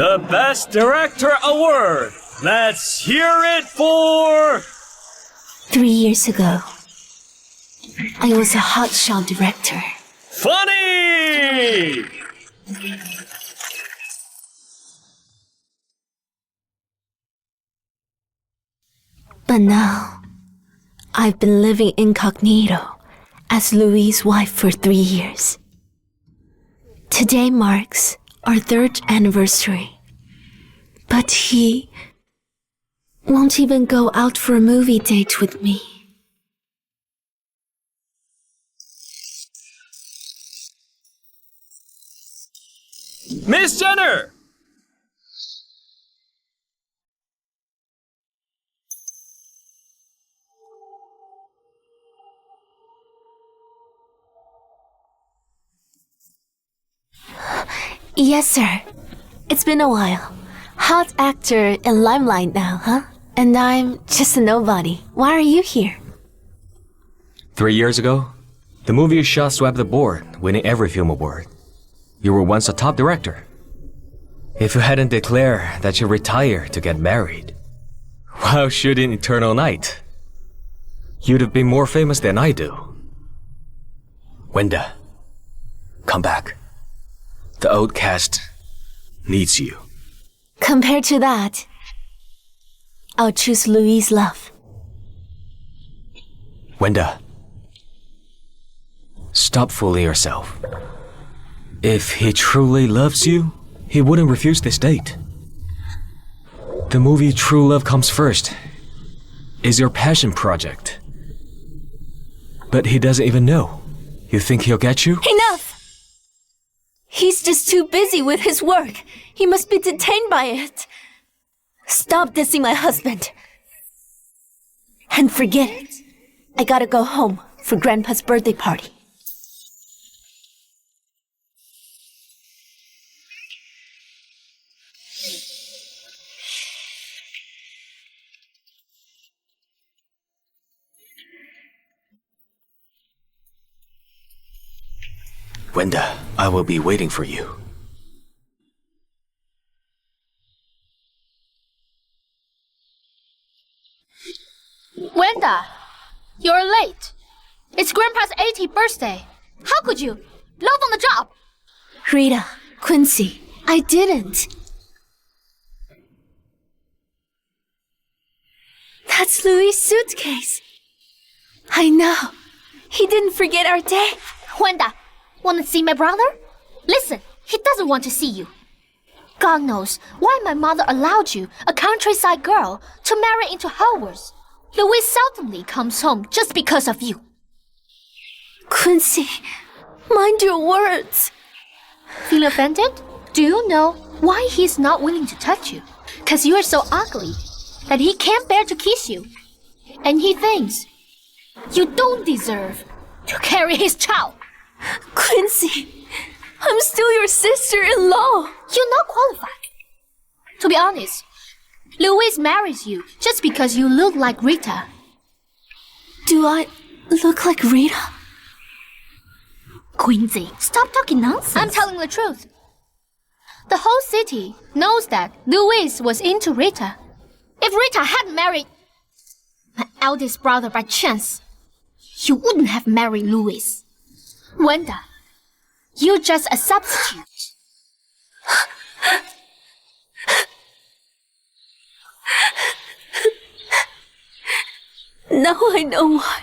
The Best Director Award! Let's hear it for... 3 years ago, I was a hotshot director. Funny! But now, I've been living incognito as Louis' wife for 3 years. Today marks our 3rd anniversary. But he won't even go out for a movie date with me. Miss Jenner! Yes, sir. It's been a while. Hot actor in limelight now, huh? And I'm just a nobody. Why are you here? 3 years ago, the movie you shot swept the board, winning every film award. You were once a top director. If you hadn't declared that you retired to get married while shooting Eternal Night, you'd have been more famous than I do. Wenda, come back. The old cast needs you. Compared to that, I'll choose Louis' love. Wenda, stop fooling yourself. If he truly loves you, he wouldn't refuse this date. The movie True Love Comes First is your passion project. But he doesn't even know. You think he'll get you? Enough! He's just too busy with his work. He must be detained by it. Stop dissing my husband. And forget it. I gotta go home for Grandpa's birthday party. Wenda, I will be waiting for you. Wenda, you're late. It's Grandpa's 80th birthday. How could you? Love on the job. Rita, Quincy, I didn't. That's Louis' suitcase. I know. He didn't forget our day. Wenda, wanna see my brother? Listen, he doesn't want to see you. God knows why my mother allowed you, a countryside girl, to marry into Hogwarts. Louis seldomly comes home just because of you. Quincy, mind your words. Feel offended? Do you know why he's not willing to touch you? 'Cause you are so ugly that he can't bear to kiss you. And he thinks you don't deserve to carry his child. Quincy, I'm still your sister-in-law. You're not qualified. To be honest, Louis marries you just because you look like Rita. Do I look like Rita? Quincy, stop talking nonsense. I'm telling the truth. The whole city knows that Louis was into Rita. If Rita hadn't married my eldest brother by chance, you wouldn't have married Louis. Wenda, you're just a substitute. Now I know why.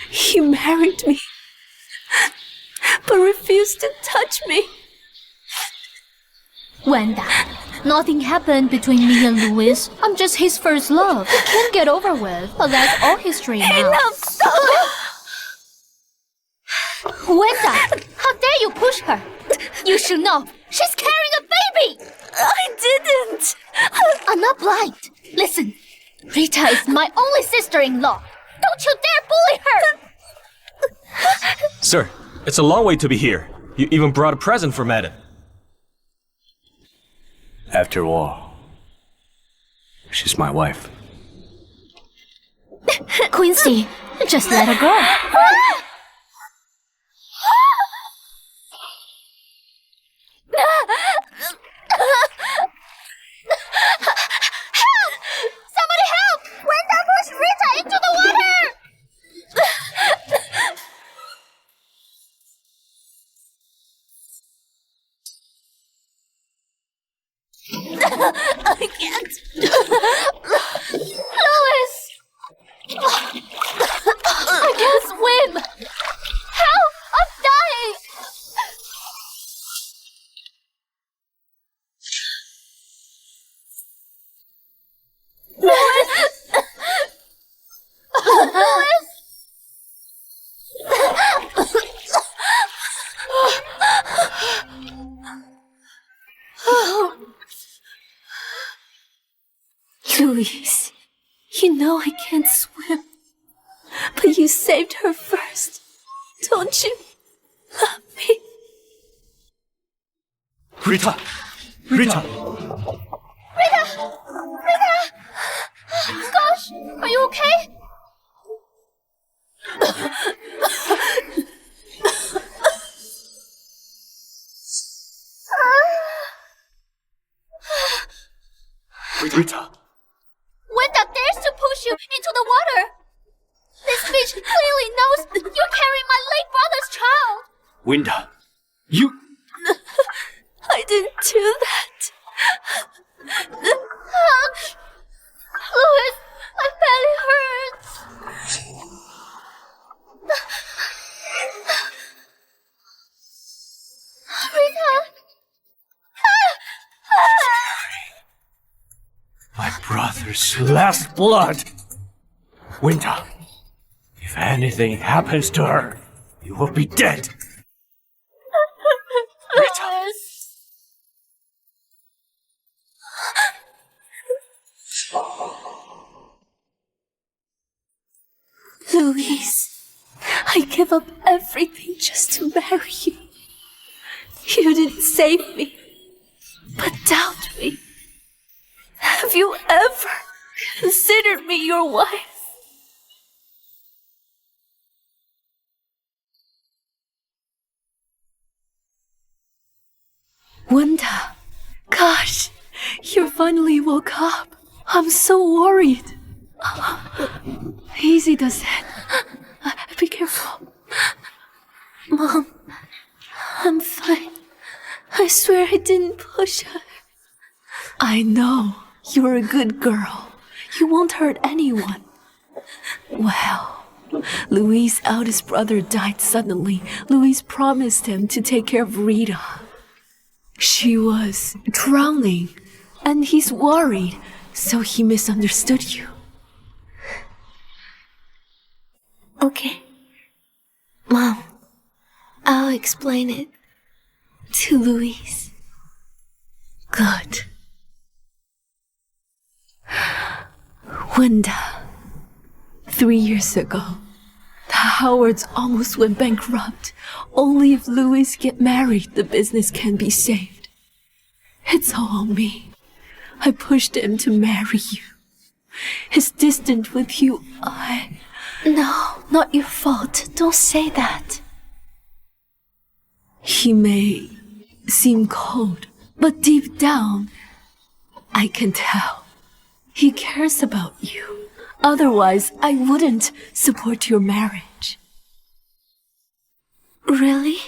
He married me, but refused to touch me. Wenda, nothing happened between me and Louis. I'm just his first love. He can't get over with, but that's all history now. Enough! Stop! Wenda, how dare you push her? You should know, she's carrying a baby! I didn't! I'm not blind. Listen, Rita is my only sister-in-law. Don't you dare bully her! Sir, it's a long way to be here. You even brought a present for Madam. After all, she's my wife. Quincy, just let her go. I can't. Louis! I can't swim! Help! I'm dying! Louise, you know I can't swim. But you saved her first. Don't you love me? Rita! Rita! Gosh, are you okay? Rita! Wenda dares to push you into the water! This bitch clearly knows you're carrying my late brother's child! Winda! You... I didn't do that. Louis, my belly hurts! Rita! My brother's last blood! Winda, if anything happens to her, you will be dead! Rita! Louise, I give up everything just to marry you. You didn't save me, but doubt me. Have you ever considered me your wife? Wanda, gosh, you finally woke up. I'm so worried. Easy does it. Be careful. Mom, I'm fine. I swear I didn't push her. I know. You're a good girl. You won't hurt anyone. Well, Louis' eldest brother died suddenly. Louis promised him to take care of Rita. She was drowning, and he's worried, so he misunderstood you. Okay. Mom, I'll explain it to Louise. Good. Wanda, 3 years ago, the Howards almost went bankrupt. Only if Louis get married, the business can be saved. It's all on me. I pushed him to marry you. He's distant with you. No, not your fault. Don't say that. He may seem cold, but deep down, I can tell. He cares about you. Otherwise, I wouldn't support your marriage. Really?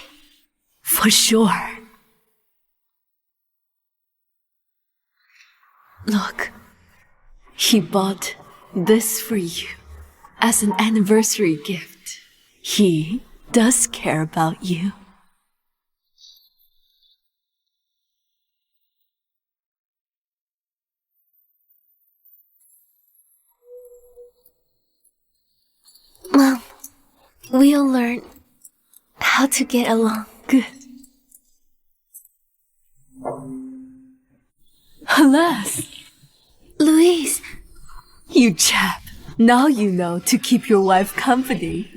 For sure. Look, he bought this for you as an anniversary gift. He does care about you. Mom, we'll learn how to get along. Good. Alas, Louise, you chap, now you know to keep your wife company.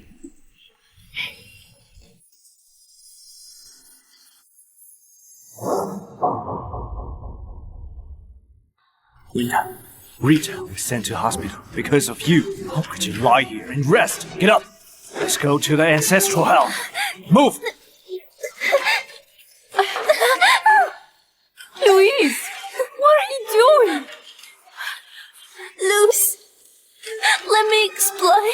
Winda, Rita was sent to hospital because of you. How could you lie here and rest? Get up! Let's go to the ancestral hell. Move! Louise, what are you doing? Louise, let me explain.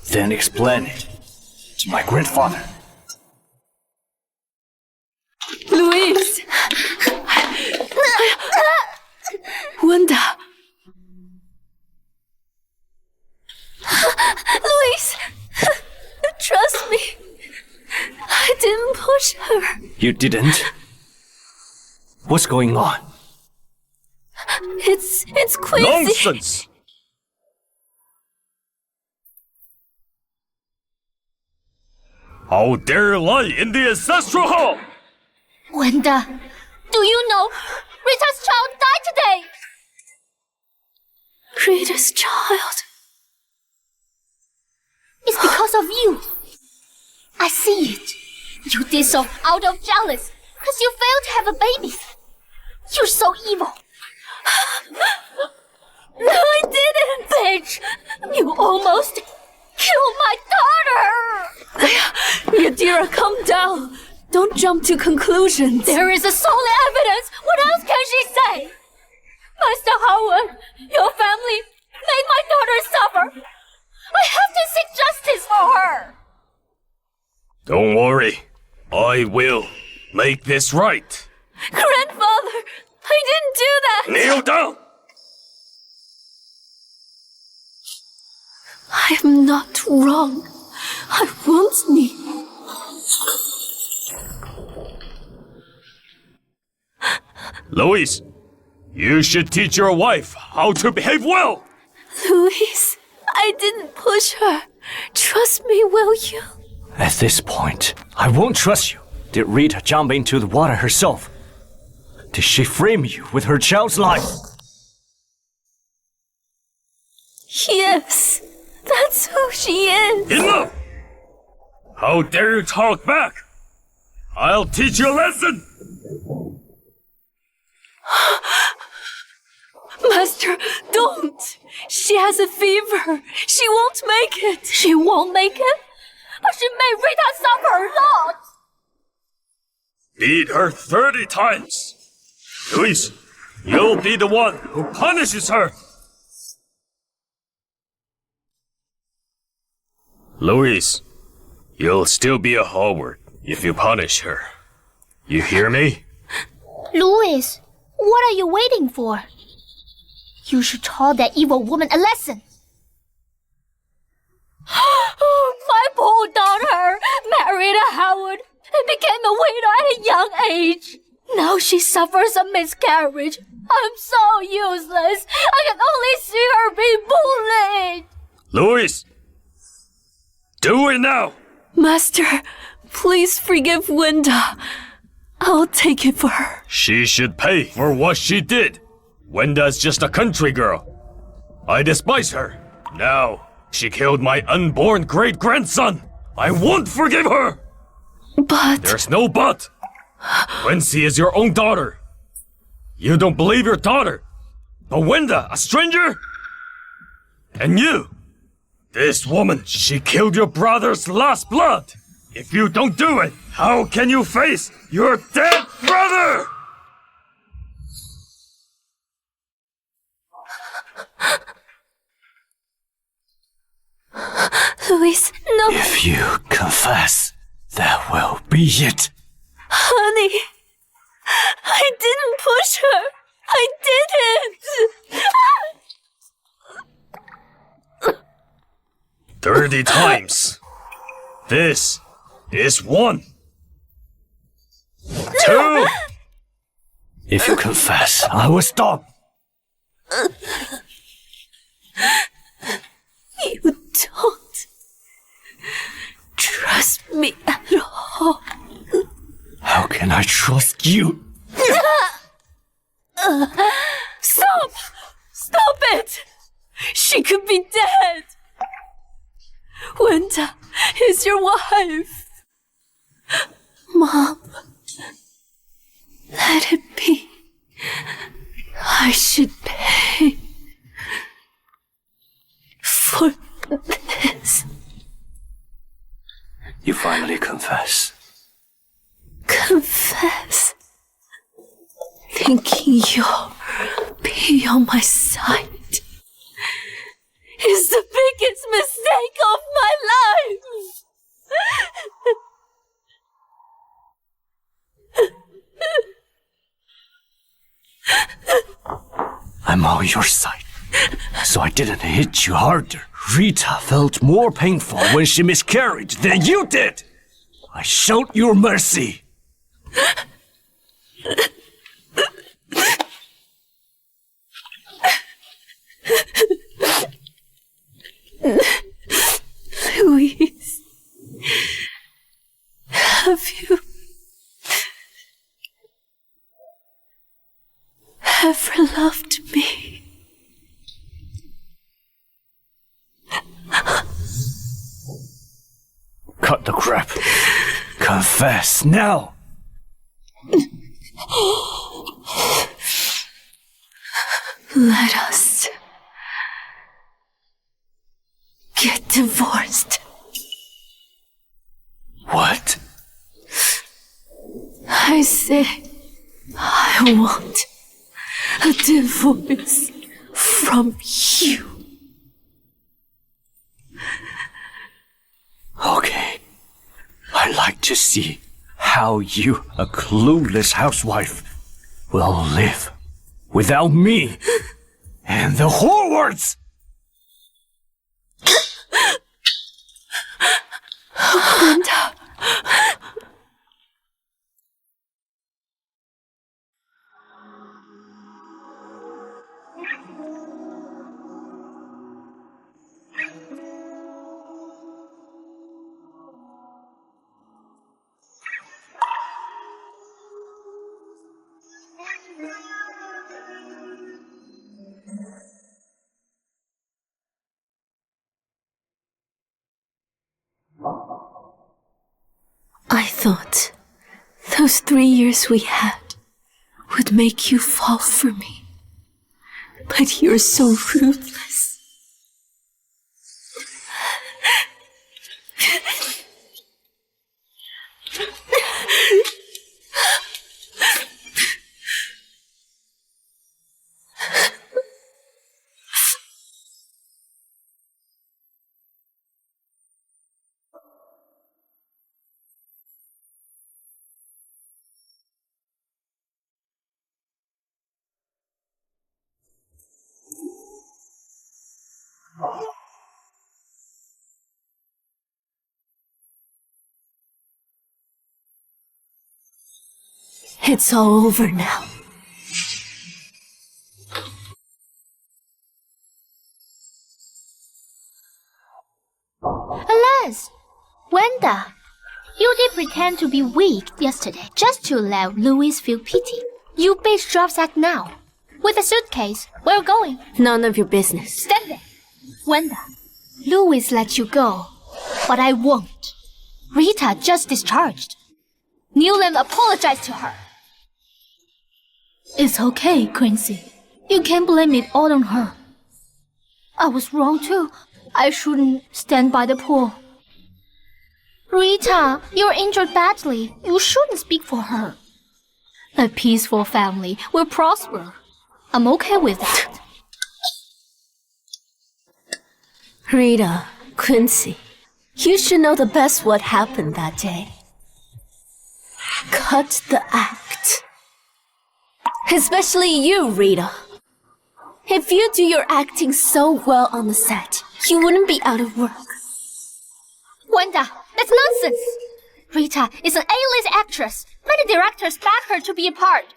Then explain it to my grandfather. Louise! You didn't? What's going on? It's crazy. Nonsense! How dare you lie in the ancestral hall? Wanda, do you know Rita's child died today? Rita's child. It's because of you. I see it. You did so out of jealous because you failed to have a baby. You're so evil. No, I didn't, bitch. You almost killed my daughter. Yadira, calm down. Don't jump to conclusions. There is a solid evidence. What else can she say? Master Howard, your family made my daughter suffer. I have to seek justice for her. Don't worry. I will make this right. Grandfather, I didn't do that. Kneel down! I am not wrong. I want me. Louise, you should teach your wife how to behave well! Louise, I didn't push her. Trust me, will you? At this point, I won't trust you. Did Rita jump into the water herself? Did she frame you with her child's life? Yes, that's who she is. Enough! How dare you talk back? I'll teach you a lesson! Master, don't! She has a fever. She won't make it. She won't make it? But she made Rita suffer a lot. Beat her 30 times! Louise, you'll be the one who punishes her! Louise, you'll still be a Howard if you punish her. You hear me? Louis, what are you waiting for? You should taught that evil woman a lesson. My poor daughter married a Howard and became a widow at a young age. Now she suffers a miscarriage. I'm so useless. I can only see her be bullied. Louise! Do it now! Master, please forgive Wenda. I'll take it for her. She should pay for what she did. Wenda's just a country girl. I despise her. Now, she killed my unborn great-grandson. I won't forgive her! But... There's no but! Quincy is your own daughter. You don't believe your daughter. But Wenda, a stranger? And you! This woman, she killed your brother's last blood! If you don't do it, how can you face your dead brother? Louise, no. If you confess, that will be it. Honey, I didn't push her. I didn't. 30 times. This is 1. 2. If you confess, I will stop. You don't trust me at all. How can I trust you? Stop! Stop it! She could be dead. Wenda is your wife. Mom, let it be. I should pay for this. You finally confess. Confess. Thinking you'll be on my side is the biggest mistake of my life. I'm on your side. So I didn't hit you harder. Rita felt more painful when she miscarried than you did. I showed you mercy. Louise, have you ever loved me? Cut the crap. Confess now. Let us get divorced. What? I say I want a divorce from you. Okay. I'd like to see how you, a clueless housewife, will live without me and the whorewoods! Linda. I thought those 3 years we had would make you fall for me. But you're so ruthless. It's all over now. Alas, Wanda, you did pretend to be weak yesterday just to let Louis feel pity. You bitch drops act now. With a suitcase, where are you going? None of your business. Stand there. Wanda, Louis let you go, but I won't. Rita just discharged. Newland apologized to her. It's okay, Quincy. You can't blame it all on her. I was wrong too. I shouldn't stand by the pool. Rita, you're injured badly. You shouldn't speak for her. A peaceful family will prosper. I'm okay with that. Rita, Quincy, you should know the best what happened that day. Cut the act. Especially you, Rita. If you do your acting so well on the set, you wouldn't be out of work. Wanda, that's nonsense. Rita is an A-list actress. Many directors back her to be a part.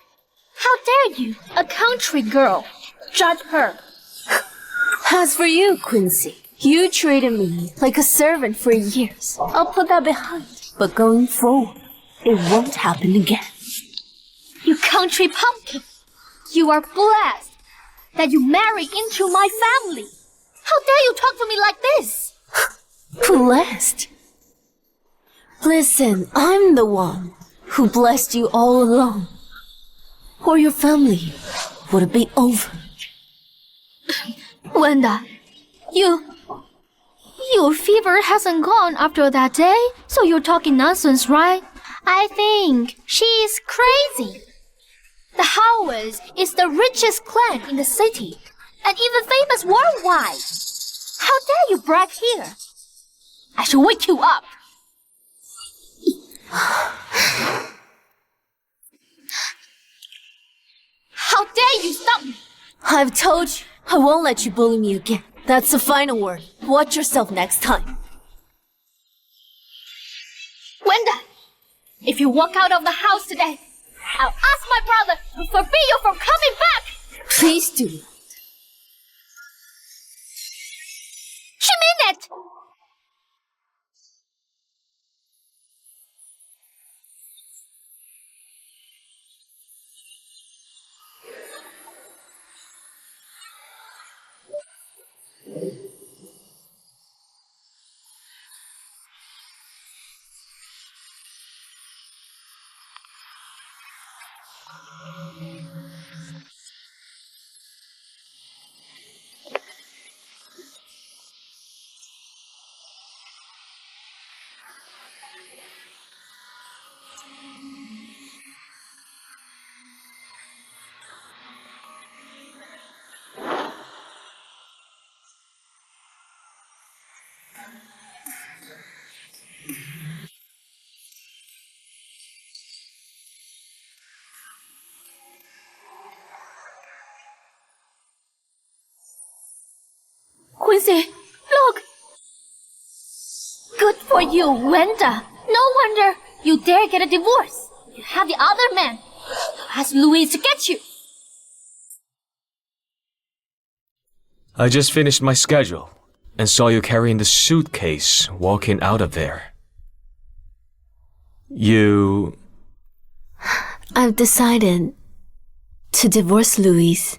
How dare you, a country girl, judge her? As for you, Quincy, you treated me like a servant for years. I'll put that behind. But going forward, it won't happen again. You country pumpkin. You are blessed that you married into my family. How dare you talk to me like this? Blessed? Listen, I'm the one who blessed you all along. Or your family would be over. Wanda, your fever hasn't gone after that day, so you're talking nonsense, right? I think she is crazy. The Howards is the richest clan in the city, and even famous worldwide. How dare you brag here? I shall wake you up. How dare you stop me? I've told you, I won't let you bully me again. That's the final word. Watch yourself next time. Wanda, If you walk out of the house today, I'll ask my brother to forbid you from coming back! Please do. She mean it! Quincy, look! Good for you, Wenda. No wonder you dare get a divorce. You have the other man who has Louis to get you. I just finished my schedule and saw you carrying the suitcase walking out of there. I've decided to divorce Louis.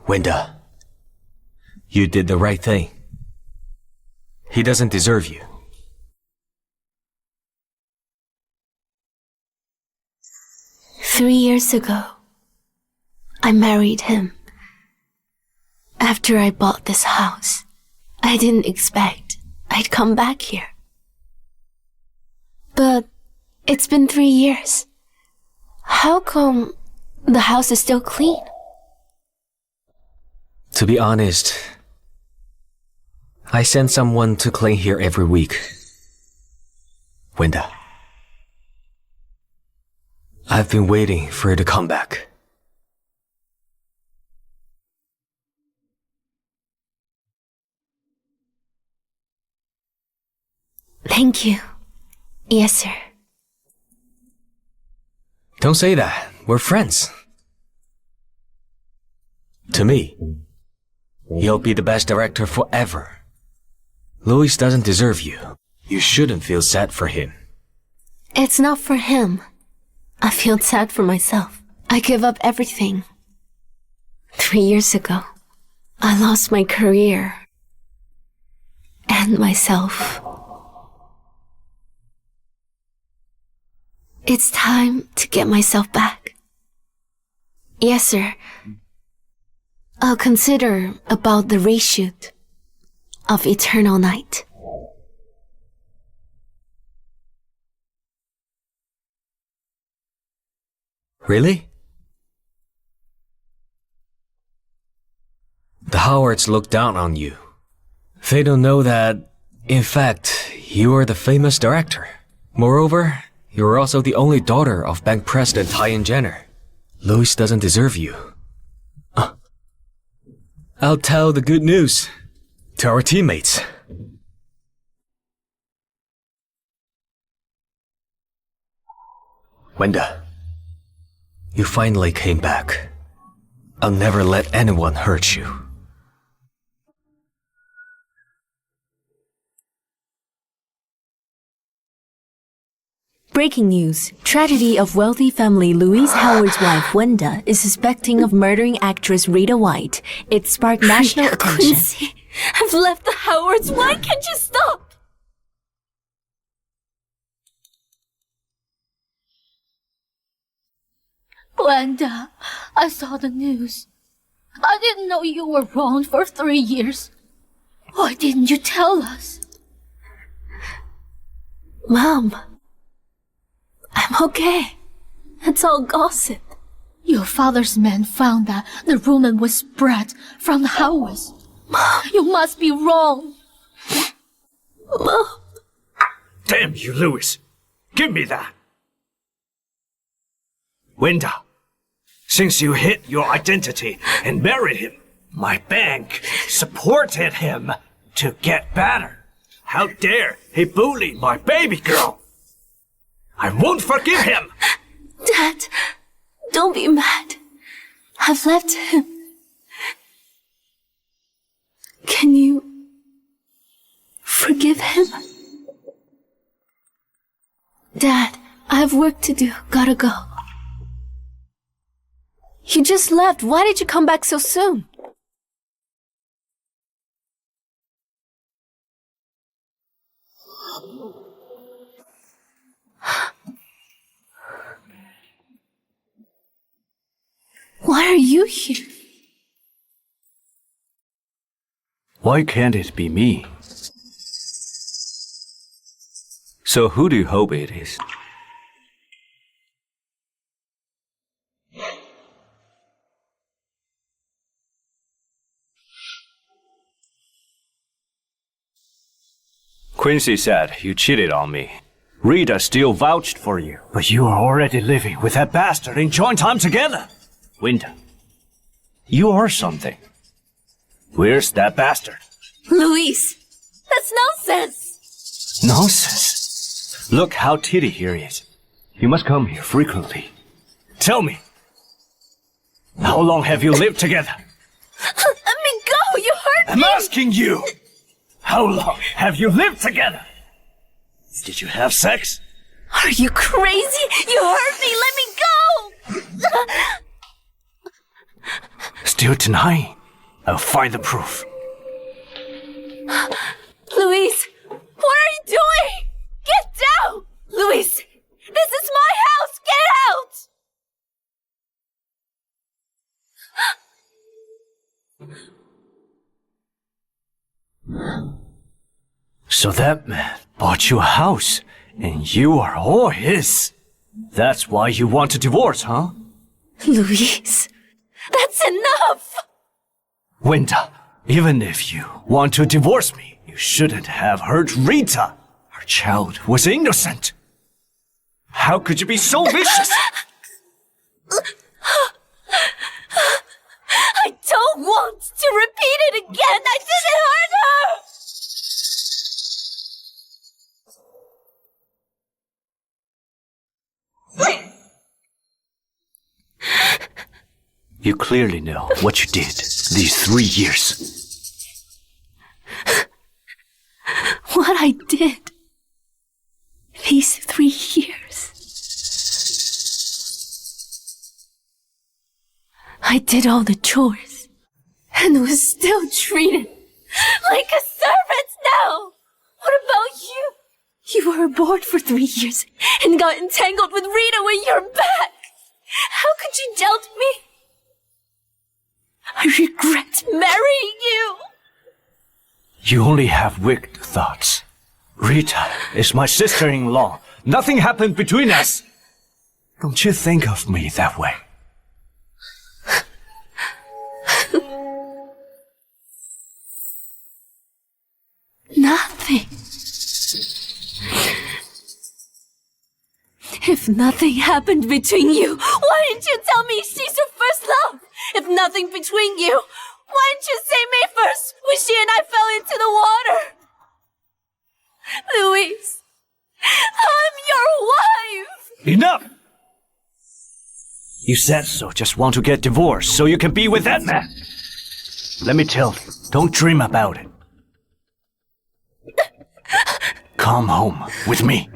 Wenda, you did the right thing. He doesn't deserve you. Three years ago, I married him. After I bought this house, I didn't expect I'd come back here. But it's been 3 years. How come the house is still clean? To be honest, I send someone to clean here every week. Wenda, I've been waiting for you to come back. Thank you. Yes, sir. Don't say that. We're friends. To me, you'll be the best director forever. Louis doesn't deserve you. You shouldn't feel sad for him. It's not for him. I feel sad for myself. I gave up everything. 3 years ago, I lost my career and myself. It's time to get myself back. Yes, sir. I'll consider about the reshoot of Eternal Night. Really? The Howards look down on you. They don't know that, in fact, you are the famous director. Moreover, you are also the only daughter of Bank President Tyan Jenner. Louis doesn't deserve you. I'll tell the good news to our teammates. Wenda, you finally came back. I'll never let anyone hurt you. Breaking news. Tragedy of wealthy family Louise Howard's wife Wenda is suspecting of murdering actress Rita White. It sparked national attention. Quincy, I've left the Howards. Why can't you stop? Wenda, I saw the news. I didn't know you were wrong for 3 years. Why didn't you tell us? Mom, I'm okay. It's all gossip. Your father's men found that the rumor was spread from the Howards. Mom, you must be wrong. Mom. Damn you, Louis. Give me that. Wenda, since you hid your identity and married him, my bank supported him to get better. How dare he bully my baby girl? I won't forgive him! Dad, don't be mad. I've left him. Can you forgive him? Dad, I have work to do. Gotta go. You just left. Why did you come back so soon? Why are you here? Why can't it be me? So who do you hope it is? Quincy said you cheated on me. Rita still vouched for you. But you are already living with that bastard, enjoying time together. Winter, you are something. Where's that bastard? Luis, that's nonsense. Nonsense. Look how titty here is. You must come here frequently. Tell me, how long have you lived together? Let me go. You hurt I'm me. asking you, how long have you lived together? Did you have sex? Are you crazy? You hurt me. Let me go. Still denying? I'll find the proof. Luis, what are you doing? Get down! Luis, this is my house! Get out! So that man bought you a house, and you are all his. That's why you want a divorce, huh? Luis, that's enough! Winter, even if you want to divorce me, you shouldn't have hurt Rita. Her child was innocent. How could you be so vicious? I don't want to repeat it again! I didn't hurt her! You clearly know what you did these 3 years. What I did these 3 years. I did all the chores and was still treated like a servant now. What about you? You were aboard for 3 years and got entangled with Rita when you're back. How could you doubt me? I regret marrying you. You only have wicked thoughts. Rita is my sister-in-law. Nothing happened between us. Don't you think of me that way? Nothing. If nothing happened between you, why didn't you tell me she's your first love? If nothing between you, why didn't you say me first when she and I fell into the water? Luis, I'm your wife! Enough! You said so, just want to get divorced so you can be with that man. Let me tell you, don't dream about it. Come home with me.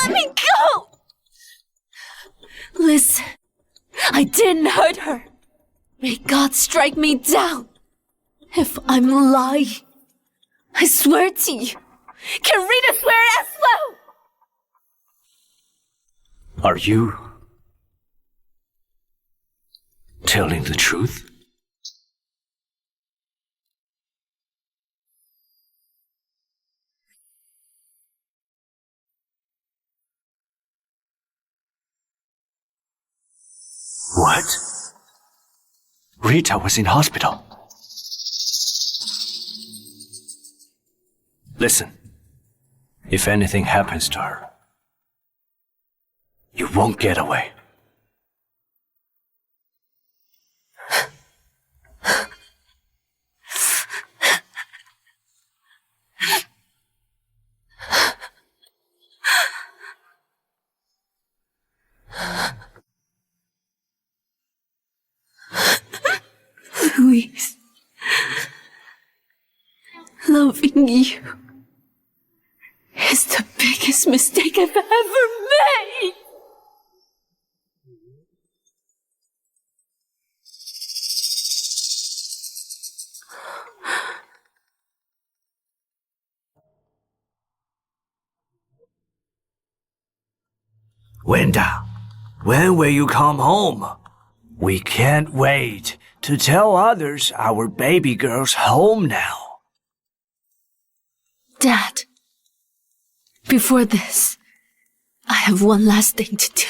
Let me go! Listen, I didn't hurt her. May God strike me down if I'm lying. I swear to you. Can Rita swear as well? Are you telling the truth? What? Rita was in hospital. Listen, if anything happens to her, you won't get away. you is the biggest mistake I've ever made. Winda, when will you come home? We can't wait to tell others our baby girl's home now. Dad, before this, I have one last thing to do.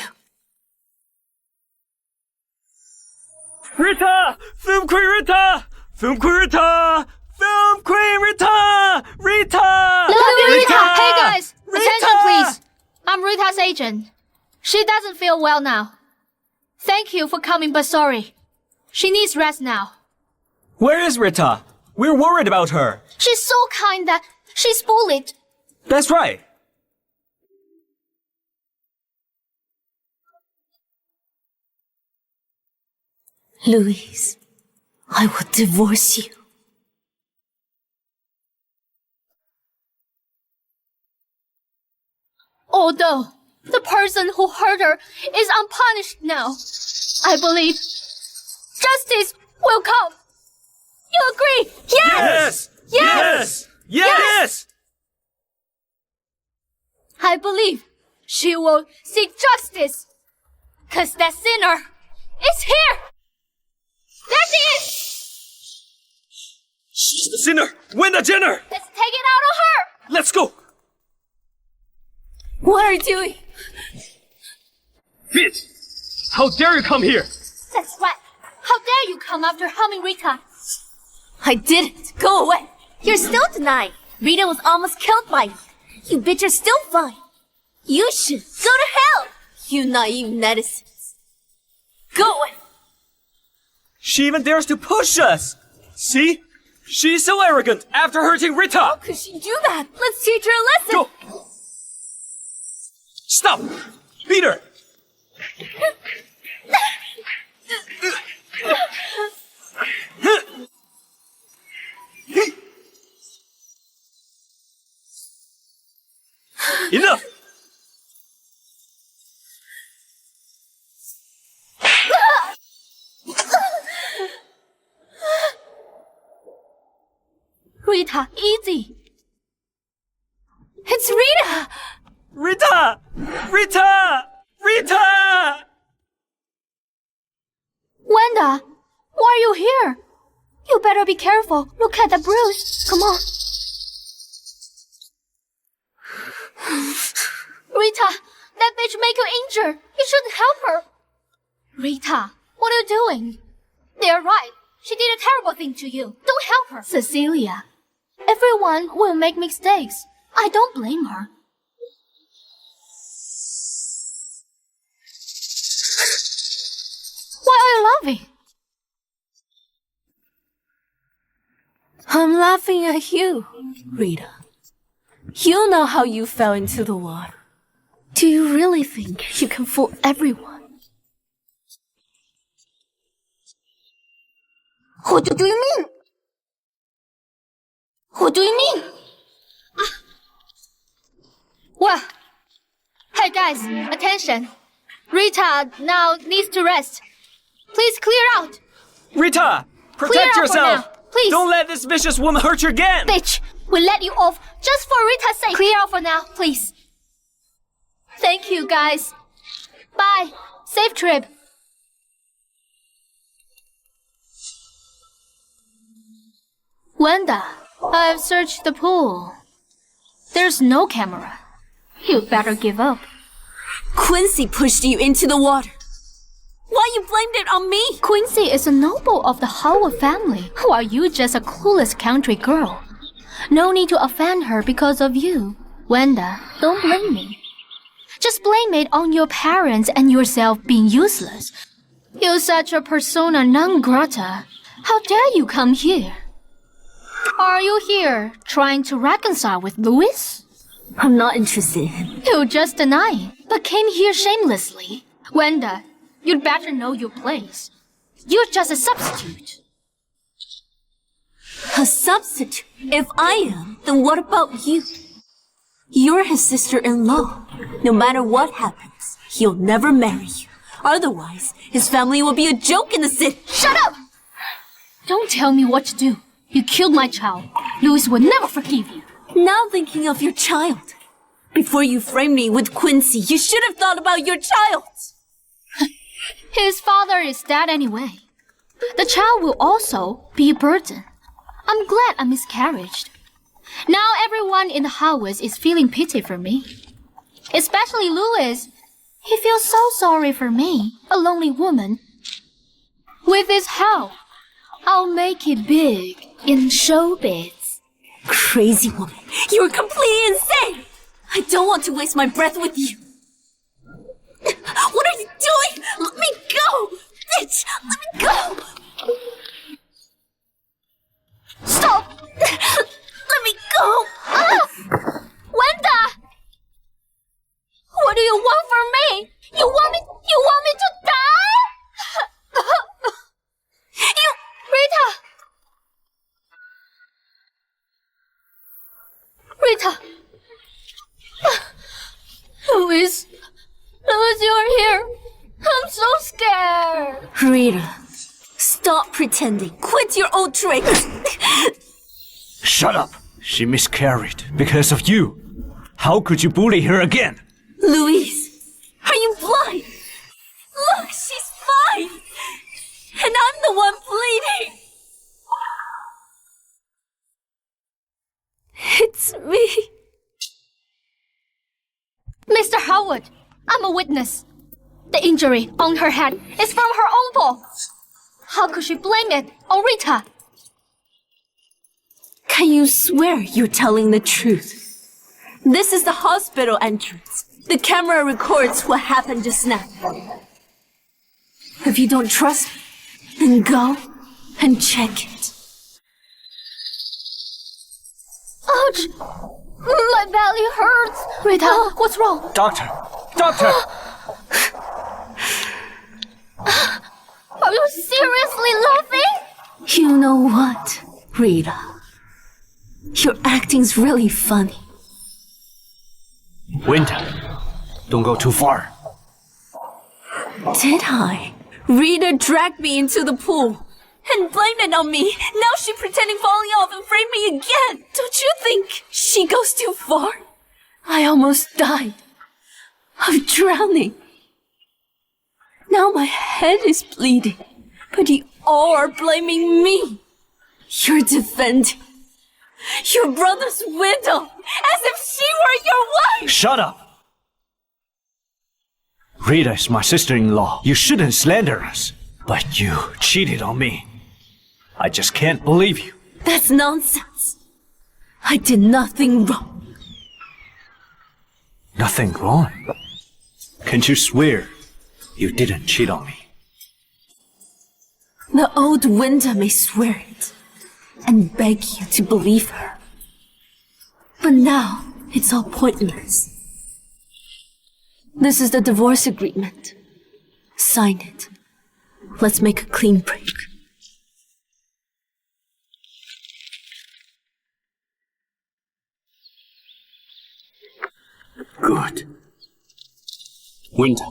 Rita! Film Queen Rita! Film Queen Rita! Film Queen Rita! Rita! Love you, Rita! Hey guys! Rita! Attention please! I'm Rita's agent. She doesn't feel well now. Thank you for coming, but sorry. She needs rest now. Where is Rita? We're worried about her. She's so kind that she's bullied. That's right. Louise, I will divorce you. Although the person who hurt her is unpunished now, I believe justice will come. You agree? Yes! Yes! Yes! I believe she will seek justice. 'Cause that sinner is here! There she is! She's the sinner! Winda Jenner! Let's take it out on her! Let's go! What are you doing? Bitch! How dare you come here? That's right. How dare you come after harming Rita? I didn't. Go away. You're still denying. Rita was almost killed by you. You bitch are still fine. You should go to hell. You naive netizens. Go away. She even dares to push us! See? She's so arrogant after hurting Rita! How could she do that? Let's teach her a lesson. Go! Stop! Beat her! Enough! Rita, easy. It's Rita. Rita! Rita! Rita! Wanda, why are you here? You better be careful. Look at the bruise. Come on. Rita, that bitch make you injured. You shouldn't help her. Rita, what are you doing? They're right. She did a terrible thing to you. Don't help her. Cecilia, everyone will make mistakes. I don't blame her. Why are you laughing? I'm laughing at you, Rita. You know how you fell into the water. Do you really think you can fool everyone? What do you mean? What do you mean? Well, hey guys, attention. Rita now needs to rest. Please clear out. Rita! Clear Protect out for yourself! now, please. Don't let this vicious woman hurt you again! Bitch, we let you off just for Rita's sake. Clear out for now, please. Thank you, guys. Bye. Safe trip. Wanda, I've searched the pool. There's no camera. You better give up. Quincy pushed you into the water. Why you blamed it on me? Quincy is a noble of the Howard family, while you just a clueless country girl. No need to offend her because of you. Wanda, don't blame me. Just blame it on your parents and yourself being useless. You're such a persona non grata. How dare you come here? Are you here trying to reconcile with Louis? I'm not interested in him. You just deny it, but came here shamelessly. Wanda, you'd better know your place. You're just a substitute. A substitute? If I am, then what about you? You're his sister-in-law. No matter what happens, he'll never marry you. Otherwise, his family will be a joke in the city. Shut up! Don't tell me what to do. You killed my child. Louis will never forgive you. Now thinking of your child. Before you framed me with Quincy, you should have thought about your child. His father is dead anyway. The child will also be a burden. I'm glad I miscarried. Now everyone in the house is feeling pity for me. Especially Louis. He feels so sorry for me, a lonely woman. With his help, I'll make it big in showbiz. Crazy woman, you're completely insane! I don't want to waste my breath with you. What are you doing? Let me go! Bitch, let me go! Stop! Let me go! Wanda! What do you want from me? You want me to die? Rita! Louis, you're here. I'm so scared. Rita, stop pretending. Quit your old tricks. Shut up! She miscarried because of you. How could you bully her again? Louise, are you blind? Look, she's fine. And I'm the one bleeding. It's me. Mr. Howard, I'm a witness. The injury on her head is from her own fault. How could she blame it on Rita? Can you swear you're telling the truth? This is the hospital entrance. The camera records what happened just now. If you don't trust me, then go and check it. Ouch! My belly hurts. Rita, what's wrong? Doctor! Doctor! Are you seriously laughing? You know what, Rita? Your acting's really funny. Winter, don't go too far. Did I? Rita dragged me into the pool and blamed it on me. Now she's pretending falling off and framed me again. Don't you think she goes too far? I almost died of drowning. Now my head is bleeding, but you all are blaming me. You're defending your brother's widow as if she were your wife. Shut up! Rita is my sister-in-law. You shouldn't slander us. But you cheated on me. I just can't believe you. That's nonsense. I did nothing wrong. Nothing wrong? Can't you swear you didn't cheat on me? The old Winda may swear it and beg you to believe her. But now it's all pointless. This is the divorce agreement. Sign it. Let's make a clean break. Good. Winter,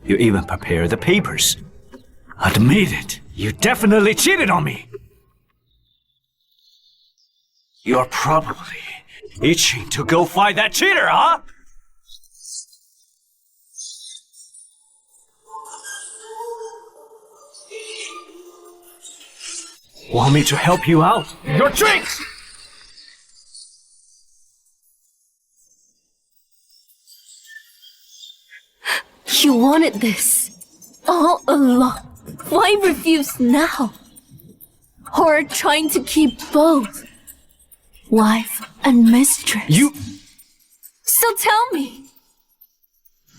you even prepared the papers. Admit it. You definitely cheated on me. You're probably itching to go fight that cheater, huh? Want me to help you out? Your drinks! You wanted this all along. Why refuse now? Or trying to keep both wife and mistress? You... So tell me,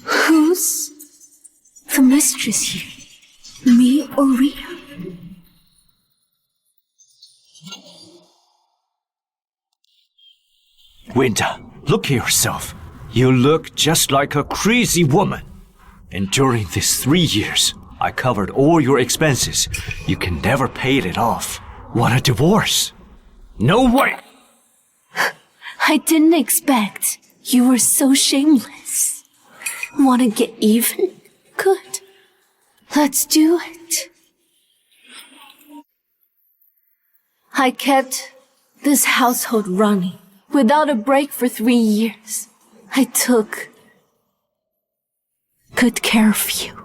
who's the mistress here? Me or Rita? Winter, look at yourself. You look just like a crazy woman. And during these 3 years, I covered all your expenses. You can never pay it off. What a divorce. No way! I didn't expect you were so shameless. Wanna get even? Good. Let's do it. I kept this household running without a break for 3 years. I took good care of you.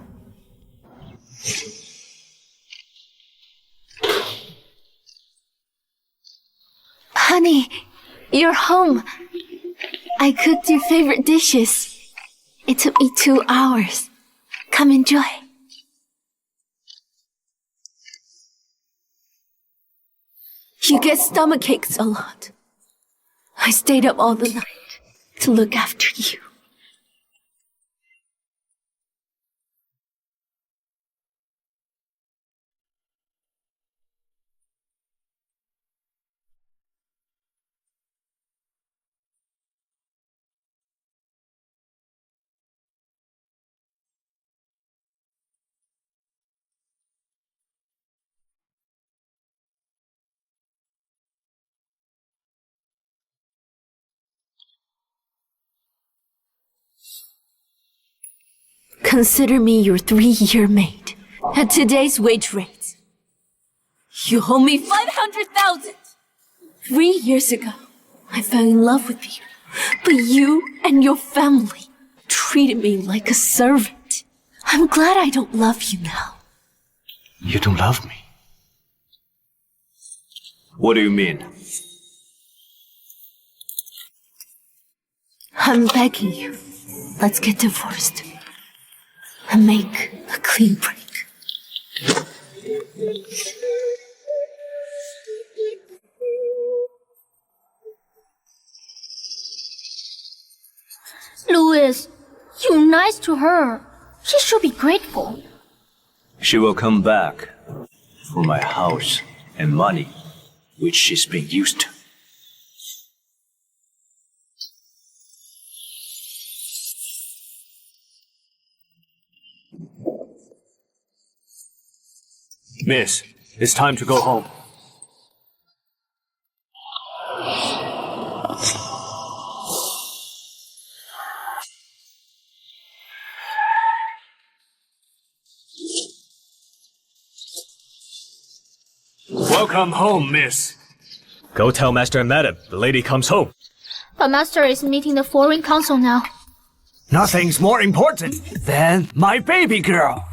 Honey, you're home. I cooked your favorite dishes. It took me 2 hours. Come enjoy. You get stomach aches a lot. I stayed up all the night to look after you. Consider me your 3-year maid. At today's wage rates, you owe me 500,000. 3 years ago, I fell in love with you, but you and your family treated me like a servant. I'm glad I don't love you now. You don't love me? What do you mean? I'm begging you. Let's get divorced. And make a clean break. Louis, you're nice to her. She should be grateful. She will come back for my house and money, which she's been used to. Miss, it's time to go home. Welcome home, miss. Go tell Master and Madam the lady comes home. But Master is meeting the Foreign Council now. Nothing's more important than my baby girl.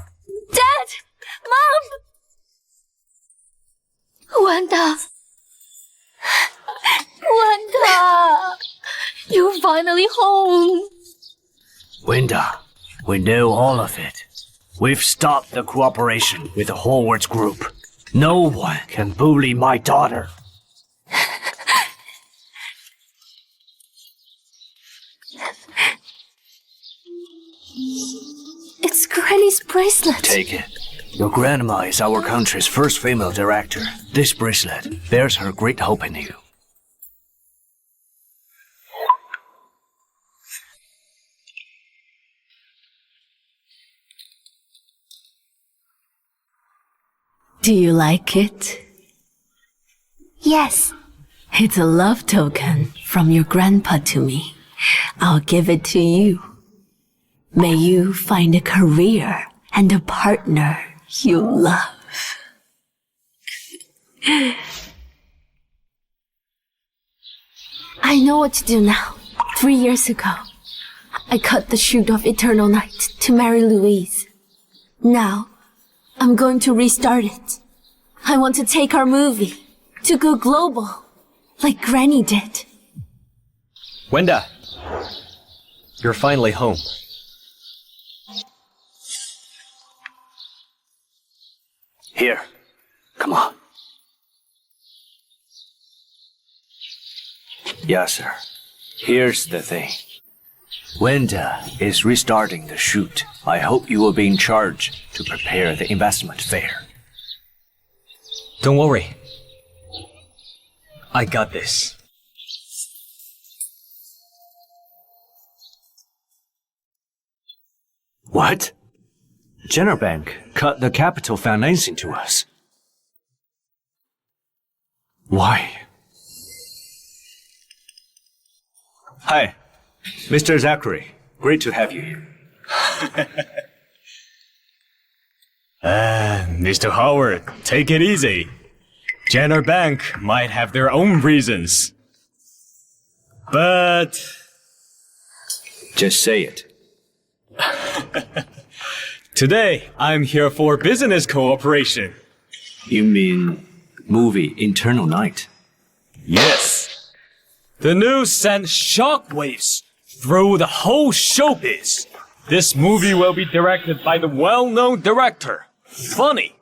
Dad! Mom! Wanda! Wanda! You're finally home! Winda, we know all of it. We've stopped the cooperation with the Hogwarts group. No one can bully my daughter. It's Granny's bracelet. Take it. Your grandma is our country's first female director. This bracelet bears her great hope in you. Do you like it? Yes. It's a love token from your grandpa to me. I'll give it to you. May you find a career and a partner you love. I know what to do now. 3 years ago, I cut the shoot of Eternal Night to marry Louise. Now, I'm going to restart it. I want to take our movie to go global, like Granny did. Wenda, you're finally home. Here, come on. Yes, sir. Here's the thing. Wenda is restarting the shoot. I hope you will be in charge to prepare the investment fair. Don't worry. I got this. What? General Bank cut the capital financing to us. Why? Hi, Mr. Zachary. Great to have you here. Mr. Howard, take it easy. Jenner Bank might have their own reasons. But Just say it. today, I'm here for business cooperation. You mean movie Internal Night? Yes. The news sent shockwaves through the whole showbiz. This movie will be directed by the well-known director, Funny.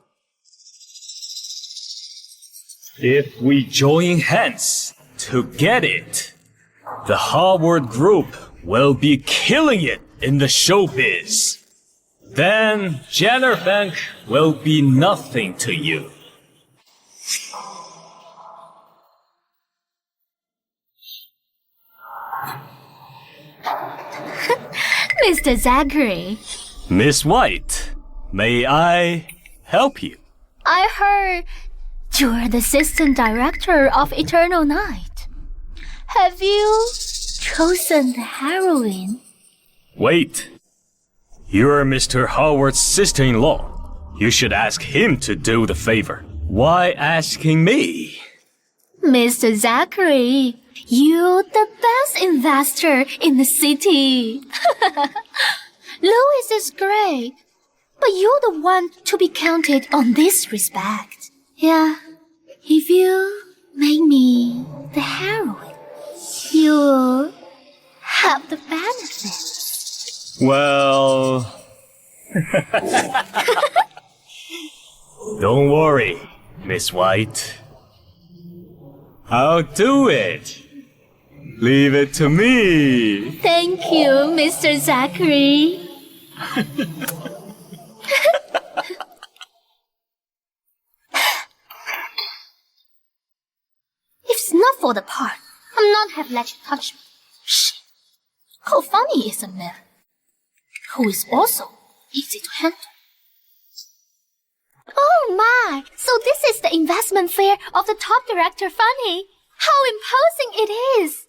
If we join hands to get it, the Howard Group will be killing it in the showbiz. Then Jenner Bank will be nothing to you. Mr. Zachary, Miss White, may I help you? I heard you're the assistant director of Eternal Night. Have you chosen the heroine? Wait. You're Mr. Howard's sister-in-law. You should ask him to do the favor. Why asking me? Mr. Zachary, you're the best investor in the city. Louis is great, but you're the one to be counted on this respect. Yeah, if you make me the heroine, you'll have the benefits. Well... Don't worry, Miss White. I'll do it. Leave it to me. Thank you, Mr. Zachary. If it's not for the part, I'm not have let you touch me. Shh. How funny is a man who is also easy to handle. Oh my! So this is the investment fair of the top director, Funny. How imposing it is!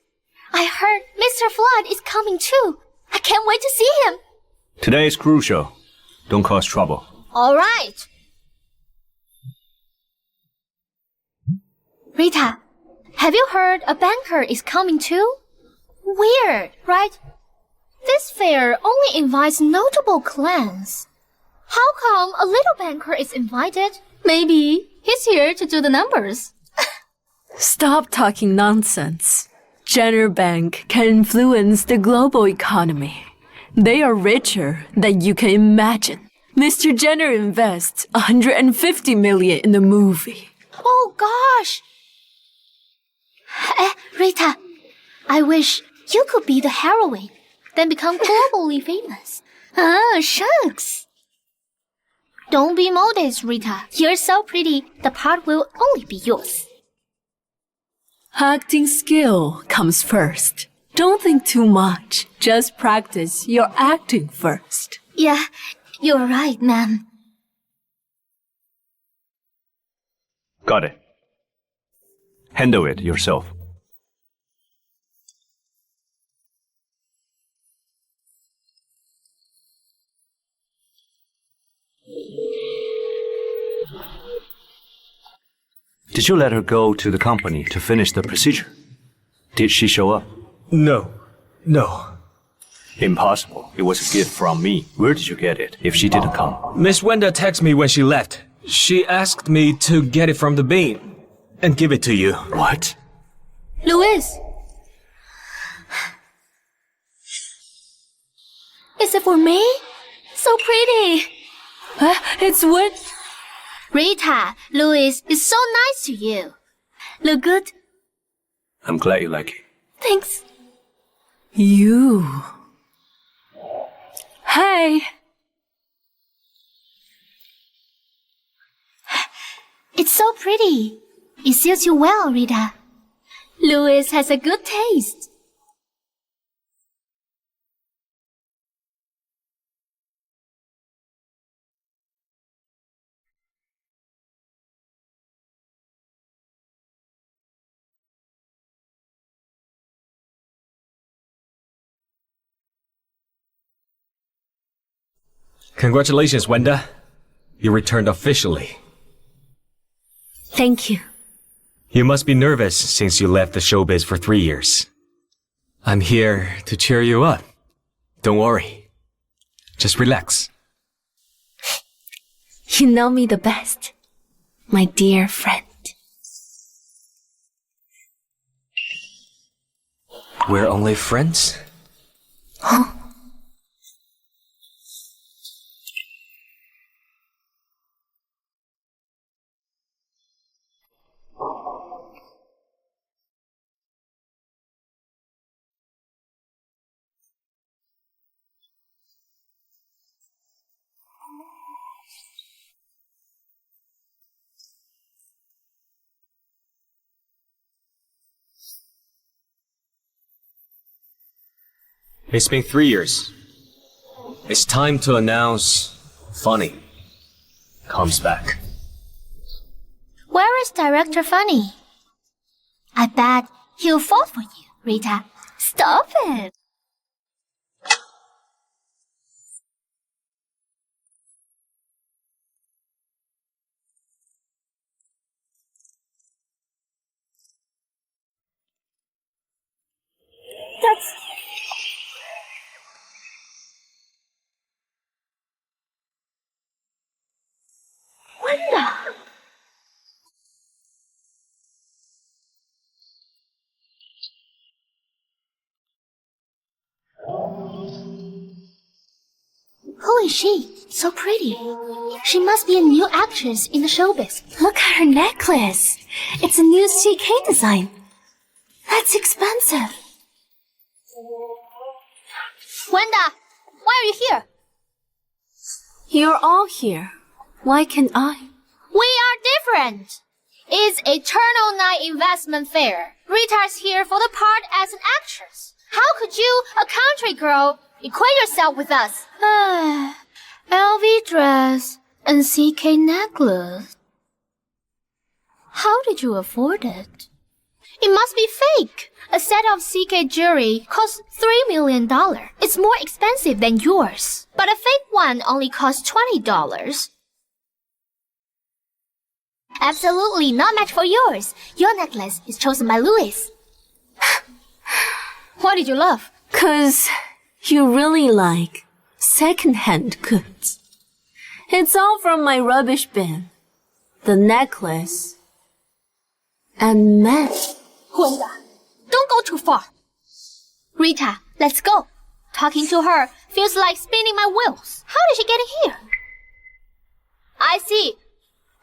I heard Mr. Flood is coming too. I can't wait to see him. Today is crucial. Don't cause trouble. All right. Rita, have you heard a banker is coming too? Weird, right? This fair only invites notable clans. How come a little banker is invited? Maybe he's here to do the numbers. Stop talking nonsense. Jenner Bank can influence the global economy. They are richer than you can imagine. Mr. Jenner invests 150 million in the movie. Oh gosh! Rita, I wish you could be the heroine, then become globally famous. Ah, shucks! Don't be modest, Rita. You're so pretty, the part will only be yours. Acting skill comes first. Don't think too much. Just practice your acting first. Yeah, you're right, ma'am. Got it. Handle it yourself. Did you let her go to the company to finish the procedure? Did she show up? No. Impossible. It was a gift from me. Where did you get it if she didn't come? Miss Wenda texted me when she left. She asked me to get it from the bean and give it to you. What? Louis! Is it for me? So pretty! It's what? Rita, Louis is so nice to you. Look good? I'm glad you like it. Thanks. You. Hey. It's so pretty. It suits you well, Rita. Louis has a good taste. Congratulations, Wenda. You returned officially. Thank you. You must be nervous since you left the showbiz for 3 years. I'm here to cheer you up. Don't worry. Just relax. You know me the best, my dear friend. We're only friends? Huh? It's been 3 years. It's time to announce Funny comes back. Where is Director Funny? I bet he'll fall for you, Rita. Stop it. That's... Wanda! Who is she? So pretty. She must be a new actress in the showbiz. Look at her necklace. It's a new CK design. That's expensive. Wanda, why are you here? You're all here. Why can't I? We are different. It's Eternal Night Investment Fair. Rita's here for the part as an actress. How could you, a country girl, equate yourself with us? LV dress and CK necklace. How did you afford it? It must be fake. A set of CK jewelry costs $3 million. It's more expensive than yours. But a fake one only costs $20. Absolutely not match for yours. Your necklace is chosen by Louis. Why did you laugh? 'Cause you really like second-hand goods. It's all from my rubbish bin. The necklace. And men. Wanda, don't go too far. Rita, let's go. Talking to her feels like spinning my wheels. How did she get in here? I see.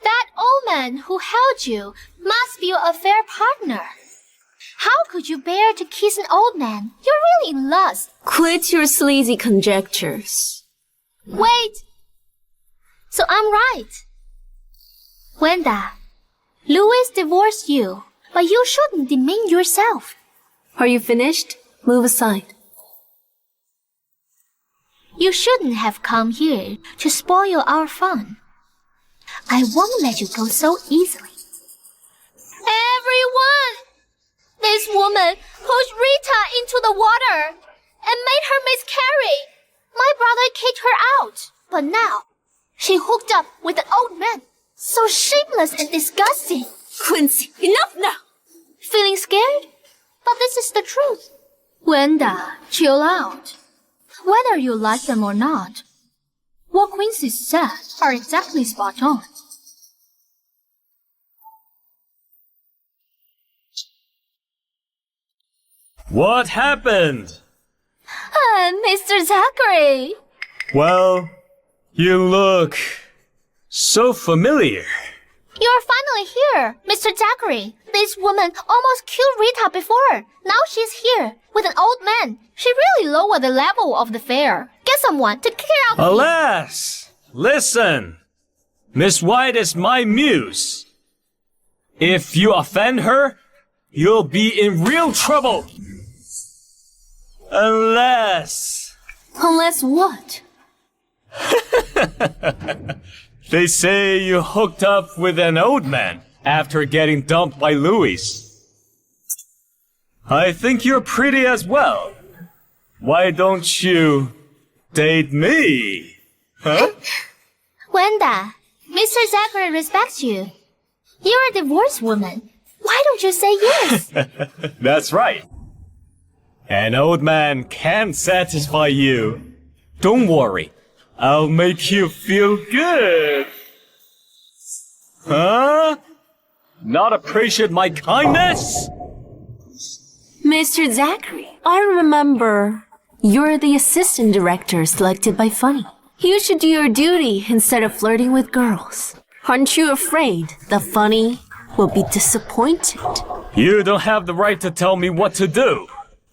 That old man who held you must be your affair partner. How could you bear to kiss an old man? You're really in lust. Quit your sleazy conjectures. Wait. So I'm right. Wanda, Louis divorced you, but you shouldn't demean yourself. Are you finished? Move aside. You shouldn't have come here to spoil our fun. I won't let you go so easily. Everyone! This woman pushed Rita into the water and made her miscarry. My brother kicked her out, but now she hooked up with an old man. So shameless and disgusting. Quincy, enough now! Feeling scared? But this is the truth. Wanda, chill out. Whether you like them or not, what Quincy said are exactly spot on. What happened? Mr. Zachary. Well, you look so familiar. You're finally here, Mr. Zachary. This woman almost killed Rita before. Now she's here with an old man. She really lowered the level of the fair. Get someone to clear out. Alas! Listen! Miss White is my muse. If you offend her, you'll be in real trouble. Unless... Unless what? They say you hooked up with an old man after getting dumped by Louis. I think you're pretty as well. Why don't you date me? Wanda, Mr. Zachary respects you. You're a divorced woman. Why don't you say yes? That's right. An old man can't satisfy you. Don't worry. I'll make you feel good. Huh? Not appreciate my kindness? Mr. Zachary, I remember you're the assistant director selected by Funny. You should do your duty instead of flirting with girls. Aren't you afraid that Funny will be disappointed? You don't have the right to tell me what to do.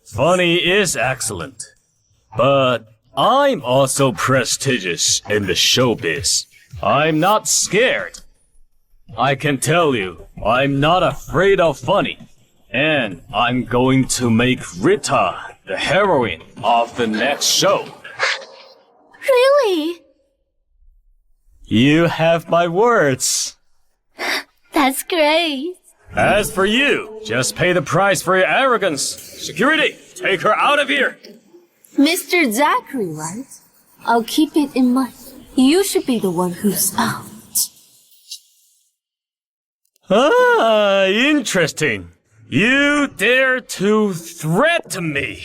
Funny is excellent. But I'm also prestigious in the showbiz. I'm not scared. I can tell you, I'm not afraid of Funny. And I'm going to make Rita the heroine of the next show. Really? You have my words. That's great. As for you, just pay the price for your arrogance. Security, take her out of here. Mr. Zachary, right? I'll keep it in mind. You should be the one who's out. Ah, interesting. You dare to threaten me.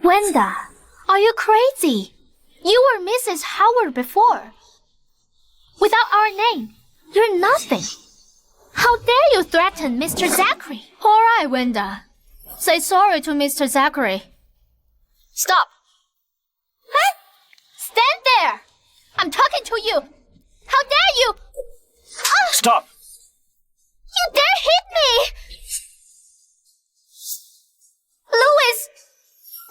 Wanda, are you crazy? You were Mrs. Howard before. Without our name, you're nothing. How dare you threaten Mr. Zachary? All right, Wanda. Say sorry to Mr. Zachary. Stop. Huh? Stand there. I'm talking to you. How dare you? Ah! Stop! You dare hit me! Louis!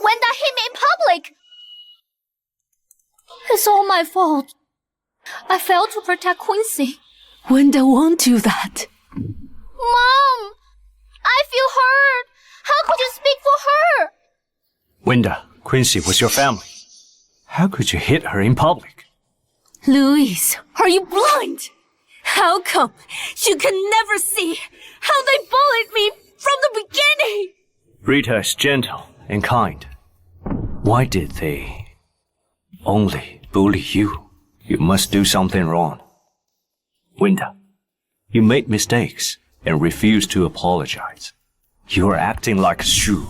Wanda hit me in public! It's all my fault. I failed to protect Quincy. Wanda won't do that. Mom! I feel hurt! How could you speak for her? Winda, Quincy was your family. How could you hit her in public? Louise, are you blind? How come you can never see how they bullied me from the beginning? Rita is gentle and kind. Why did they only bully you? You must do something wrong. Winda, you made mistakes and refused to apologize. You are acting like a shrew.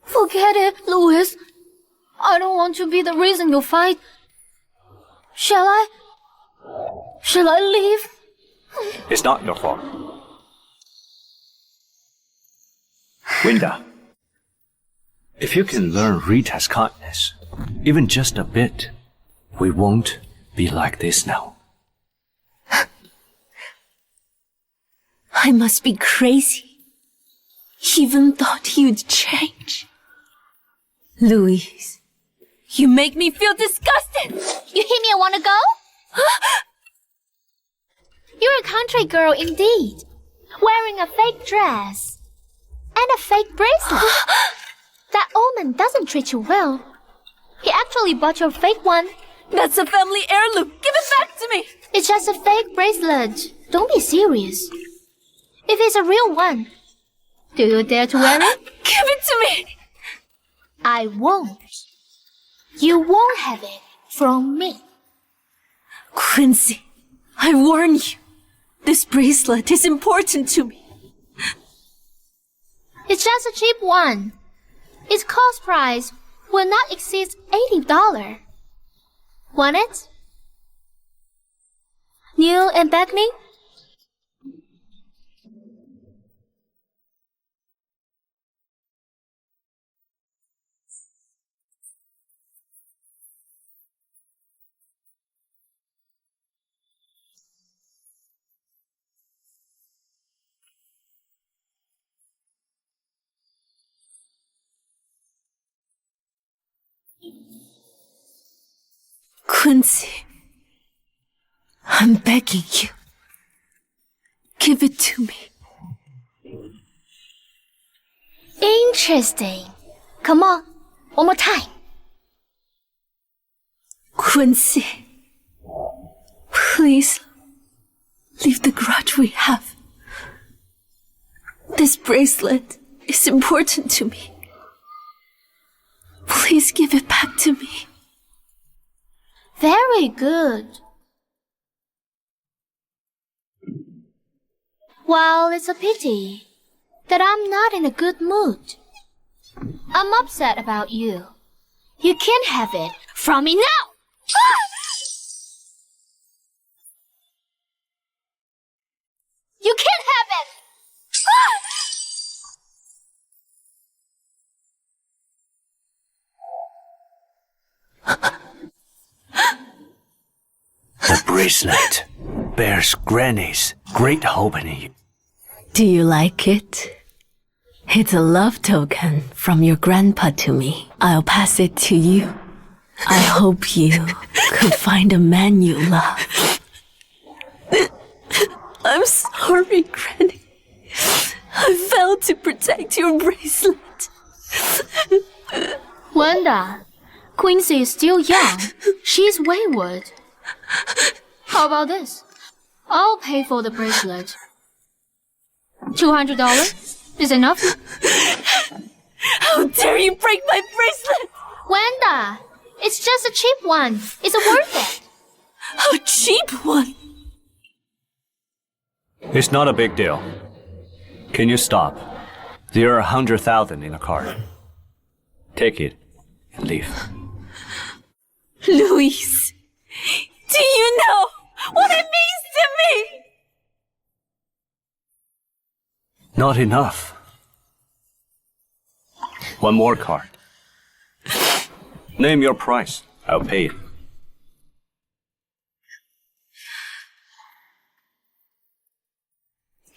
Forget it, Louis. I don't want to be the reason you fight. Shall I? Shall I leave? It's not your fault. Winda, if you can learn Rita's kindness, even just a bit, we won't be like this now. I must be crazy. Even thought you'd change. Louise, you make me feel disgusted. You hit me and wanna go? You're a country girl indeed. Wearing a fake dress. And a fake bracelet. That old man doesn't treat you well. He actually bought your fake one. That's a family heirloom. Give it back to me. It's just a fake bracelet. Don't be serious. If it's a real one, do you dare to wear it? Give it to me. I won't. You won't have it from me. Quincy, I warn you. This bracelet is important to me. It's just a cheap one. Its cost price will not exceed $80. Want it? Kneel and beg me? Quincy, I'm begging you. Give it to me. Interesting. Come on, one more time. Quincy, please, leave the grudge we have. This bracelet is important to me. Please give it back to me. Very good. Well, it's a pity that I'm not in a good mood. I'm upset about you. You can't have it from me now! You can't have it! The bracelet bears Granny's great hope in you. Do you like it? It's a love token from your grandpa to me. I'll pass it to you. I hope you could find a man you love. I'm sorry, Granny. I failed to protect your bracelet. Wanda, Quincy is still young. She's wayward. How about this? I'll pay for the bracelet. $200 is enough? How dare you break my bracelet? Wanda, it's just a cheap one. Is it worth it? A cheap one? It's not a big deal. Can you stop? There are 100,000 in a card. Take it and leave. Louise, do you know what it means to me? Not enough. One more card. Name your price. I'll pay it.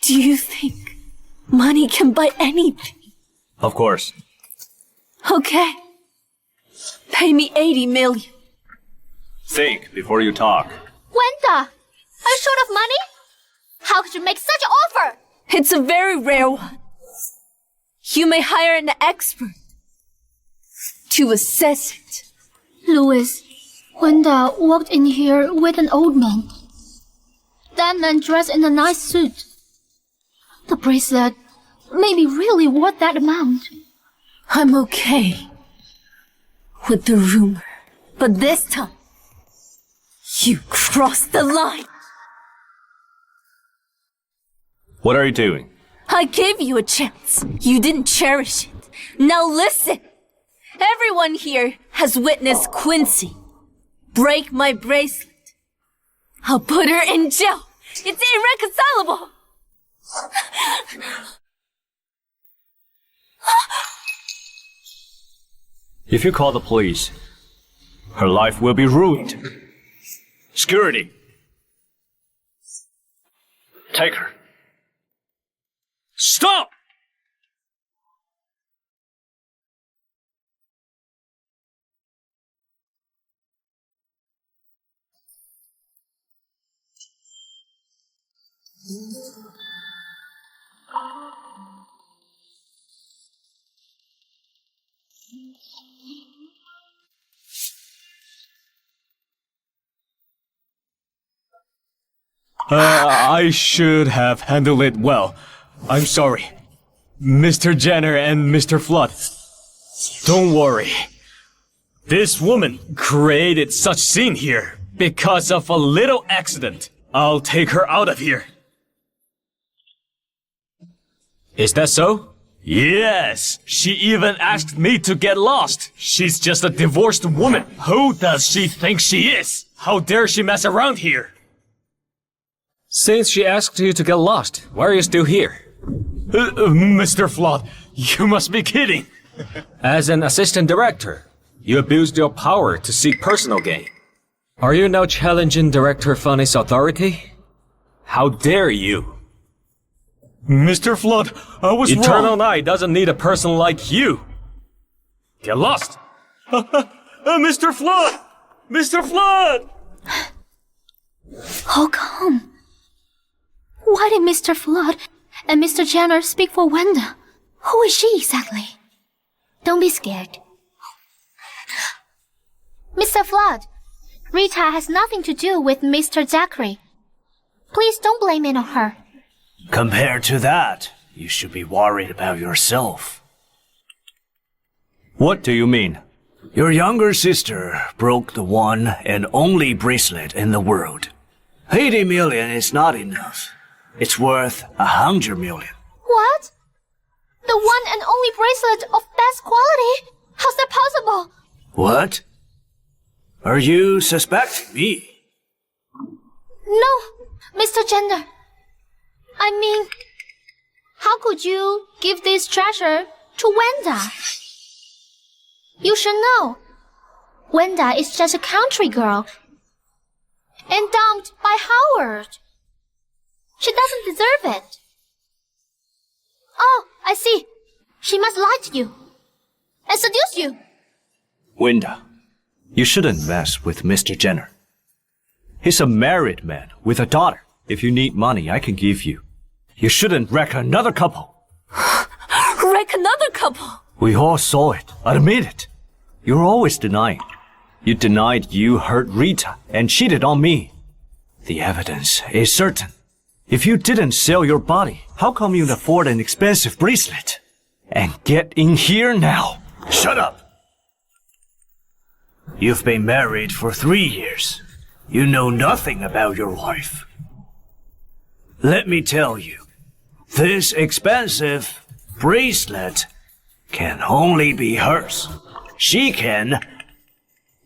Do you think money can buy anything? Of course. Okay. Pay me 80 million. Think before you talk. Wanda, are you short of money? How could you make such an offer? It's a very rare one. You may hire an expert to assess it. Louis, Wanda walked in here with an old man. That man dressed in a nice suit. The bracelet may be really worth that amount. I'm okay with the rumor, but this time, you crossed the line. What are you doing? I gave you a chance. You didn't cherish it. Now listen. Everyone here has witnessed Quincy break my bracelet. I'll put her in jail. It's irreconcilable. If you call the police, her life will be ruined. Security. Take her. Stop! I should have handled it well. I'm sorry. Mr. Jenner and Mr. Flood. Don't worry. This woman created such scene here because of a little accident. I'll take her out of here. Is that so? Yes. She even asked me to get lost. She's just a divorced woman. Who does she think she is? How dare she mess around here? Since she asked you to get lost, why are you still here? Mr. Flood, you must be kidding. As an assistant director, you abused your power to seek personal gain. Are you now challenging Director Funny's authority? How dare you? Mr. Flood, I was wrong. Eternal Night doesn't need a person like you. Get lost. Mr. Flood! Mr. Flood! How come? Why did Mr. Flood and Mr. Jenner speak for Wanda? Who is she exactly? Don't be scared. Mr. Flood, Rita has nothing to do with Mr. Zachary. Please don't blame it on her. Compared to that, you should be worried about yourself. What do you mean? Your younger sister broke the one and only bracelet in the world. 80 million is not enough. It's worth 100 million. What? The one and only bracelet of best quality? How's that possible? What? Are you suspecting me? No, Mr. Gender. I mean, how could you give this treasure to Wenda? You should know. Wenda is just a country girl. And dumped by Howard. She doesn't deserve it. Oh, I see. She must lie to you. And seduce you. Wenda, you shouldn't mess with Mr. Jenner. He's a married man with a daughter. If you need money, I can give you. You shouldn't wreck another couple. Wreck another couple! We all saw it. Admit it. You're always denying. You denied you hurt Rita and cheated on me. The evidence is certain. If you didn't sell your body, how come you'd afford an expensive bracelet? And get in here now. Shut up! You've been married for 3 years. You know nothing about your wife. Let me tell you, this expensive bracelet can only be hers. She can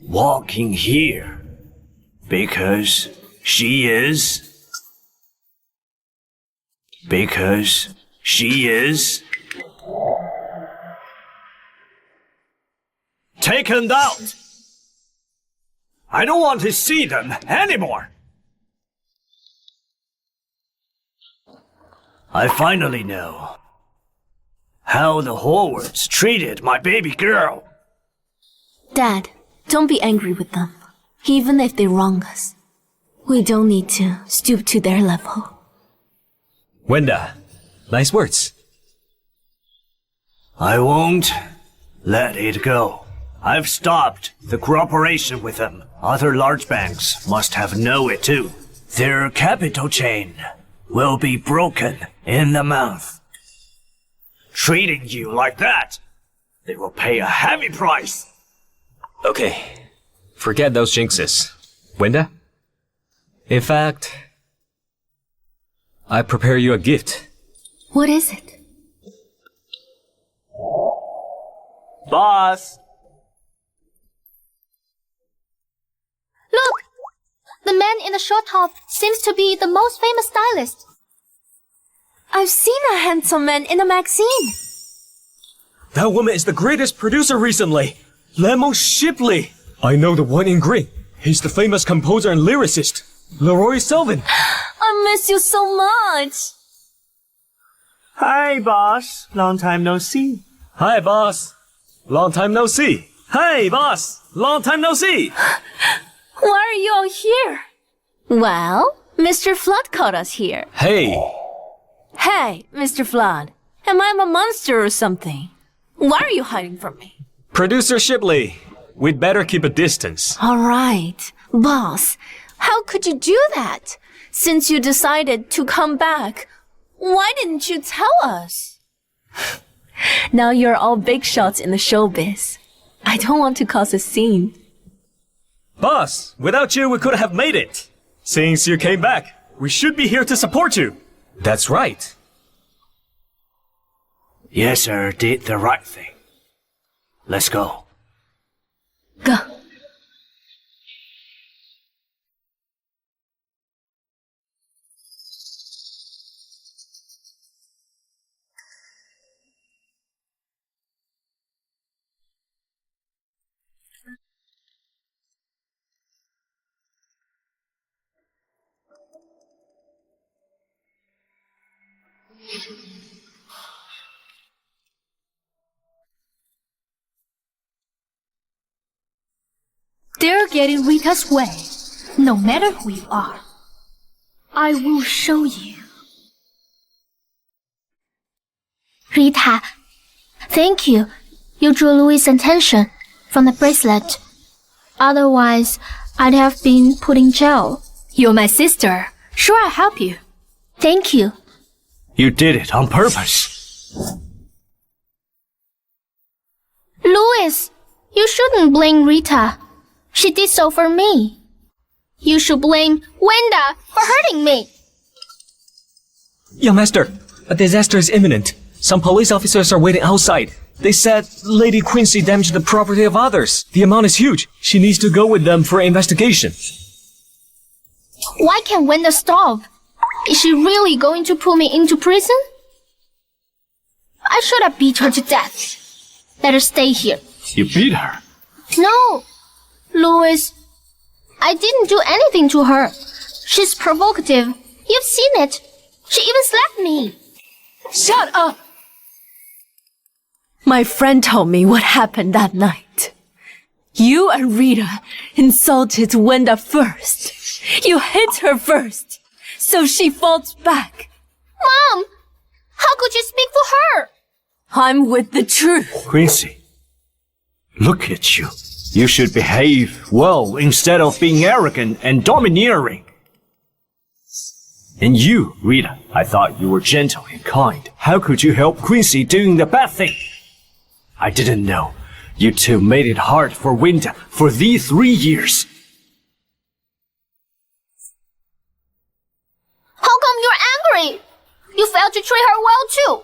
walk in here because she is taken out. I don't want to see them anymore. I finally know how the Howards treated my baby girl. Dad, don't be angry with them. Even if they wrong us, we don't need to stoop to their level. Wenda, nice words. I won't let it go. I've stopped the cooperation with them. Other large banks must have known it too. Their capital chain will be broken in a month. Treating you like that, they will pay a heavy price. Okay, forget those jinxes. Wenda? In fact, I prepare you a gift. What is it? Boss! Look! The man in the short top seems to be the most famous stylist. I've seen a handsome man in a magazine. That woman is the greatest producer recently. Lemon Shipley. I know the one in green. He's the famous composer and lyricist, Leroy Selvin. I miss you so much. Hi, boss. Long time no see. Hi, boss. Long time no see. Hey, boss. Long time no see. Why are you all here? Well, Mr. Flood caught us here. Hey. Hey, Mr. Flood. Am I a monster or something? Why are you hiding from me? Producer Shipley, we'd better keep a distance. All right. Boss, how could you do that? Since you decided to come back, why didn't you tell us? Now you're all big shots in the showbiz. I don't want to cause a scene. Boss, without you, we couldn't have made it. Since you came back, we should be here to support you. That's right. Yes, sir, did the right thing. Let's go. Go. They're getting Rita's way, no matter who you are. I will show you. Rita, thank you. You drew Louis' attention from the bracelet. Otherwise, I'd have been put in jail. You're my sister. Sure, I'll help you. Thank you. You did it on purpose. Louis, You shouldn't blame Rita. She did so for me. You should blame Wenda for hurting me. Young master, a disaster is imminent. Some police officers are waiting outside. They said Lady Quincy damaged the property of others. The amount is huge. She needs to go with them for an investigation. Why can't Wenda stop? Is she really going to put me into prison? I should have beat her to death. Let her stay here. You beat her? No, Louis. I didn't do anything to her. She's provocative. You've seen it. She even slapped me. Shut up! My friend told me what happened that night. You and Rita insulted Wenda first. You hit her first, so she fought back. Mom, how could you speak for her? I'm with the truth. Quincy, look at you. You should behave well instead of being arrogant and domineering. And you, Rita, I thought you were gentle and kind. How could you help Quincy doing the bad thing? I didn't know. You two made it hard for Wenda for these 3 years. How come you're angry? You failed to treat her well too.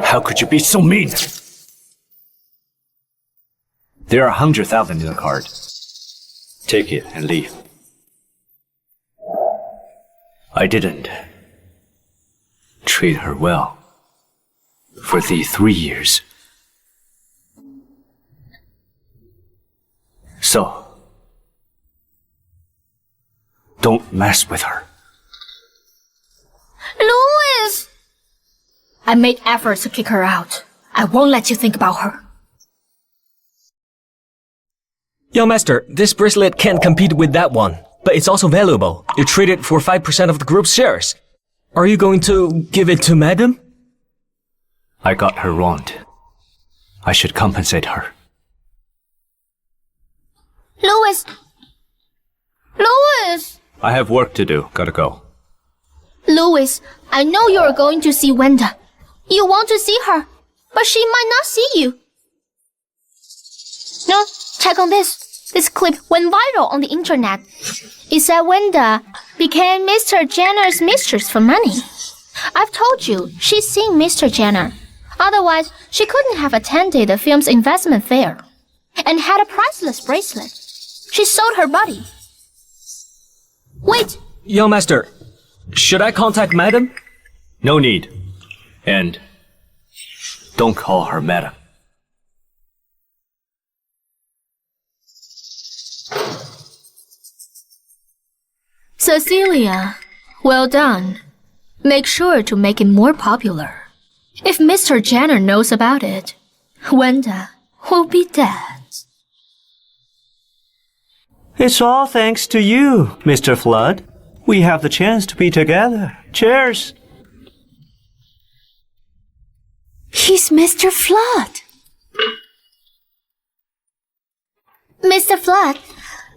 How could you be so mean? There are 100,000 in the card. Take it and leave. I didn't treat her well for these 3 years. So, don't mess with her. Louis! I made efforts to kick her out. I won't let you think about her. Young master, this bracelet can't compete with that one. But it's also valuable. You trade it for 5% of the group's shares. Are you going to give it to Madam? I got her wronged. I should compensate her. Louis! Louis! I have work to do. Gotta go. Louis, I know you're going to see Wenda. You want to see her, but she might not see you. No, check on this. This clip went viral on the internet. It said Wenda became Mr. Jenner's mistress for money. I've told you, she's seen Mr. Jenner. Otherwise, she couldn't have attended the film's investment fair and had a priceless bracelet. She sold her body. Wait! Young master, should I contact Madam? No need. And don't call her madam. Cecilia, well done. Make sure to make it more popular. If Mr. Jenner knows about it, Wenda will be dead. It's all thanks to you, Mr. Flood. We have the chance to be together. Cheers! He's Mr. Flood. Mr. Flood,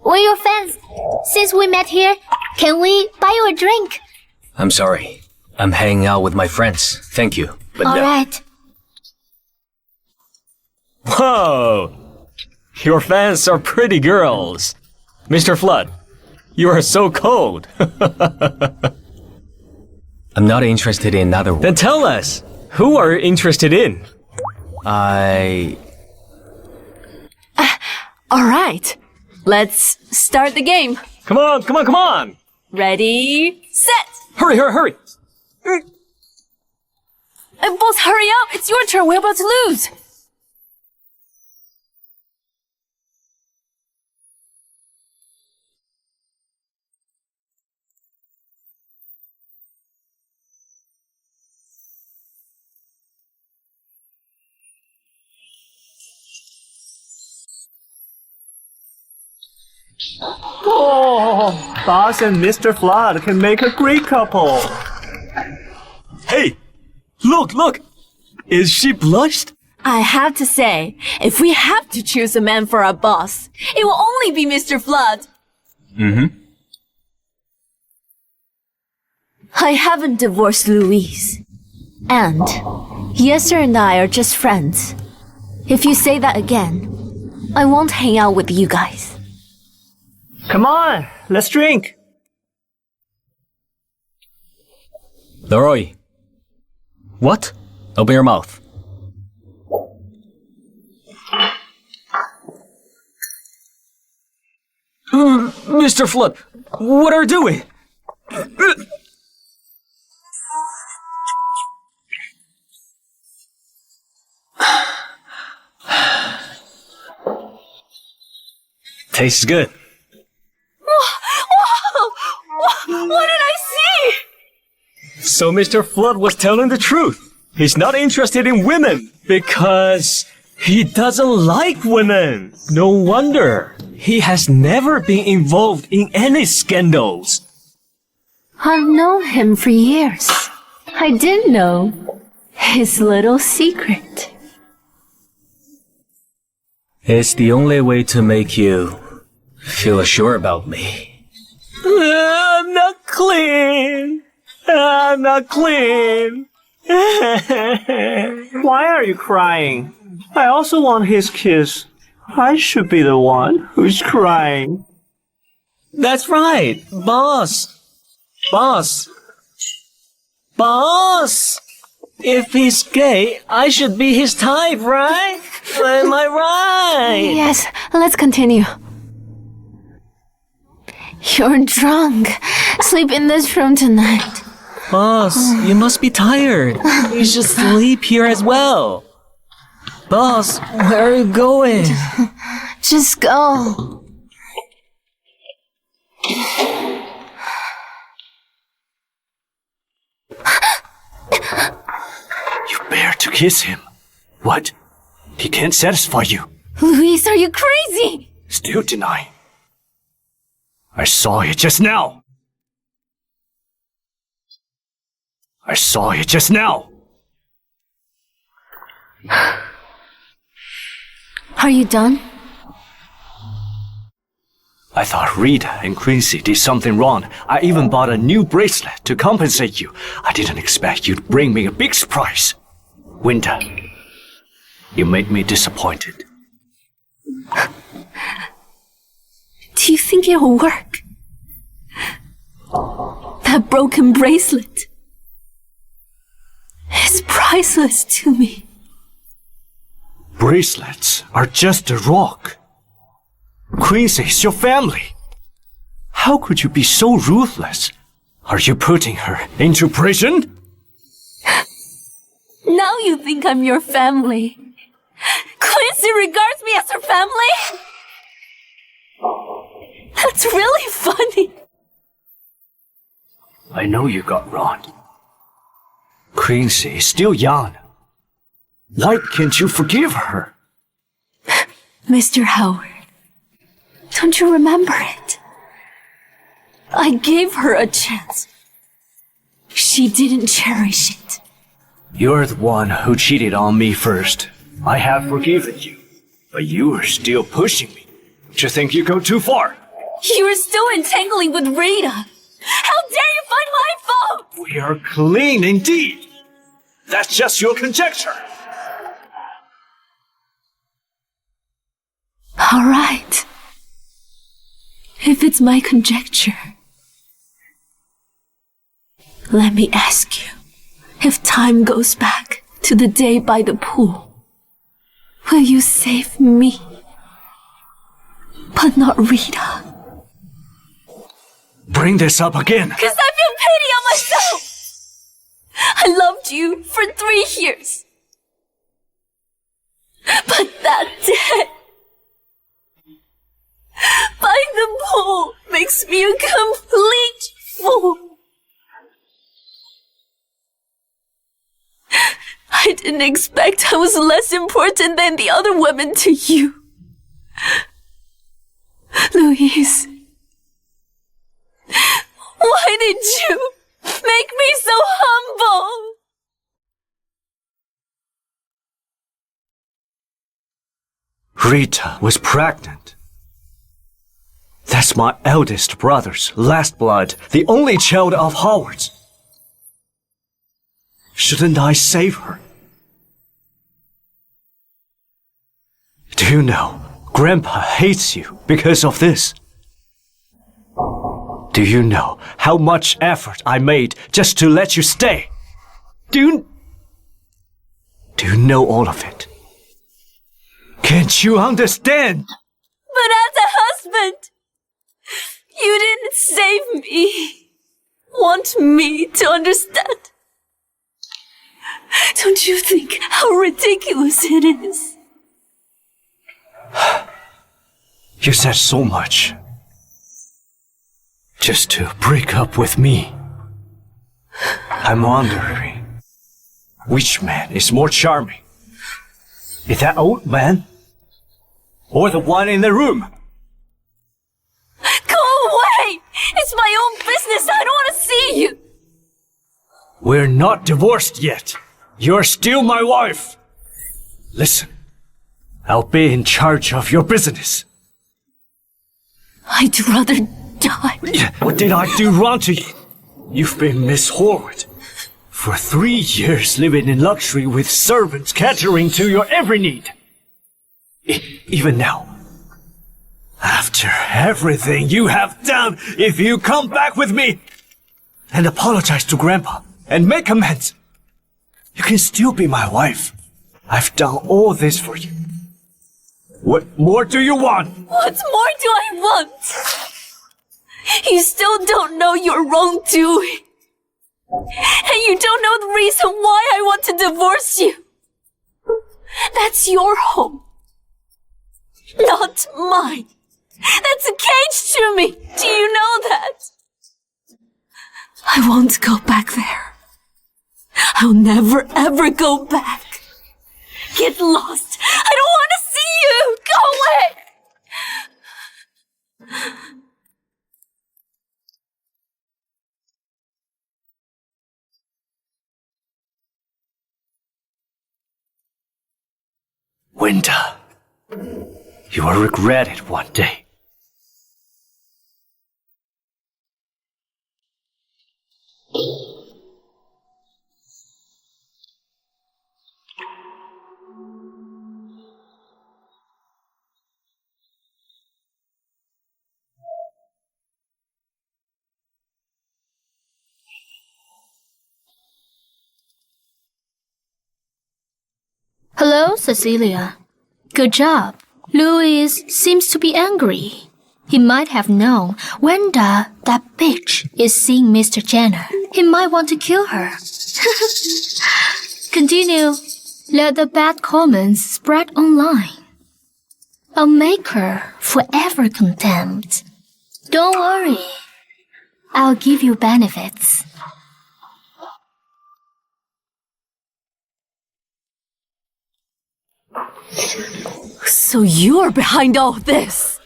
we're your fans. Since we met here, can we buy you a drink? I'm sorry. I'm hanging out with my friends. Thank you. But All right. Whoa! Your fans are pretty girls. Mr. Flood, you are so cold. I'm not interested in other ones. Then tell us, who are you interested in? All right, let's start the game. Come on, come on, come on! Ready, set. Hurry, hurry, hurry! Boss, hurry up. It's your turn. We're about to lose. Oh, Boss and Mr. Flood can make a great couple. Hey! Look, look! Is she blushed? I have to say, if we have to choose a man for our boss, it will only be Mr. Flood. I haven't divorced Louise. And Yesser and I are just friends. If you say that again, I won't hang out with you guys. Come on, let's drink. Leroy. What? Open your mouth. Mr. Flood, what are you doing? Tastes good. What did I see? So Mr. Flood was telling the truth. He's not interested in women because he doesn't like women. No wonder. He has never been involved in any scandals. I've known him for years. I didn't know his little secret. It's the only way to make you feel sure about me. I'm not clean. I'm not clean. Why are you crying? I also want his kiss. I should be the one who's crying. That's right, boss. Boss. Boss! If he's gay, I should be his type, right? Am I right? Yes, let's continue. You're drunk. Sleep in this room tonight. Boss, you must be tired. You should sleep here as well. Boss, where are you going? Just go. You dare to kiss him? What? He can't satisfy you. Luis, are you crazy? Still deny. I saw it just now. I saw it just now. Are you done? I thought Rita and Quincy did something wrong. I even bought a new bracelet to compensate you. I didn't expect you'd bring me a big surprise. Winter, you made me disappointed. Do you think it'll work? That broken bracelet is priceless to me. Bracelets are just a rock. Quincy is your family. How could you be so ruthless? Are you putting her into prison? Now you think I'm your family. Quincy regards me as her family? That's really funny. I know you got wrong. Quincy is still young. Why can't you forgive her? Mr. Howard, don't you remember it? I gave her a chance. She didn't cherish it. You're the one who cheated on me first. I have forgiven you, but you are still pushing me. Don't you think you go too far? You are still entangling with Rita. How dare you find my fault? We are clean indeed. That's just your conjecture. All right. If it's my conjecture, let me ask you, if time goes back to the day by the pool, will you save me, but not Rita? Bring this up again. Because I feel pity on myself. I loved you for 3 years. But that day, by the pool, makes me a complete fool. I didn't expect I was less important than the other women to you. Louise, why did you make me so humble? Rita was pregnant. That's my eldest brother's last blood, the only child of Howard's. Shouldn't I save her? Do you know, Grandpa hates you because of this? Do you know how much effort I made just to let you stay? Do you know all of it? Can't you understand? But as a husband, you didn't save me. Want me to understand? Don't you think how ridiculous it is? You said so much. Just to break up with me. I'm wondering, which man is more charming? Is that old man? Or the one in the room? Go away! It's my own business. I don't want to see you. We're not divorced yet. You're still my wife. Listen, I'll be in charge of your business. I'd rather die. What did I do wrong to you? You've been Miss Horwood. For 3 years living in luxury with servants catering to your every need. Even now. After everything you have done, if you come back with me and apologize to Grandpa and make amends, you can still be my wife. I've done all this for you. What more do you want? What more do I want? You still don't know your wrongdoing. And you don't know the reason why I want to divorce you. That's your home. Not mine. That's a cage to me. Do you know that? I won't go back there. I'll never ever go back. Get lost. I don't want to see you. Go away. Winter, you will regret it one day. Hello, Cecilia. Good job. Louis seems to be angry. He might have known Wenda, that bitch, is seeing Mr. Jenner. He might want to kill her. Continue. Let the bad comments spread online. I'll make her forever contempt. Don't worry. I'll give you benefits. So you're behind all this?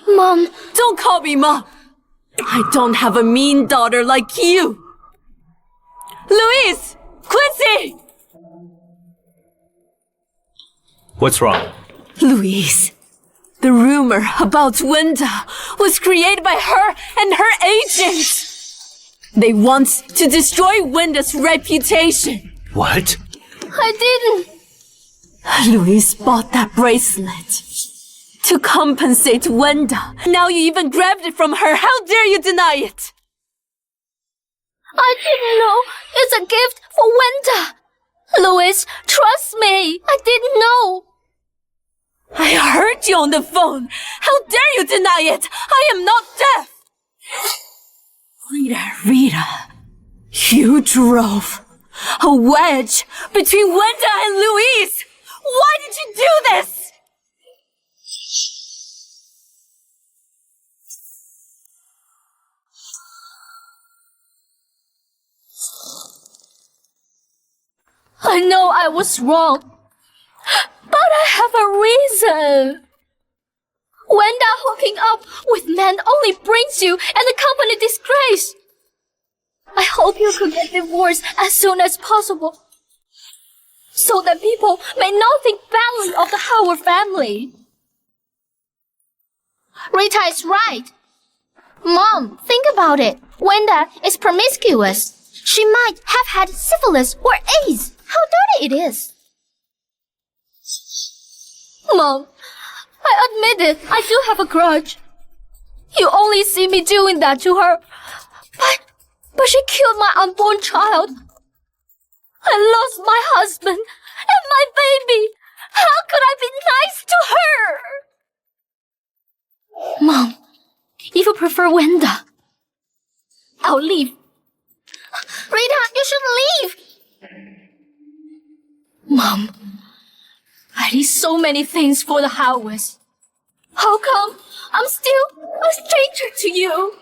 Mom, Don't call me Mom. I don't have a mean daughter like you. Louise! Quincy! What's wrong? Louise, the rumor about Wenda was created by her and her agents. They want to destroy Wenda's reputation. What? I didn't. Louise bought that bracelet to compensate Wenda. Now you even grabbed it from her. How dare you deny it? I didn't know. It's a gift for Wenda. Louis, trust me. I didn't know. I heard you on the phone. How dare you deny it? I am not deaf. Rita, you drove a wedge between Wenda and Louise. Why did you do this? I know I was wrong, but I have a reason. Wenda hooking up with men only brings you and the company disgrace. I hope you could get divorced as soon as possible, so that people may not think badly of the Howard family. Rita is right. Mom, think about it. Wenda is promiscuous. She might have had syphilis or AIDS. How dirty it is. Mom, I admit it. I do have a grudge. You only see me doing that to her. But she killed my unborn child. I lost my husband and my baby. How could I be nice to her? Mom, if you prefer Wenda, I'll leave. Rita, you shouldn't leave. Mom, I did so many things for the Howards. How come I'm still a stranger to you?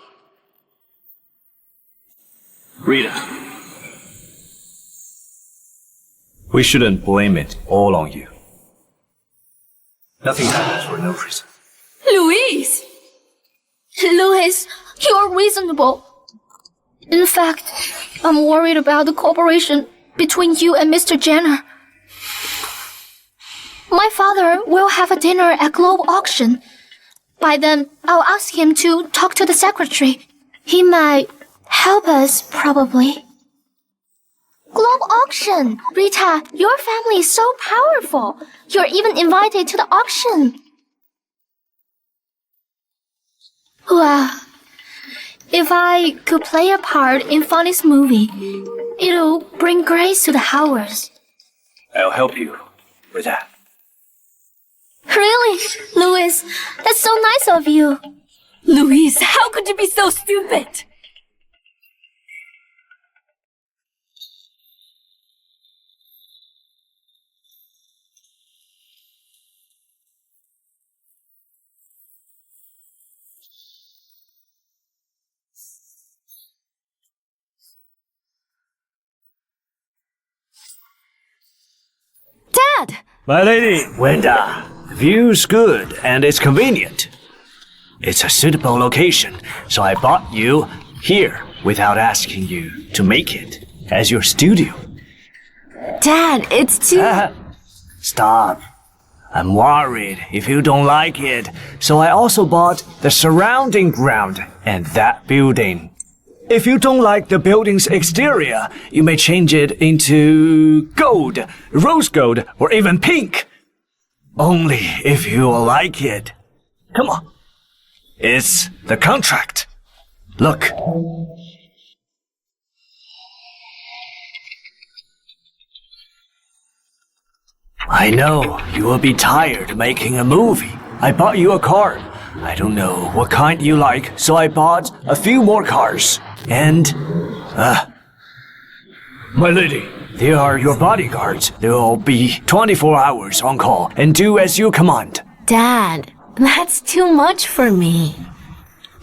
Rita. We shouldn't blame it all on you. Nothing happens for no reason. Louise, you're reasonable. In fact, I'm worried about the cooperation between you and Mr. Jenner. My father will have a dinner at Globe Auction. By then, I'll ask him to talk to the secretary. He might help us, probably. Globe Auction! Rita, your family is so powerful. You're even invited to the auction. Wow. If I could play a part in Funny's movie, it'll bring grace to the Howards. I'll help you with that. Really? Louis, that's so nice of you. Louise, how could you be so stupid? Dad! My lady, Wenda, the view's good and it's convenient. It's a suitable location, so I bought you here without asking you to make it as your studio. Dad, it's too... Stop. I'm worried if you don't like it, so I also bought the surrounding ground and that building. If you don't like the building's exterior, you may change it into gold, rose gold, or even pink. Only if you like it. Come on. It's the contract. Look. I know you will be tired making a movie. I bought you a car. I don't know what kind you like, so I bought a few more cars. And, my lady, they are your bodyguards. They will be 24 hours on call and do as you command. Dad, that's too much for me.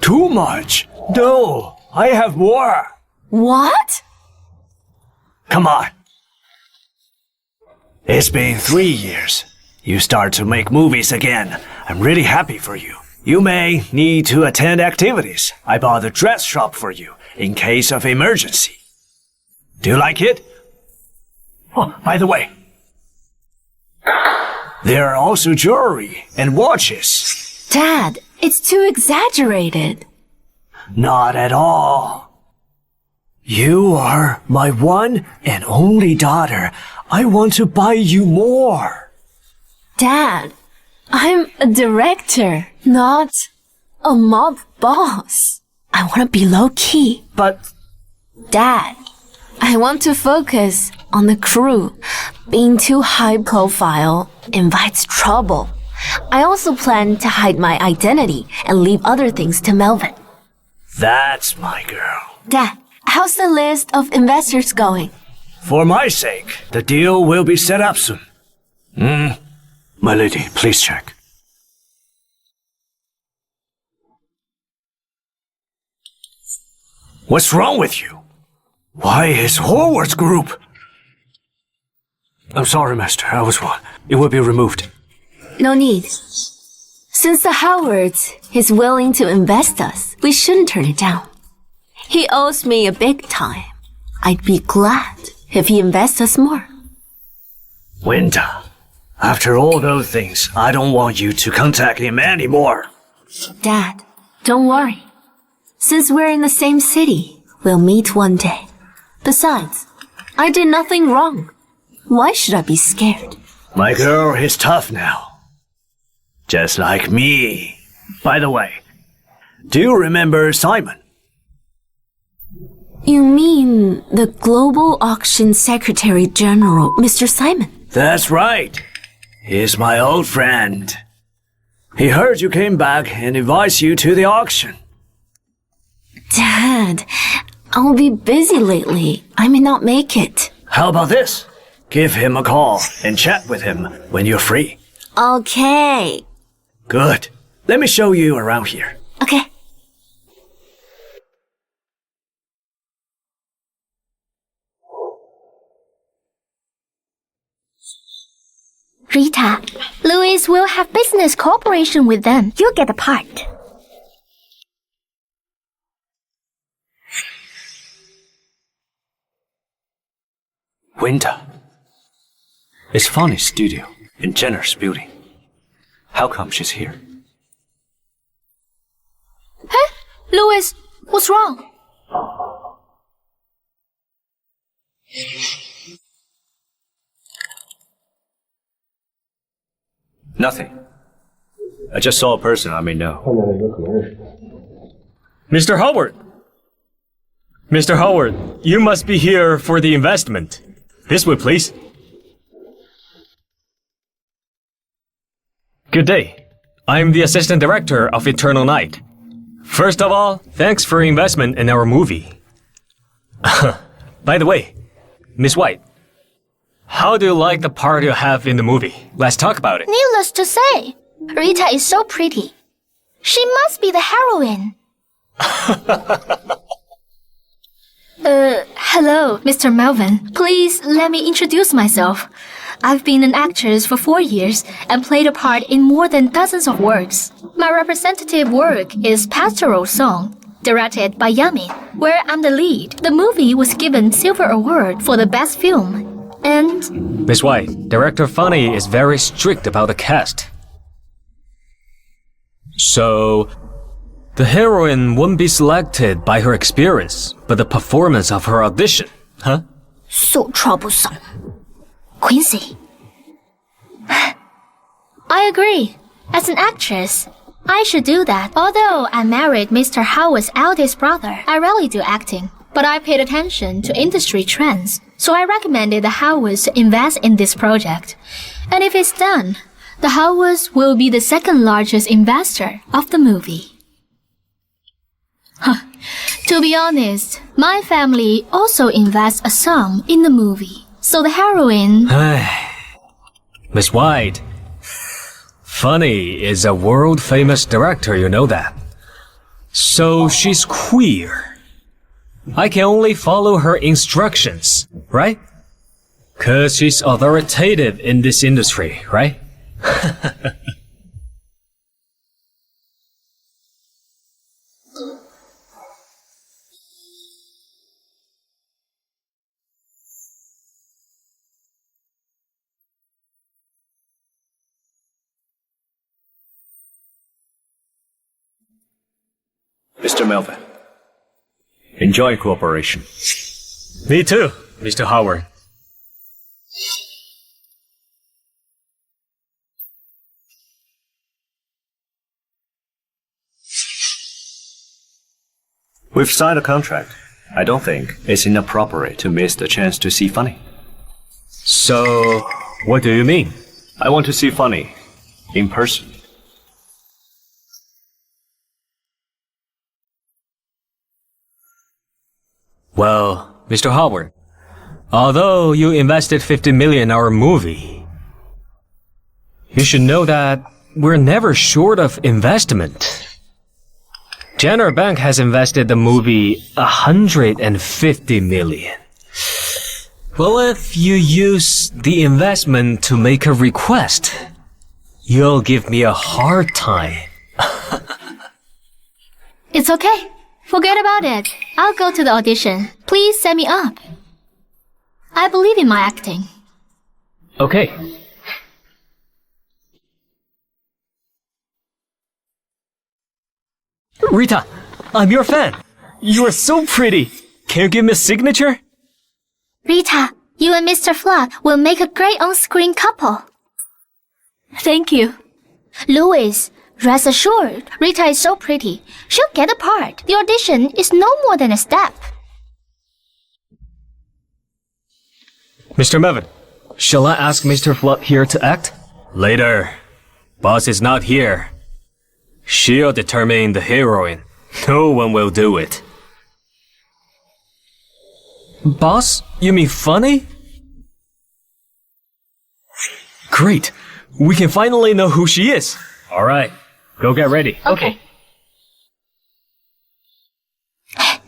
Too much? No, I have more. What? Come on. It's been 3 years. You start to make movies again. I'm really happy for you. You may need to attend activities. I bought a dress shop for you in case of emergency. Do you like it? Oh, by the way, there are also jewelry and watches. Dad, it's too exaggerated. Not at all. You are my one and only daughter. I want to buy you more. Dad, I'm a director, not a mob boss. I want to be low-key. But, Dad, I want to focus on the crew. Being too high-profile invites trouble. I also plan to hide my identity and leave other things to Melvin. that's my girl. Dad, how's the list of investors going? For my sake, the deal will be set up soon. My lady, please check. What's wrong with you? Why is Howard's group? I'm sorry, Master. I was wrong. It will be removed. No need. Since the Howards is willing to invest us, we shouldn't turn it down. He owes me a big time. I'd be glad if he invests us more. Wenda, after all those things, I don't want you to contact him anymore. Dad, don't worry. Since we're in the same city, we'll meet one day. Besides, I did nothing wrong. Why should I be scared? My girl is tough now. Just like me. By the way, do you remember Simon? You mean the Global Auction Secretary General, Mr. Simon? That's right. He's my old friend. He heard you came back and invites you to the auction. Dad, I'll be busy lately. I may not make it. How about this? Give him a call and chat with him when you're free. Okay. Good. Let me show you around here. Okay. Rita, Louis will have business cooperation with them. You'll get the part. Winter. It's Fanny's studio in Jenner's building. How come she's here? Huh? Louis, what's wrong? Nothing. I just saw a person I may know. Mr. Howard! Mr. Howard, you must be here for the investment. This way, please. Good day. I'm the assistant director of Eternal Night. First of all, thanks for your investment in our movie. By the way, Miss White, how do you like the part you have in the movie? Let's talk about it. Needless to say, Rita is so pretty. She must be the heroine. Hello, Mr. Melvin. Please let me introduce myself. I've been an actress for 4 years and played a part in more than dozens of works. My representative work is Pastoral Song, directed by Yamin, where I'm the lead. The movie was given Silver Award for the best film. And Miss White, Director Funny is very strict about the cast. So, the heroine wouldn't be selected by her experience, but the performance of her audition, huh? so troublesome. Quincy. I agree. As an actress, I should do that. Although I married Mr. Howard's eldest brother, I rarely do acting. But I paid attention to industry trends, so I recommended the Howards to invest in this project. And if it's done, the Howards will be the second largest investor of the movie. To be honest, my family also invests a sum in the movie. So the heroine... Miss White, Funny is a world-famous director, you know that. So she's queer. I can only follow her instructions, right? 'Cause she's authoritative in this industry, right? Mr. Melvin. Enjoy cooperation. Me too, Mr. Howard. We've signed a contract. I don't think it's inappropriate to miss the chance to see Funny. So, what do you mean? I want to see Funny in person. Well, Mr. Howard, although you invested 50 million in our movie, you should know that we're never short of investment. Jenner Bank has invested the movie 150 million. Well, if you use the investment to make a request, you'll give me a hard time. It's okay. Forget about it. I'll go to the audition. Please set me up. I believe in my acting. Okay. Rita, I'm your fan. You are so pretty. Can you give me a signature? Rita, you and Mr. Flood will make a great on-screen couple. Thank you. Louis, rest assured, Rita is so pretty. She'll get a part. The audition is no more than a step. Mr. Mevin, shall I ask Mr. Flood here to act? Later. Boss is not here. She'll determine the heroine. No one will do it. Boss? You mean funny? Great. We can finally know who she is. All right. Go get ready. Okay.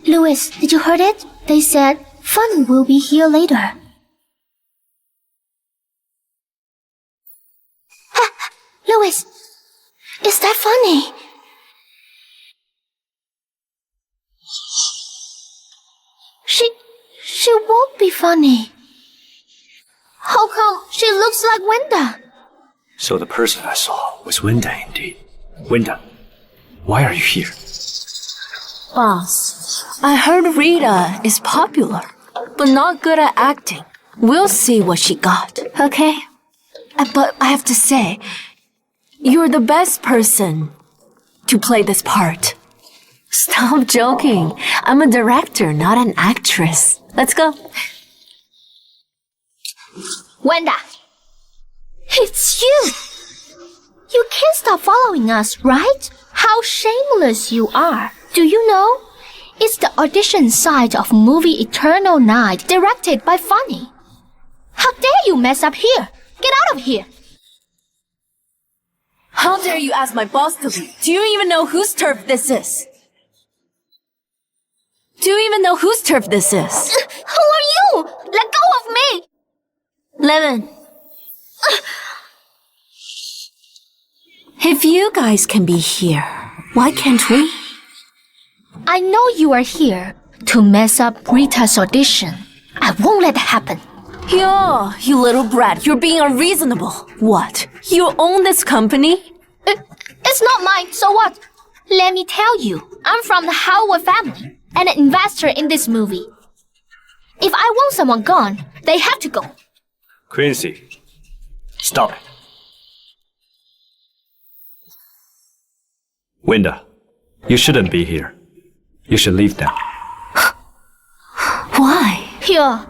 Louis, did you heard it? They said Fun will be here later. Louis, is that funny? She won't be funny. How come she looks like Wenda? So the person I saw was Winda indeed. Winda, why are you here? Boss, I heard Rita is popular, but not good at acting. We'll see what she got, okay? But I have to say, you're the best person to play this part. Stop joking. I'm a director, not an actress. Let's go. Wenda, it's you! You can't stop following us, right? How shameless you are. Do you know? It's the audition side of movie Eternal Night, directed by Funny. How dare you mess up here? Get out of here! How dare you ask my boss to leave? Do you even know whose turf this is? Do you even know whose turf this is? Who are you? Let go of me! Lemon. If you guys can be here, why can't we? I know you are here to mess up Rita's audition. I won't let that happen. Yo, you little brat, you're being unreasonable. What? You own this company? It's not mine, so what? Let me tell you, I'm from the Howard family and an investor in this movie. If I want someone gone, they have to go. Quincy, stop it. Winda, you shouldn't be here. You should leave now. Why? Here.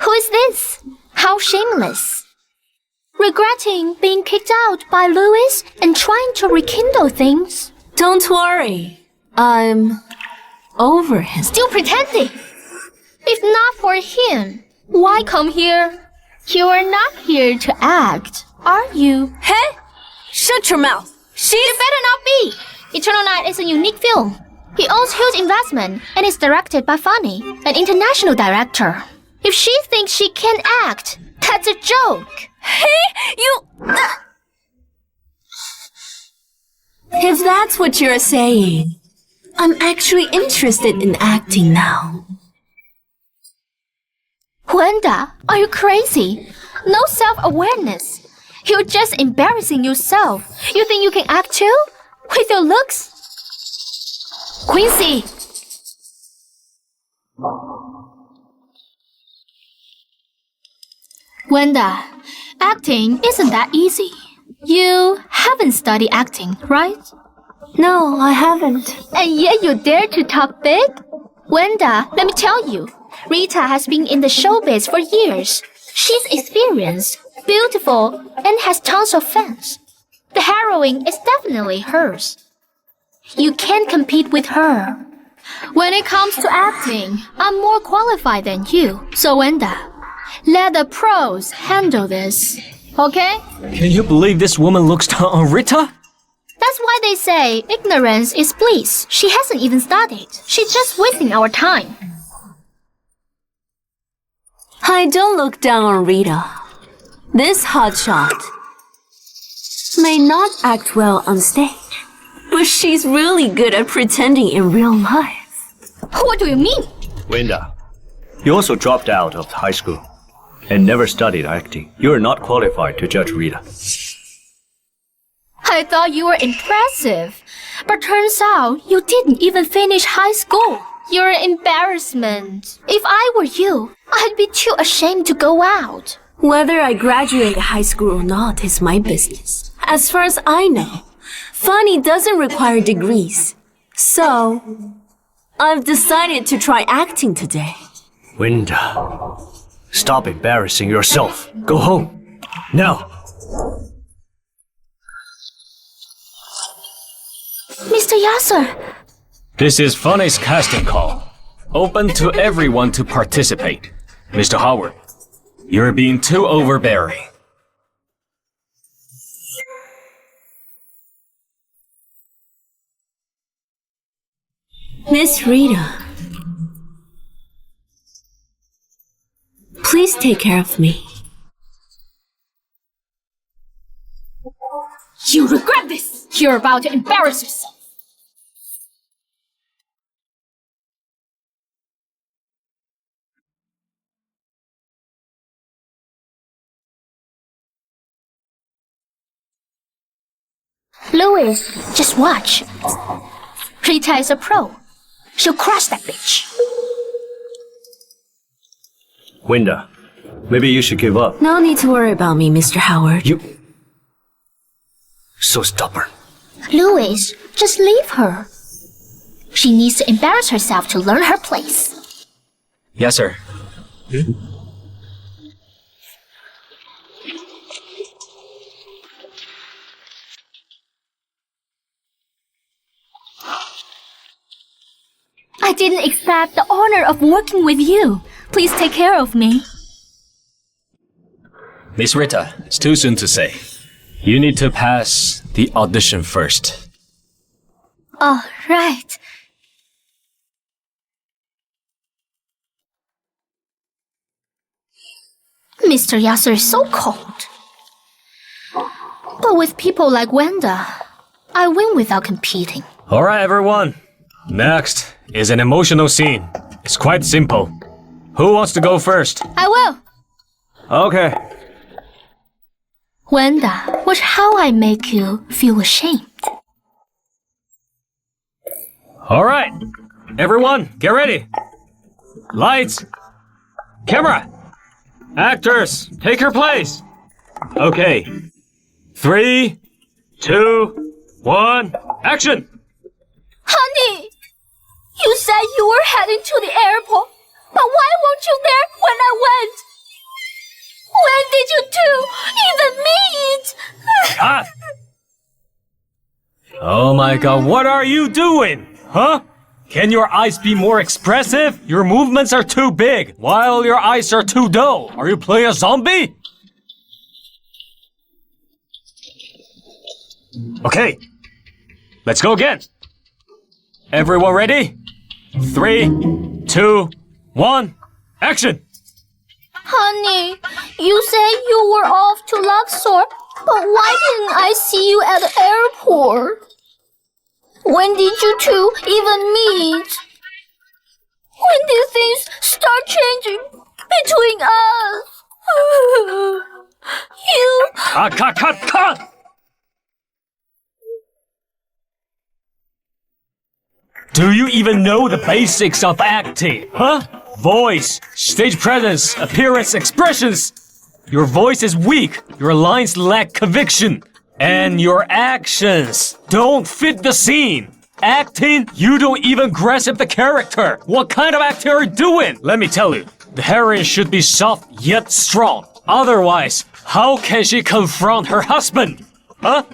Who is this? How shameless. Regretting being kicked out by Louis and trying to rekindle things. Don't worry. I'm over him. Still pretending. If not for him, why come here? You are not here to act, are you? Hey! Shut your mouth. You better not be. Eternal Night is a unique film. He owns huge investment and is directed by Funny, an international director. If she thinks she can act, that's a joke. Hey, you... If that's what you're saying, I'm actually interested in acting now. Wenda, are you crazy? No self-awareness. You're just embarrassing yourself. You think you can act too? With your looks? Quincy! Wenda, acting isn't that easy. You haven't studied acting, right? No, I haven't. And yet you dare to talk big? Wenda, let me tell you, Rita has been in the showbiz for years. She's experienced, beautiful, and has tons of fans. The heroine is definitely hers. You can't compete with her. When it comes to acting, I'm more qualified than you. So Wenda, let the pros handle this, okay? Can you believe this woman looks down on Rita? That's why they say ignorance is bliss. She hasn't even studied. She's just wasting our time. I don't look down on Rita. This hotshot may not act well on stage, but she's really good at pretending in real life. What do you mean? Winda, you also dropped out of high school and never studied acting. You are not qualified to judge Rita. I thought you were impressive, but turns out you didn't even finish high school. You're an embarrassment. If I were you, I'd be too ashamed to go out. Whether I graduate high school or not is my business. As far as I know, funny doesn't require degrees. So, I've decided to try acting today. Winda, stop embarrassing yourself. Go home. Now. Mr. Yasser, This is Funny's casting call. Open to everyone to participate. Mr. Howard, you're being too overbearing. Miss Rita, please take care of me. you regret this. You're about to embarrass yourself. Louis, just watch. Rita is a pro. She'll crush that bitch. Winda, maybe you should give up. No need to worry about me, Mr. Howard. You... So stubborn. Louis, just leave her. She needs to embarrass herself to learn her place. Yes, sir. I didn't expect the honor of working with you. Please take care of me. Miss Rita, it's too soon to say. You need to pass the audition first. Oh, right. Mr. Yasser is so cold. But with people like Wenda, I win without competing. Alright, everyone. Next is an emotional scene. It's quite simple. Who wants to go first? I will. Okay. Wenda, watch how I make you feel ashamed. Alright. Everyone, get ready. Lights. Camera. Actors, take your place. Okay. 3, 2, 1, action! Honey, you said you were heading to the airport, but why weren't you there when I went? When did you two even meet? Cut! Oh my god, what are you doing? Huh? Can your eyes be more expressive? Your movements are too big, while your eyes are too dull. Are you playing a zombie? Okay, let's go again. Everyone ready? 3, 2, 1, action! Honey, you said you were off to Luxor, but why didn't I see you at the airport? When did you two even meet? When did things start changing between us? You... Cut! Do you even know the basics of acting, huh? Voice, stage presence, appearance, expressions. Your voice is weak, your lines lack conviction, and your actions don't fit the scene. Acting, you don't even grasp the character. What kind of acting are you doing? Let me tell you, the heroine should be soft yet strong. Otherwise, how can she confront her husband? Huh?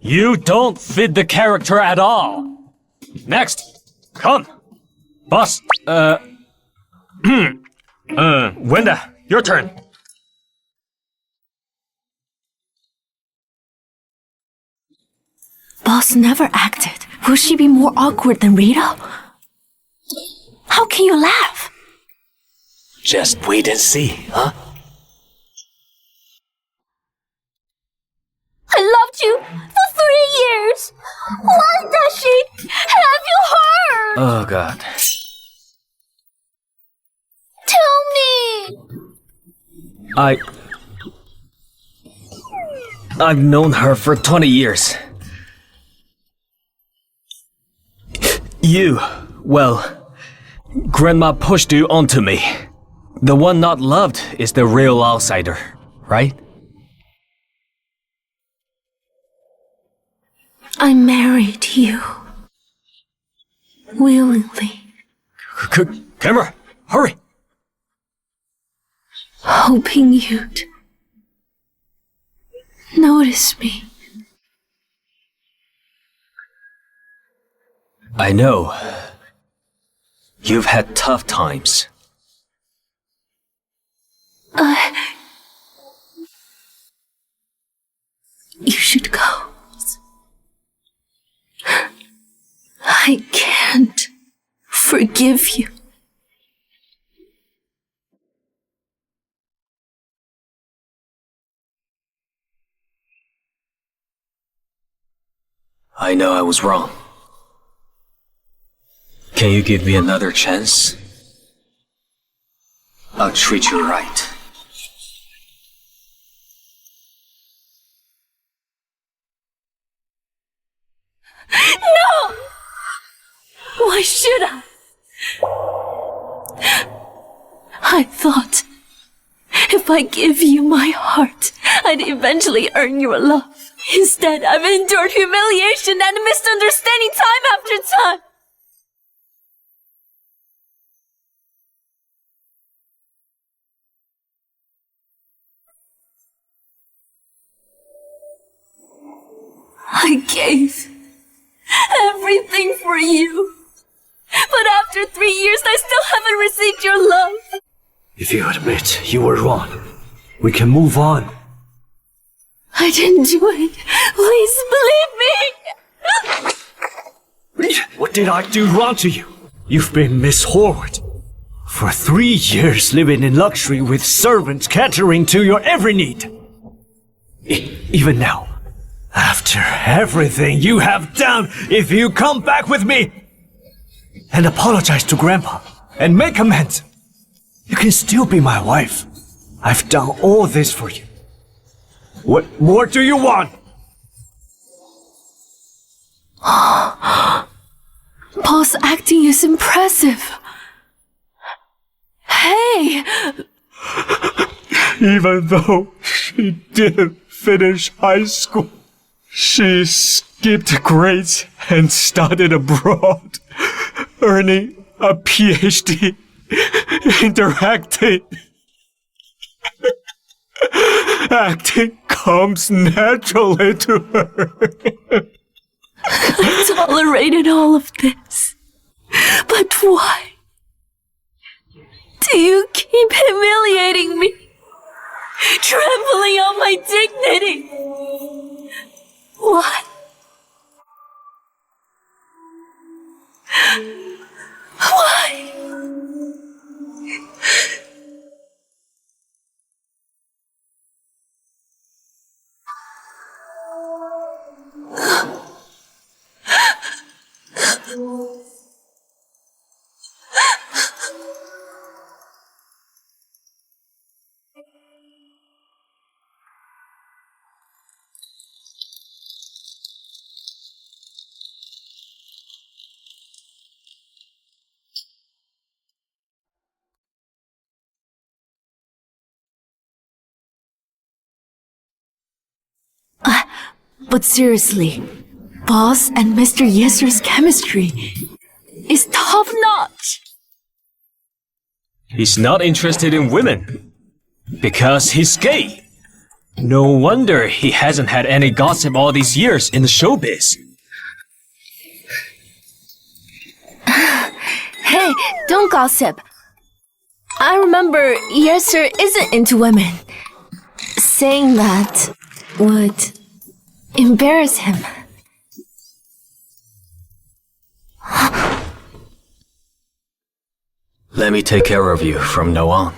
You don't fit the character at all. Next, come. Boss, Wenda, your turn. Boss never acted. Will she be more awkward than Rita? How can you laugh? Just wait and see, huh? I loved you for 3 years. Why does she have you hurt? Oh god. Tell me. I've known her for 20 years. Grandma pushed you onto me. The one not loved is the real outsider, right? I married you. Willingly. Camera, hurry! Hoping you'd notice me. I know. You've had tough times. You should go. I can't forgive you. I know I was wrong. Can you give me another chance? I'll treat you right. No! Why should I? I thought if I give you my heart, I'd eventually earn your love. Instead, I've endured humiliation and misunderstanding time after time. I gave everything for you. But after 3 years, I still haven't received your love. If you admit you were wrong, we can move on. I didn't do it. Please believe me. What did I do wrong to you? You've been Miss Horwood. For 3 years living in luxury with servants catering to your every need. Even now, after everything you have done, if you come back with me and apologize to Grandpa and make amends, you can still be my wife. I've done all this for you. What more do you want? Paul's acting is impressive. Hey! Even though she didn't finish high school, she skipped grades and studied abroad, earning a PhD in directing. Acting comes naturally to her. I tolerated all of this. But why? Do you keep humiliating me? Trampling on my dignity? Why? Why? But seriously, Boss and Mr. Yeser's chemistry is top-notch. He's not interested in women because he's gay. No wonder he hasn't had any gossip all these years in the showbiz. Hey, don't gossip. I remember Yeser isn't into women. Saying that would embarrass him. Let me take care of you from now on.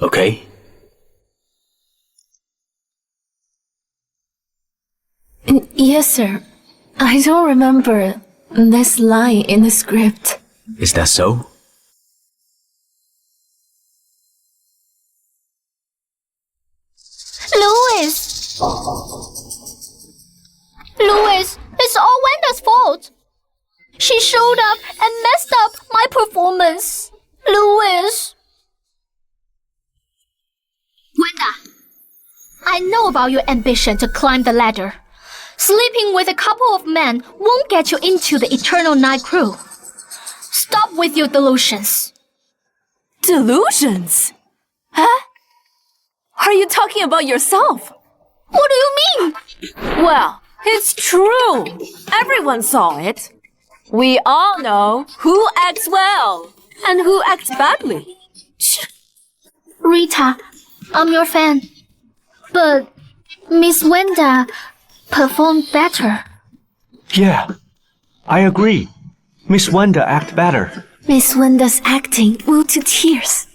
Okay? Yes, sir. I don't remember this line in the script. Is that so? Louis! Louis, it's all Wenda's fault. She showed up and messed up my my performance, Louis. Wanda, I know about your ambition to climb the ladder. Sleeping with a couple of men won't get you into the Eternal Night crew. Stop with your delusions. Delusions? Huh? Are you talking about yourself? What do you mean? Well, it's true. Everyone saw it. We all know who acts well and who acts badly. Rita, I'm your fan. But Miss Wanda performed better. Yeah, I agree. Miss Wanda act better. Miss Wanda's acting moved to tears.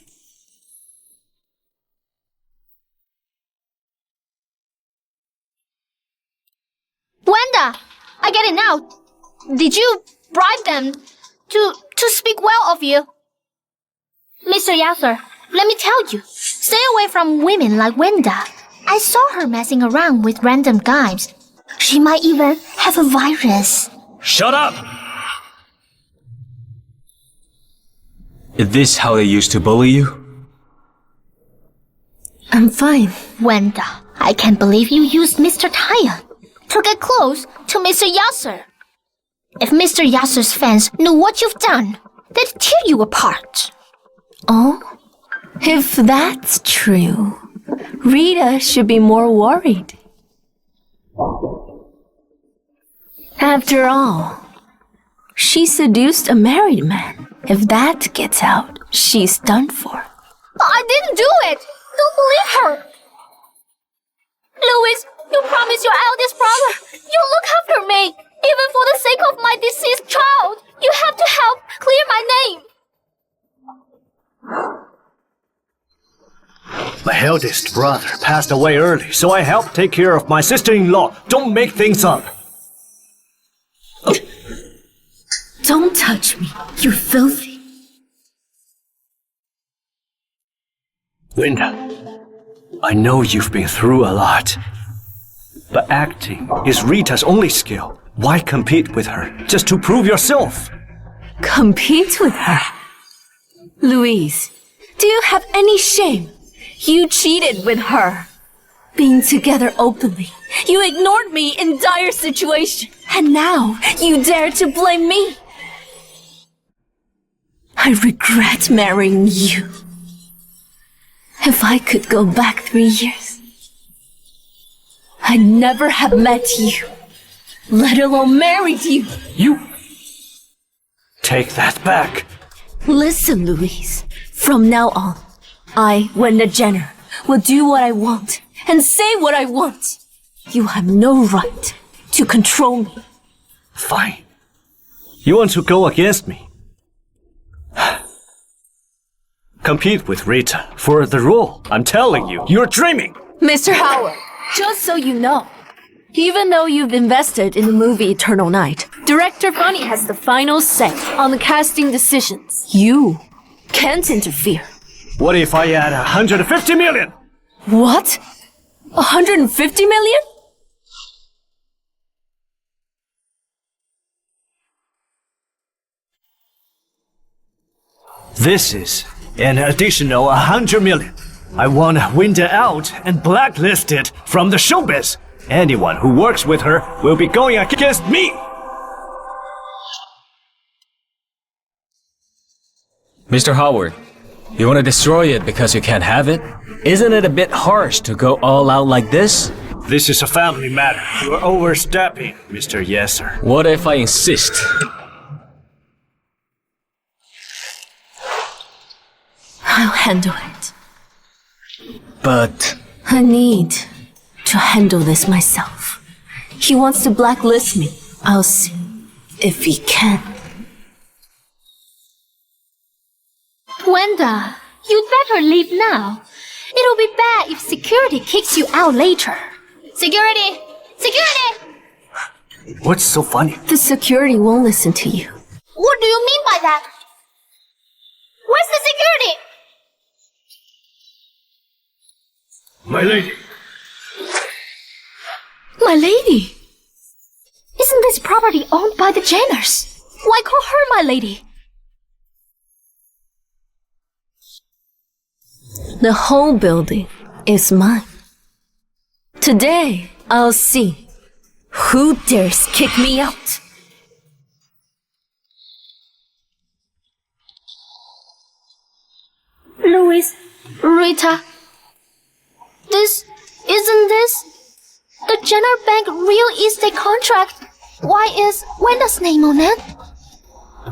Wanda, I get it now. Did you bribe them to speak well of you? Mr. Yasser, let me tell you, stay away from women like Wanda. I saw her messing around with random guys. She might even have a virus. Shut up! Is this how they used to bully you? I'm fine. Wanda, I can't believe you used Mr. Tyan to get close to Mr. Yasser. If Mr. Yasser's fans knew what you've done, they'd tear you apart. Oh? If that's true, Rita should be more worried. After all, she seduced a married man. If that gets out, she's done for. I didn't do it! Don't believe her! Louis, you promised your eldest brother you'll look after me. Even for the sake of my deceased child, you have to help clear my name. My eldest brother passed away early, so I helped take care of my sister-in-law. Don't make things up. Don't touch me, you filthy. Linda, I know you've been through a lot, but acting is Rita's only skill. Why compete with her just to prove yourself? Compete with her? Louise, do you have any shame? You cheated with her. Being together openly, you ignored me in dire situation, and now you dare to blame me. I regret marrying you. If I could go back 3 years, I'd never have met you, let alone married you. You... Take that back. Listen, Louise. From now on, I, Wenda Jenner, will do what I want and say what I want. You have no right to control me. Fine. You want to go against me? Compete with Rita for the role. I'm telling you, you're dreaming. Mr. Howard, just so you know, even though you've invested in the movie Eternal Night, Director Funny has the final say on the casting decisions. You can't interfere. What if I add 150 million? What? 150 million? This is an additional 100 million. I want Winda out and blacklisted from the showbiz. Anyone who works with her will be going against me. Mr. Howard, you want to destroy it because you can't have it? Isn't it a bit harsh to go all out like this? This is a family matter. You are overstepping, Mr. Yesser. What if I insist? I'll handle it. But... I need to handle this myself. He wants to blacklist me. I'll see if he can. Wanda, you'd better leave now. It'll be bad if security kicks you out later. Security! Security! What's so funny? The security won't listen to you. What do you mean by that? Where's the security? My lady. My lady! Isn't this property owned by the Jenners? Why call her my lady? The whole building is mine. Today, I'll see who dares kick me out. Louis, Rita, isn't this the Jenner Bank real estate contract? Why is Wenda's name on it?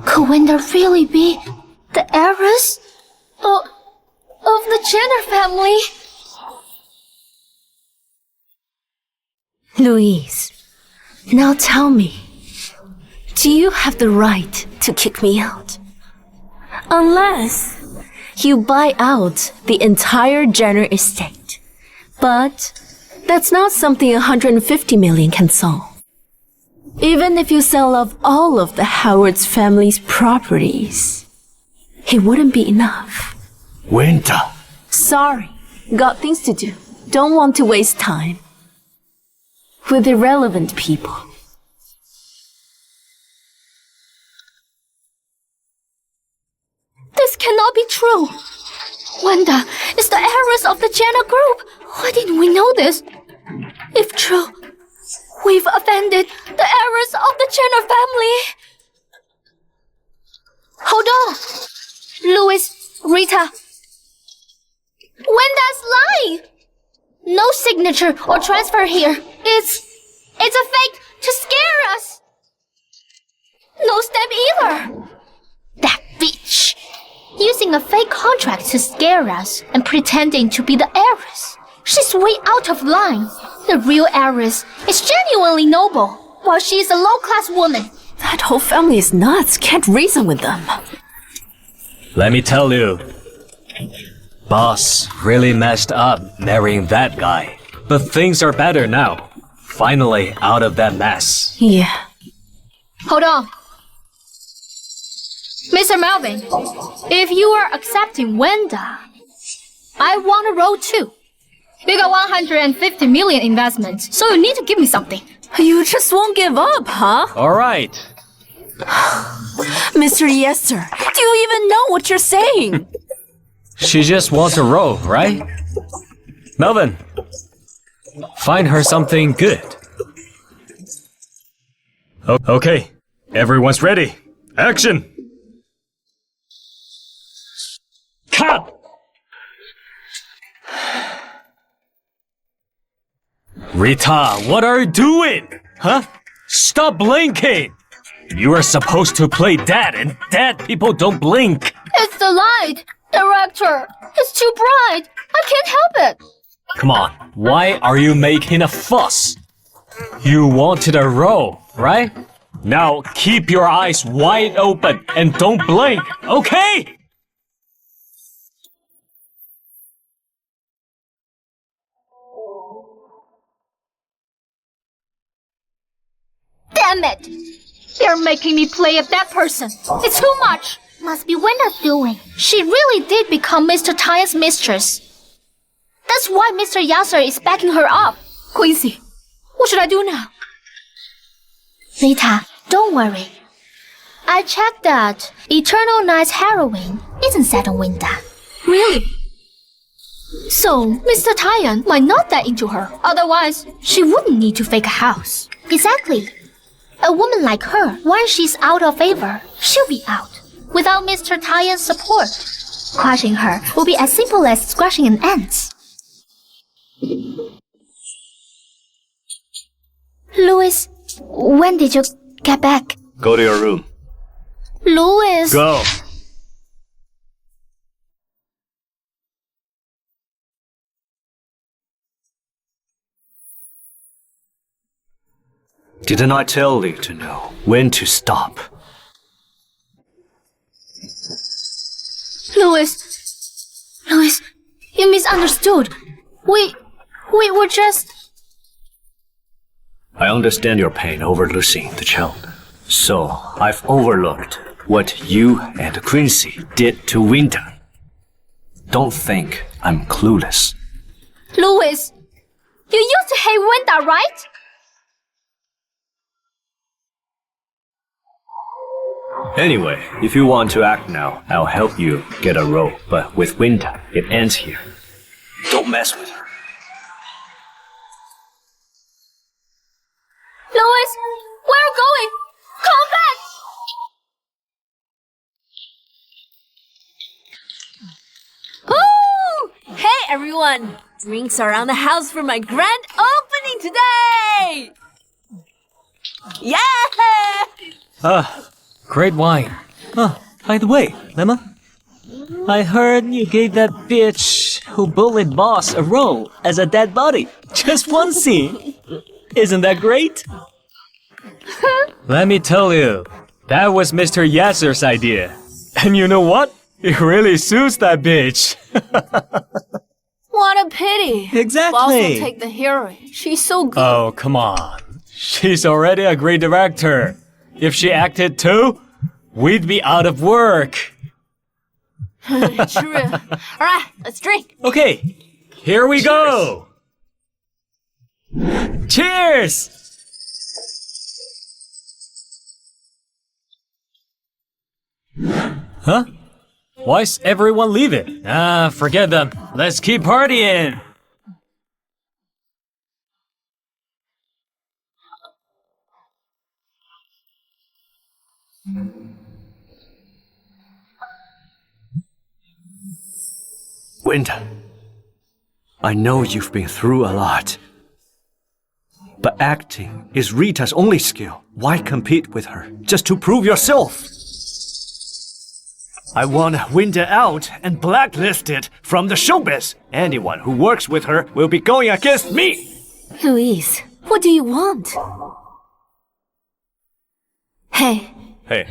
Could Wenda really be the heiress of the Jenner family? Louise, now tell me, do you have the right to kick me out? Unless you buy out the entire Jenner estate. But that's not something 150 million can solve. Even if you sell off all of the Howard's family's properties, it wouldn't be enough. Winter. Sorry, got things to do. Don't want to waste time with irrelevant people. This cannot be true. Wenda is the heiress of the Jenner group. Why didn't we know this? If true, we've offended the heiress of the Jenner family. Hold on. Louis, Rita. Wenda's lying. No signature or transfer here. It's a fake to scare us. No stamp either. That bitch. Using a fake contract to scare us and pretending to be the heiress. She's way out of line. The real heiress is genuinely noble, while she's a low-class woman. That whole family is nuts. Can't reason with them. Let me tell you, boss really messed up marrying that guy. But things are better now. Finally out of that mess. Yeah. Hold on. Mr. Melvin, if you are accepting Wenda, I want a role too. We got 150 million investments, so you need to give me something. You just won't give up, huh? Alright. Mr. Yester, do you even know what you're saying? She just wants a role, right? Melvin, find her something good. Okay, everyone's ready. Action! Cut! Rita, what are you doing? Huh? Stop blinking! You are supposed to play dead, and dead people don't blink. It's the light, director. It's too bright. I can't help it. Come on, why are you making a fuss? You wanted a role, right? Now keep your eyes wide open and don't blink, okay? Damn it! They're making me play a dead person. It's too much. Must be Wenda's doing. She really did become Mr. Tyan's mistress. That's why Mr. Yasser is backing her up. Quincy, what should I do now? Rita, don't worry. I checked that Eternal Night's heroine isn't set on Wenda. Really? So, Mr. Tyan might not get into her. Otherwise, she wouldn't need to fake a house. Exactly. A woman like her, once she's out of favor, she'll be out. Without Mr. Tyan's support, crushing her will be as simple as squashing an ant. Louis, when did you get back? Go to your room. Louis! Go! Didn't I tell you to know when to stop? Louis, you misunderstood. We were just... I understand your pain over losing the child. So, I've overlooked what you and Quincy did to Winter. Don't think I'm clueless. Louis, you used to hate Wenda, right? Anyway, if you want to act now, I'll help you get a role. But with Winter, it ends here. Don't mess with her. Louis, where are you going? Come back! Woo! Hey everyone! Drinks around the house for my grand opening today! Yeah! Great wine. By the way, Lemma, I heard you gave that bitch who bullied boss a role as a dead body. Just one scene. Isn't that great? Let me tell you, that was Mr. Yasser's idea. And you know what? It really suits that bitch. What a pity! Exactly. Boss will take the heroine. She's so good. Oh, come on. She's already a great director. If she acted too, we'd be out of work. True. Alright, let's drink. Okay, here we go. Cheers! Huh? Why's everyone leaving? Forget them. Let's keep partying. Winter, I know you've been through a lot. But acting is Rita's only skill. Why compete with her? Just to prove yourself. I want Winter out and blacklisted from the showbiz. Anyone who works with her will be going against me. Louise, what do you want? Hey, Hey.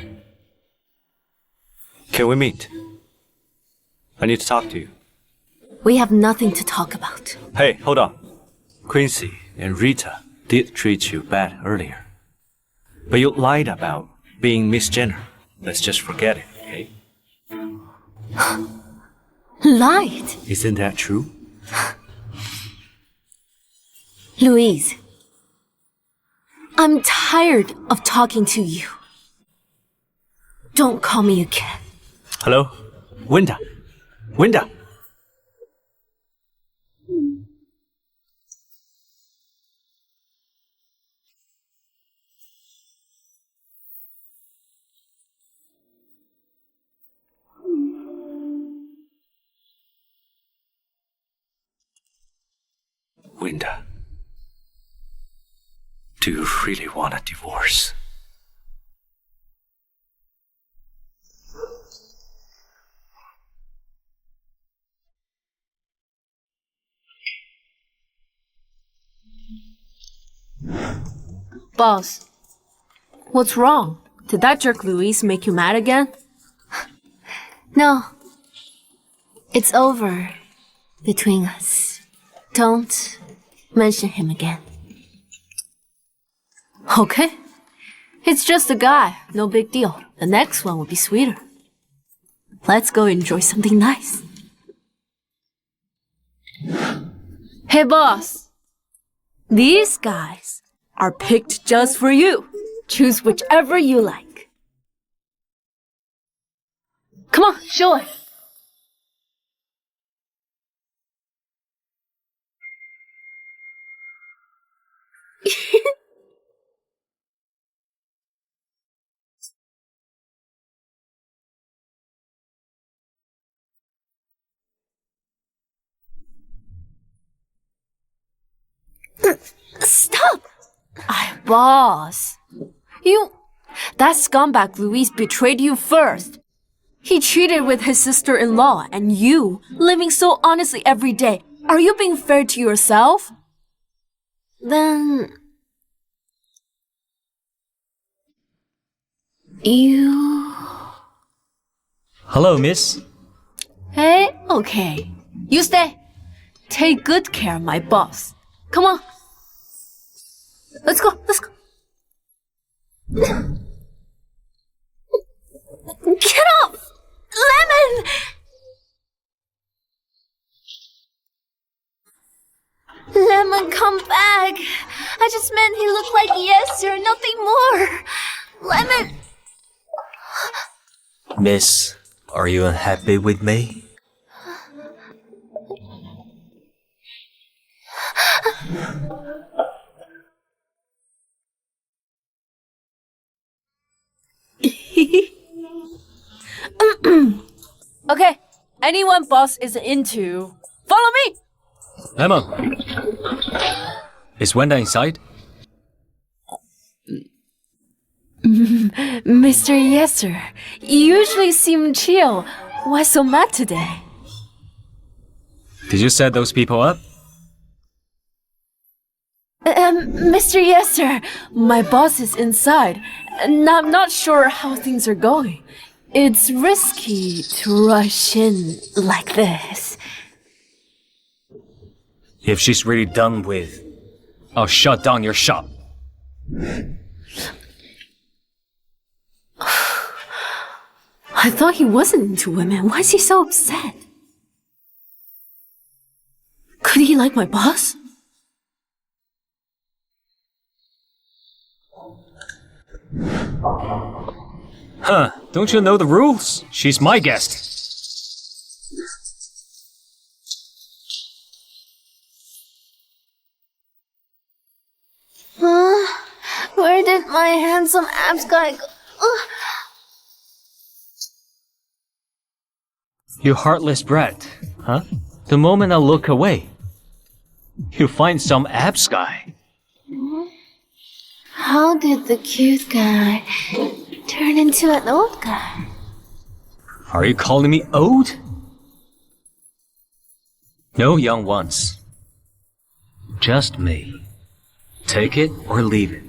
Can we meet? I need to talk to you. we have nothing to talk about. Hey, hold on. Quincy and Rita did treat you bad earlier. But you lied about being Miss Jenner. Let's just forget it, okay? Lied? Isn't that true? Louise, I'm tired of talking to you. Don't call me again. Hello? Winter? Winter? Winter, do you really want a divorce? Boss, what's wrong? Did that jerk Louise make you mad again? No. It's over between us. Don't mention him again. Okay. It's just a guy. No big deal. The next one will be sweeter. Let's go enjoy something nice. Hey, boss. These guys are picked just for you. Choose whichever you like. Come on, show it. Stop! Boss. That scumbag Louise betrayed you first. He cheated with his sister-in-law, and you, living so honestly every day. Are you being fair to yourself? Then... you... Hello, miss. Hey, okay. You stay. Take good care, my boss. Come on. Let's go, let's go. Get up! Lemon! Lemon, come back. I just meant he looked like Yasser, nothing more. Lemon! Miss, are you unhappy with me? Okay, anyone boss is into, follow me! Emma! Is Wenda inside? Mr. Yesser, you usually seem chill. Why so mad today? Did you set those people up? Mr. Yesser, my boss is inside, and I'm not sure how things are going. It's risky to rush in like this. If she's really done with, I'll shut down your shop. I thought he wasn't into women. Why is he so upset? Could he like my boss? Huh, don't you know the rules? She's my guest. Where did my handsome abs guy go? You heartless brat, huh? The moment I look away, you find some abs guy. How did the cute guy turn into an old guy? Are you calling me old? No young ones. Just me. Take it or leave it.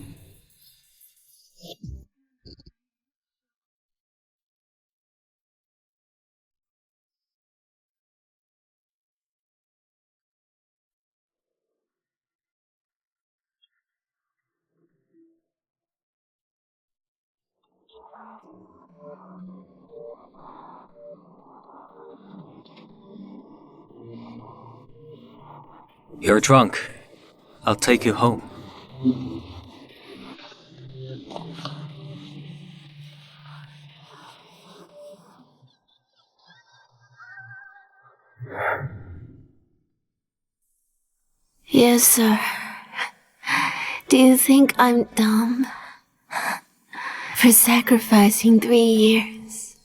You're drunk. I'll take you home. Yes, sir. Do you think I'm dumb? For sacrificing 3 years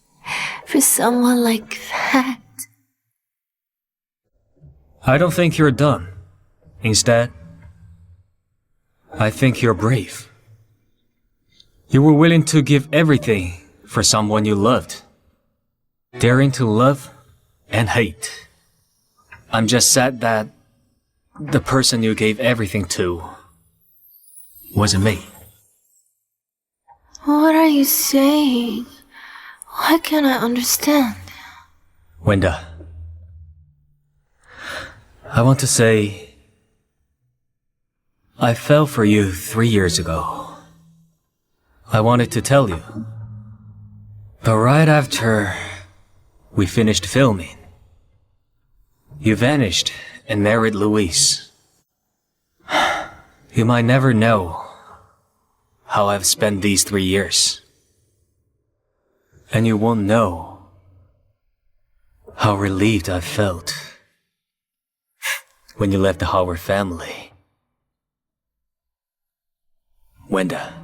for someone like that? I don't think you're done. Instead, I think you're brave. You were willing to give everything for someone you loved. Daring to love and hate. I'm just sad that the person you gave everything to wasn't me. What are you saying? Why can't I understand? Wenda, I want to say I fell for you 3 years ago. I wanted to tell you, but right after we finished filming, you vanished and married Louise. You might never know how I've spent these 3 years. And you won't know how relieved I felt when you left the Howard family. Wenda,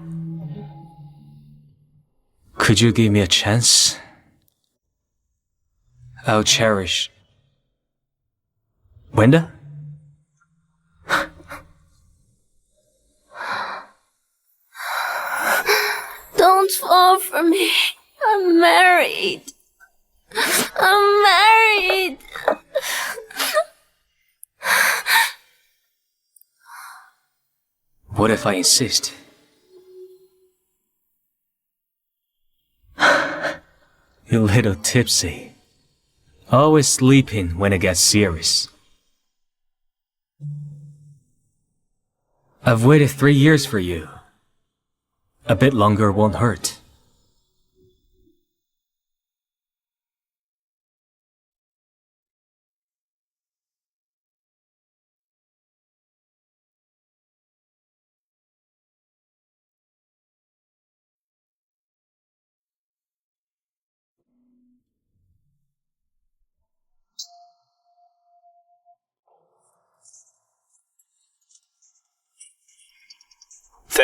could you give me a chance? I'll cherish. Wenda? Don't fall for me. I'm married. I'm married. What if I insist? You little tipsy. Always sleeping when it gets serious. I've waited 3 years for you. A bit longer won't hurt.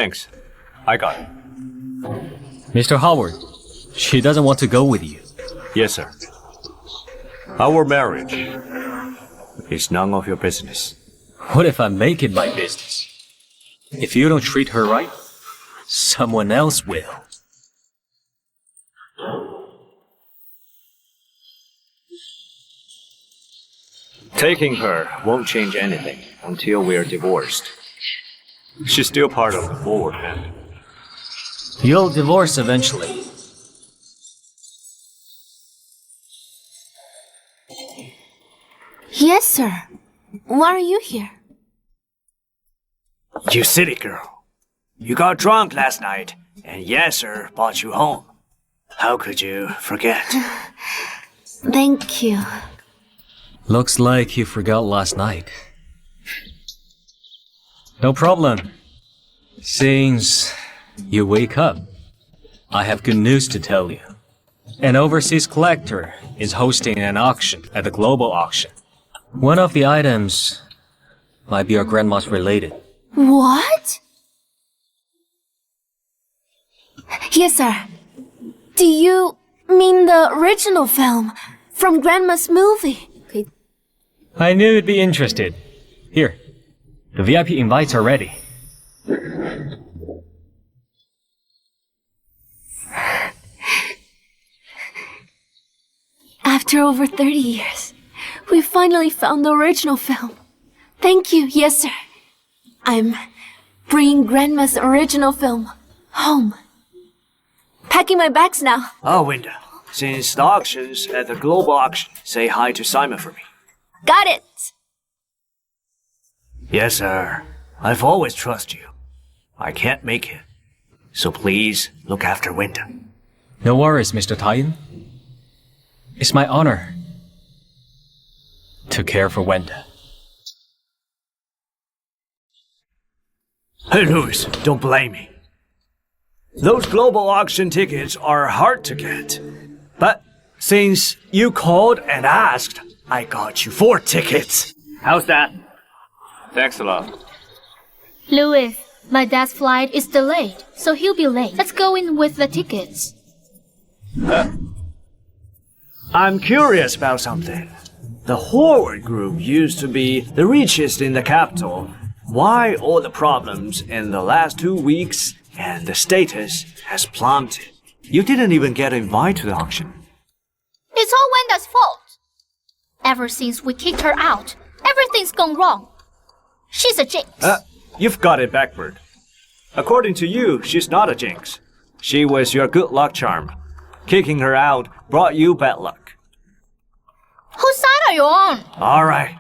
Thanks. I got it. Mr. Howard, she doesn't want to go with you. Yes, sir. Our marriage is none of your business. What if I make it my business? If you don't treat her right, someone else will. Taking her won't change anything until we're divorced. She's still part of the board, man. You'll divorce eventually. Yes, sir. Why are you here? You silly girl. You got drunk last night, and yes, sir, brought you home. How could you forget? Thank you. Looks like you forgot last night. No problem. Since you wake up, I have good news to tell you. An overseas collector is hosting an auction at the global auction. One of the items might be your grandma's related. What? Yes, sir. Do you mean the original film from Grandma's movie? I knew you'd be interested. Here, the VIP invites are ready. After over 30 years, we finally found the original film. Thank you, yes, sir. I'm bringing Grandma's original film home. Packing my bags now. Oh, Winda, since the auction's at the global auction, say hi to Simon for me. Got it. Yes, sir. I've always trusted you. I can't make it. So please look after Winda. No worries, Mr. Tyen. It's my honor to care for Wenda. Hey, Louis, don't blame me. Those global auction tickets are hard to get. But since you called and asked, I got you 4 tickets. How's that? Thanks a lot. Louis, my dad's flight is delayed, so he'll be late. Let's go in with the tickets. I'm curious about something. The Howard Group used to be the richest in the capital. Why all the problems in the last 2 weeks and the status has plummeted? You didn't even get invited to the auction. It's all Wenda's fault. Ever since we kicked her out, everything's gone wrong. She's a jinx. You've got it backward. According to you, she's not a jinx. She was your good luck charm. Kicking her out brought you bad luck. Whose side are you on? All right.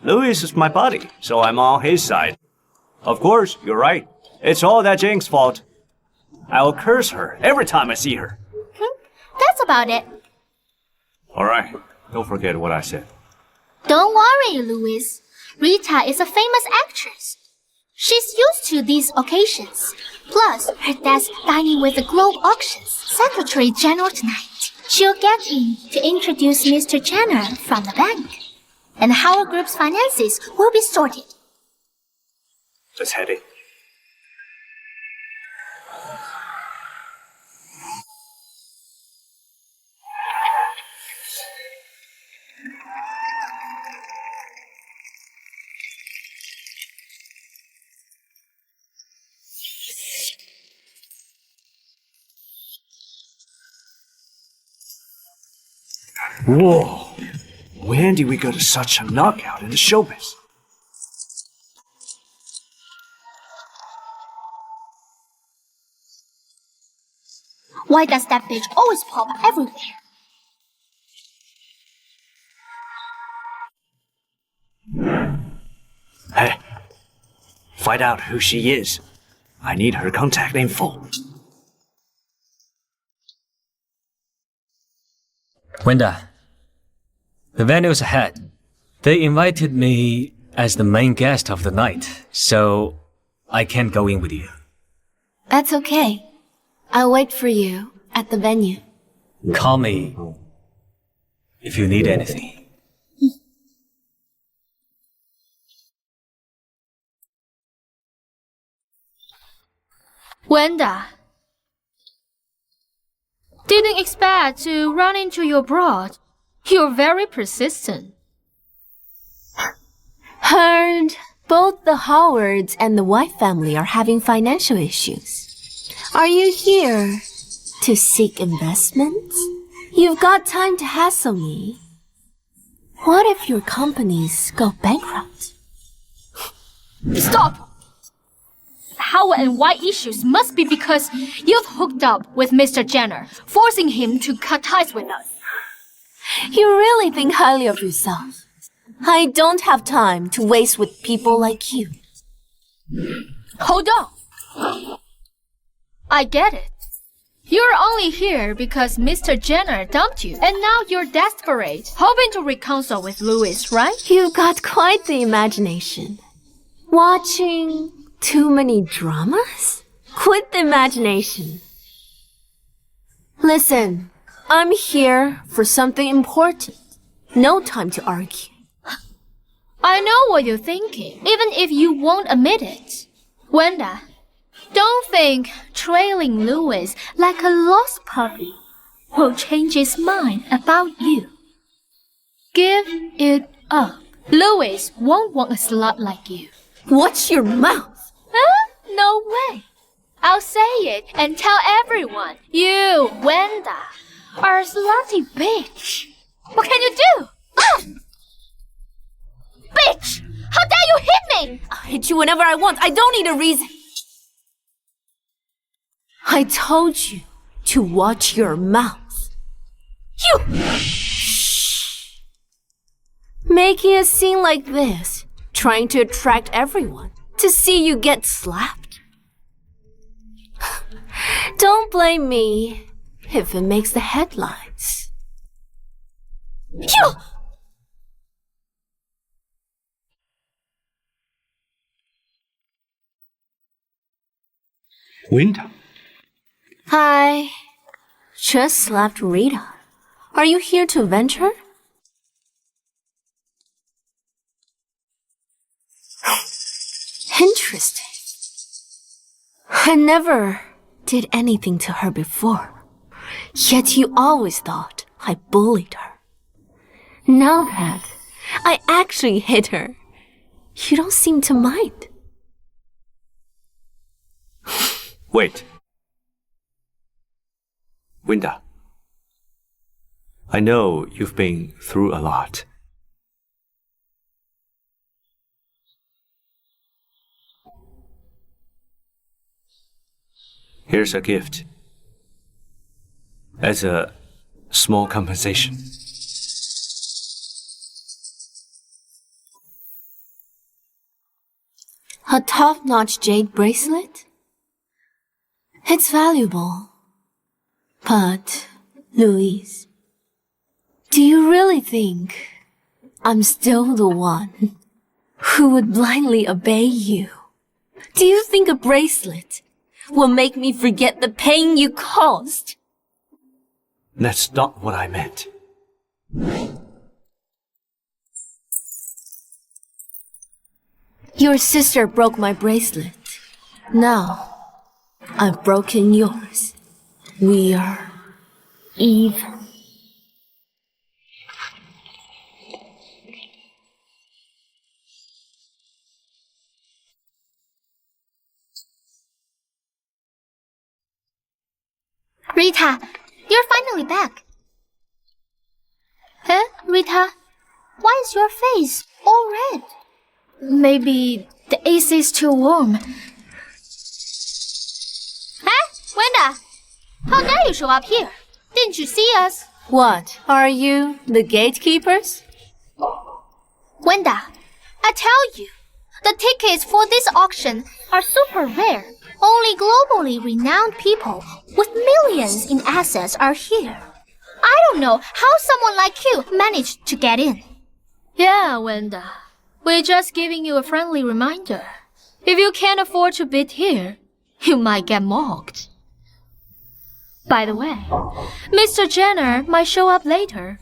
Louis is my buddy, so I'm on his side. Of course, you're right. It's all that Jinx's fault. I'll curse her every time I see her. That's about it. All right. Don't forget what I said. Don't worry, Louis. Rita is a famous actress. She's used to these occasions. Plus, her dad's dining with the Globe Auctions Secretary General tonight. She'll get in to introduce Mr. Jenner from the bank. And Howard Group's finances will be sorted. Let's head in. Whoa. When did we go to such a knockout in the showbiz? Why does that bitch always pop everywhere? Hey, find out who she is. I need her contact info. Wenda, the venue's ahead. They invited me as the main guest of the night, so I can't go in with you. That's okay. I'll wait for you at the venue. Call me if you need anything. Wanda, didn't expect to run into your broad. You're very persistent. Heard both the Howards and the White family are having financial issues. Are you here to seek investments? You've got time to hassle me. What if your companies go bankrupt? Stop! Howard and White issues must be because you've hooked up with Mr. Jenner, forcing him to cut ties with us. You really think highly of yourself. I don't have time to waste with people like you. Hold on. I get it. You're only here because Mr. Jenner dumped you, and now you're desperate, hoping to reconcile with Louis, right? You've got quite the imagination. Watching too many dramas? Quit the imagination. Listen, I'm here for something important. No time to argue. I know what you're thinking, even if you won't admit it. Wanda, don't think trailing Louis like a lost puppy will change his mind about you. Give it up. Louis won't want a slut like you. Watch your mouth. Huh? No way. I'll say it and tell everyone. You, Wanda, are a slutty bitch. What can you do? Ah! Bitch! How dare you hit me? I'll hit you whenever I want. I don't need a reason. I told you to watch your mouth. You! Shh! Making a scene like this, trying to attract everyone to see you get slapped. Don't blame me if it makes the headlines. You! Winter. I just slapped Rita. Are you here to avenge her? Interesting. I never did anything to her before. Yet you always thought I bullied her. Now that I actually hit her, you don't seem to mind. Wait. Winda. I know you've been through a lot. Here's a gift. As a small compensation. A top-notch jade bracelet? It's valuable. But, Louise, do you really think I'm still the one who would blindly obey you? Do you think a bracelet will make me forget the pain you caused? That's not what I meant. Your sister broke my bracelet. Now, I've broken yours. We are even. Rita, you're finally back. Huh, Rita? Why is your face all red? Maybe the AC is too warm. Huh? Wanda? How dare you show up here? Didn't you see us? What? Are you the gatekeepers? Wanda, I tell you, the tickets for this auction are super rare. Only globally renowned people with millions in assets are here. I don't know how someone like you managed to get in. Yeah, Wanda. We're just giving you a friendly reminder. If you can't afford to bid here, you might get mocked. By the way, Mr. Jenner might show up later.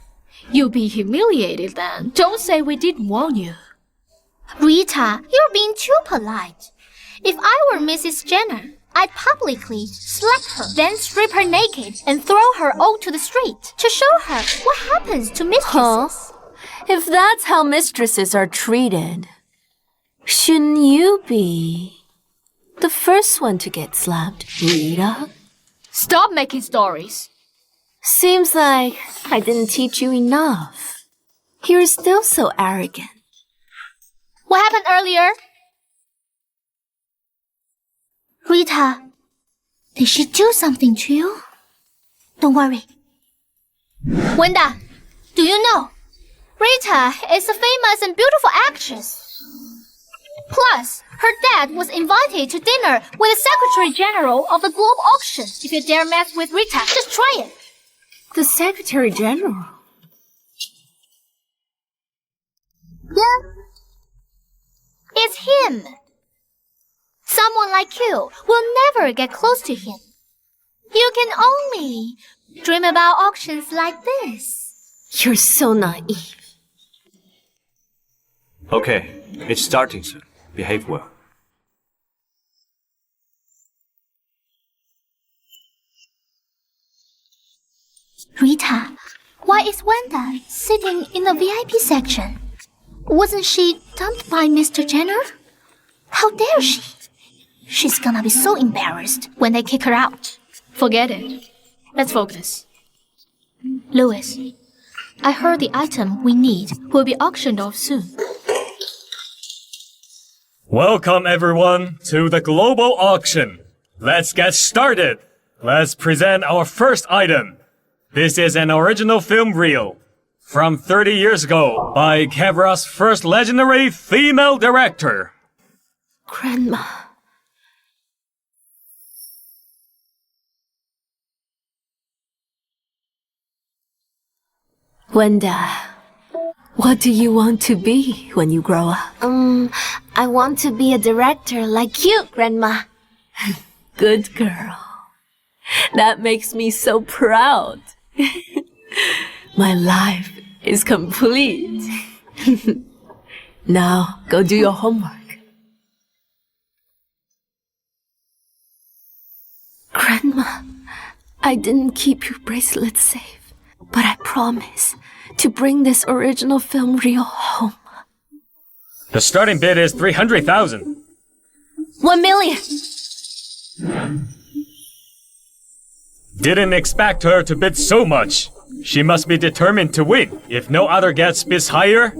You'll be humiliated then. Don't say we didn't warn you. Rita, you're being too polite. If I were Mrs. Jenner, I'd publicly slap her, then strip her naked and throw her out to the street to show her what happens to mistresses. If that's how mistresses are treated, shouldn't you be the first one to get slapped, Rita? Stop making stories. Seems like I didn't teach you enough. You're still so arrogant. What happened earlier? Rita, did she do something to you? Don't worry. Wenda, do you know? Rita is a famous and beautiful actress. Plus, her dad was invited to dinner with the Secretary General of the Globe Auction. If you dare mess with Rita, just try it. The Secretary General? Yeah. It's him. Someone like you will never get close to him. You can only dream about auctions like this. You're so naive. Okay, it's starting soon. Behave well. Rita, why is Wanda sitting in the VIP section? Wasn't she dumped by Mr. Jenner? How dare she? She's gonna be so embarrassed when they kick her out. Forget it. Let's focus. Louis, I heard the item we need will be auctioned off soon. Welcome everyone to the global auction. Let's get started. Let's present our first item. This is an original film reel from 30 years ago by camera's first legendary female director. Grandma. Wenda, what do you want to be when you grow up? I want to be a director like you, Grandma. Good girl. That makes me so proud. My life is complete. Now, go do your homework. Grandma, I didn't keep your bracelet safe, but I promise to bring this original film reel home. The starting bid is 300,000. 1 million! Didn't expect her to bid so much. She must be determined to win. If no other gets bids higher,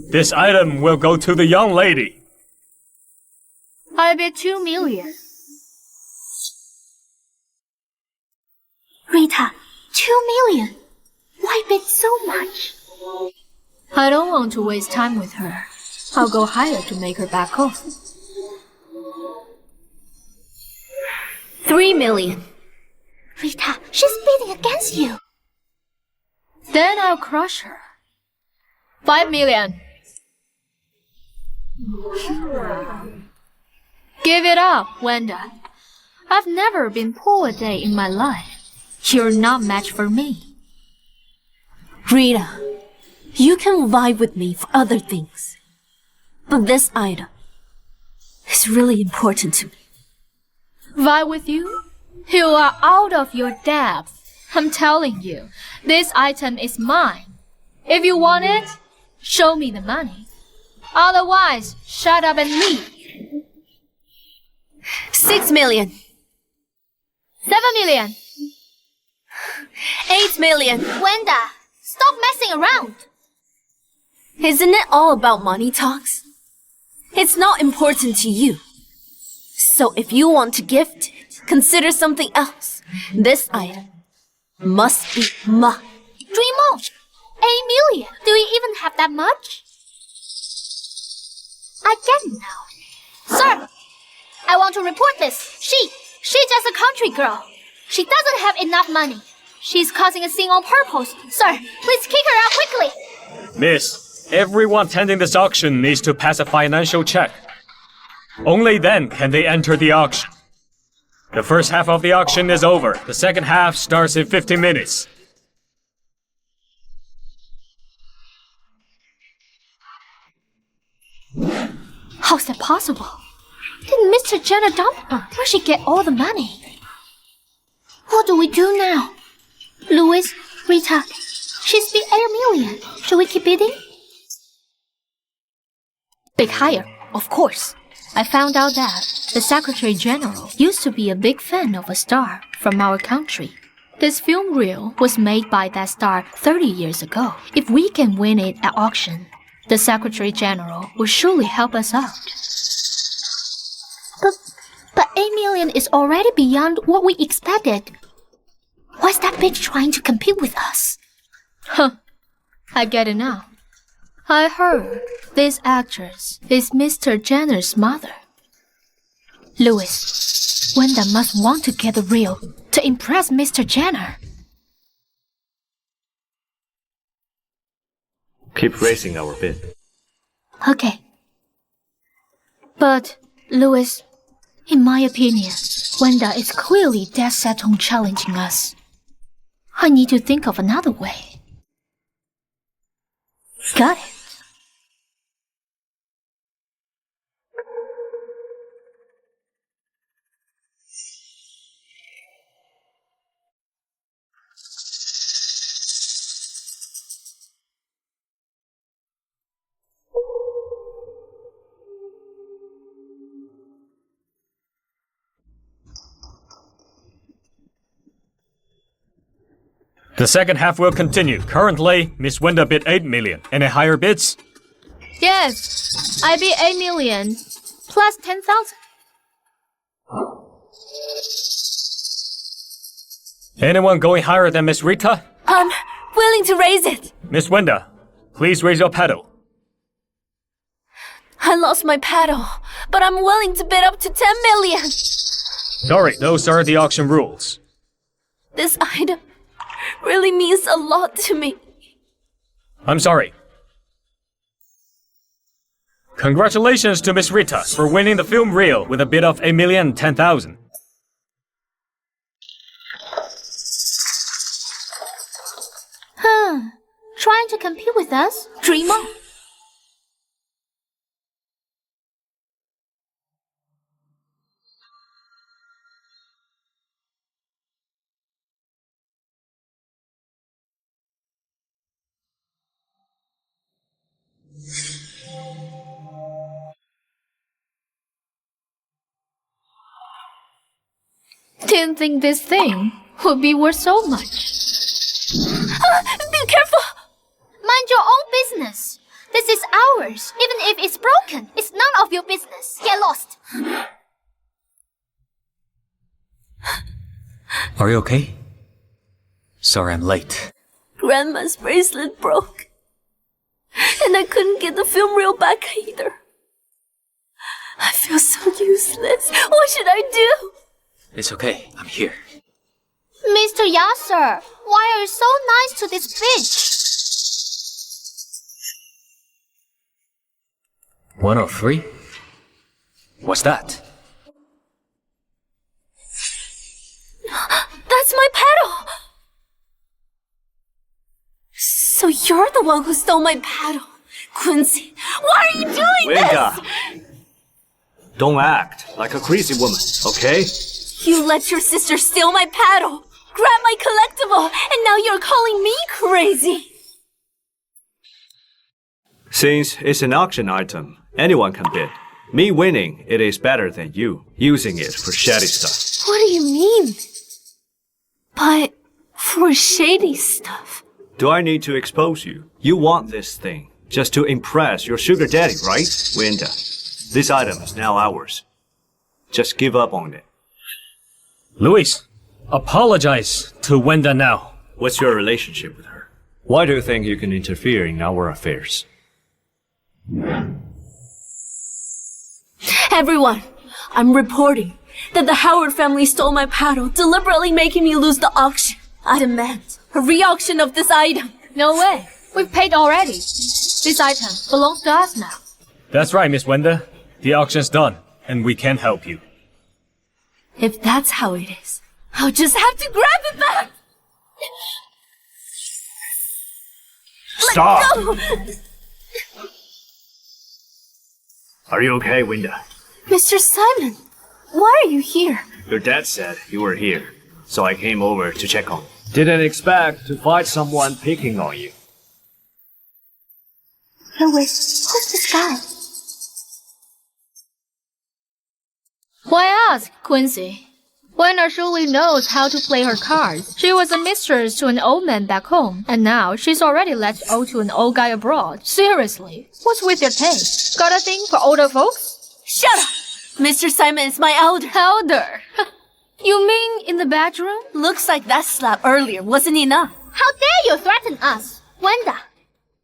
this item will go to the young lady. I bid 2 million. Rita, 2 million? Why bid so much? I don't want to waste time with her. I'll go higher to make her back off. 3 million. Rita, she's bidding against you. Then I'll crush her. 5 million. Give it up, Wenda. I've never been poor a day in my life. You're not matched for me. Rita, you can vibe with me for other things, but this item is really important to me. Vie with you? You are out of your depth. I'm telling you, this item is mine. If you want it, show me the money. Otherwise, shut up and leave. 6 million. 7 million. 8 million. Wenda, stop messing around. Isn't it all about money talks? It's not important to you. So if you want to gift it, consider something else. This item must be mine. Dream on. 8 million. Do you even have that much? I get it now. Sir, I want to report this. She's just a country girl. She doesn't have enough money. She's causing a scene on purpose. Sir, please kick her out quickly. Miss, everyone attending this auction needs to pass a financial check. Only then can they enter the auction. The first half of the auction is over. The second half starts in 15 minutes. How's that possible? Did Mr. Jenner dump her? Where'd she get all the money? What do we do now? Louis, Rita, she's bid 8 million. Should we keep bidding? Big higher, of course. I found out that the Secretary General used to be a big fan of a star from our country. This film reel was made by that star 30 years ago. If we can win it at auction, the Secretary General will surely help us out. But 8 million is already beyond what we expected. Why's that bitch trying to compete with us? Huh. I get it now. I heard this actress is Mr. Jenner's mother. Louis, Wanda must want to get the reel to impress Mr. Jenner. Keep raising our bid. Okay. But, Louis, in my opinion, Wanda is clearly dead set on challenging us. I need to think of another way. Got it. The second half will continue. Currently, Miss Wenda bid 8 million. Any higher bids? Yes, I bid 8 million plus 10,000. Anyone going higher than Miss Rita? I'm willing to raise it. Miss Wenda, please raise your paddle. I lost my paddle, but I'm willing to bid up to 10 million. Sorry, those are the auction rules. This item really means a lot to me. I'm sorry. Congratulations to Miss Rita for winning the film reel with a bid of 8,010,000. Trying to compete with us? Dream on. Didn't think this thing would be worth so much. Be careful! Mind your own business. This is ours. Even if it's broken, it's none of your business. Get lost. Are you okay? Sorry I'm late. Grandma's bracelet broke. And I couldn't get the film reel back either. I feel so useless. What should I do? It's okay, I'm here. Mr. Yasser, why are you so nice to this bitch? 103? What's that? That's my paddle! So you're the one who stole my paddle. Quincy, why are you doing Wenda, this? don't act like a crazy woman, okay? You let your sister steal my paddle, grab my collectible, and now you're calling me crazy. Since it's an auction item, anyone can bid. Me winning it is better than you using it for shady stuff. What do you mean? But for shady stuff. Do I need to expose you? You want this thing just to impress your sugar daddy, right? Wenda, this item is now ours. Just give up on it. Luis, apologize to Wenda now. What's your relationship with her? Why do you think you can interfere in our affairs? Everyone, I'm reporting that the Howard family stole my paddle, deliberately making me lose the auction. I demand a re-auction of this item. No way. We've paid already. This item belongs to us now. That's right, Miss Wenda. The auction's done, and we can help you. If that's how it is, I'll just have to grab it back. Stop! No. Are you okay, Wenda? Mr. Simon, why are you here? Your dad said you were here, so I came over to check on you. Didn't expect to find someone picking on you. Louis, who's this guy? Why ask, Quincy? Wendy surely knows how to play her cards. She was a mistress to an old man back home, and now she's already let go to an old guy abroad. Seriously, what's with your taste? Got a thing for older folks? Shut up! Mr. Simon is my elder. Elder? You mean in the bedroom? Looks like that slap earlier wasn't enough. How dare you threaten us? Wanda,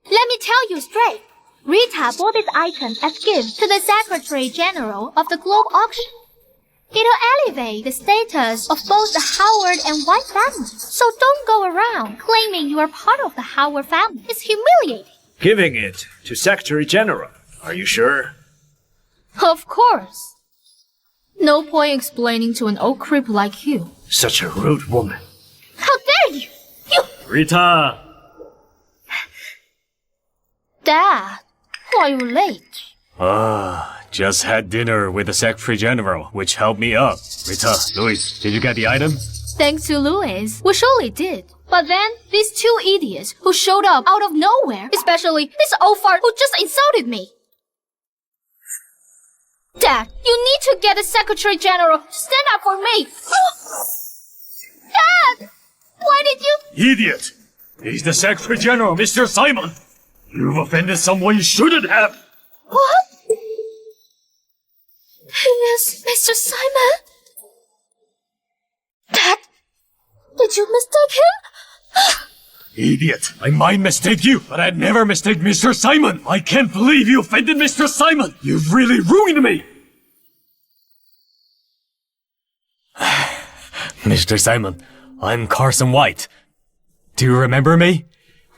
let me tell you straight. Rita bought this item as gift to the Secretary General of the Globe Auction. It'll elevate the status of both the Howard and White families. So don't go around claiming you are part of the Howard family. It's humiliating. Giving it to Secretary General. Are you sure? Of course. No point explaining to an old creep like you. Such a rude woman. How dare you! You... Rita! Dad, why are you late? Just had dinner with the Secretary General, which helped me up. Rita, Louis, did you get the item? Thanks to Louis, we surely did. But then, these two idiots who showed up out of nowhere, especially this old fart who just insulted me. Dad, you need to get the Secretary General to stand up for me. Dad! Why did you... Idiot! He's the Secretary General, Mr. Simon! You've offended someone you shouldn't have! What? He is Mr. Simon? Dad, did you mistake him? Idiot! I might mistake you, but I'd never mistake Mr. Simon! I can't believe you offended Mr. Simon! You've really ruined me! Mr. Simon, I'm Carson White. Do you remember me?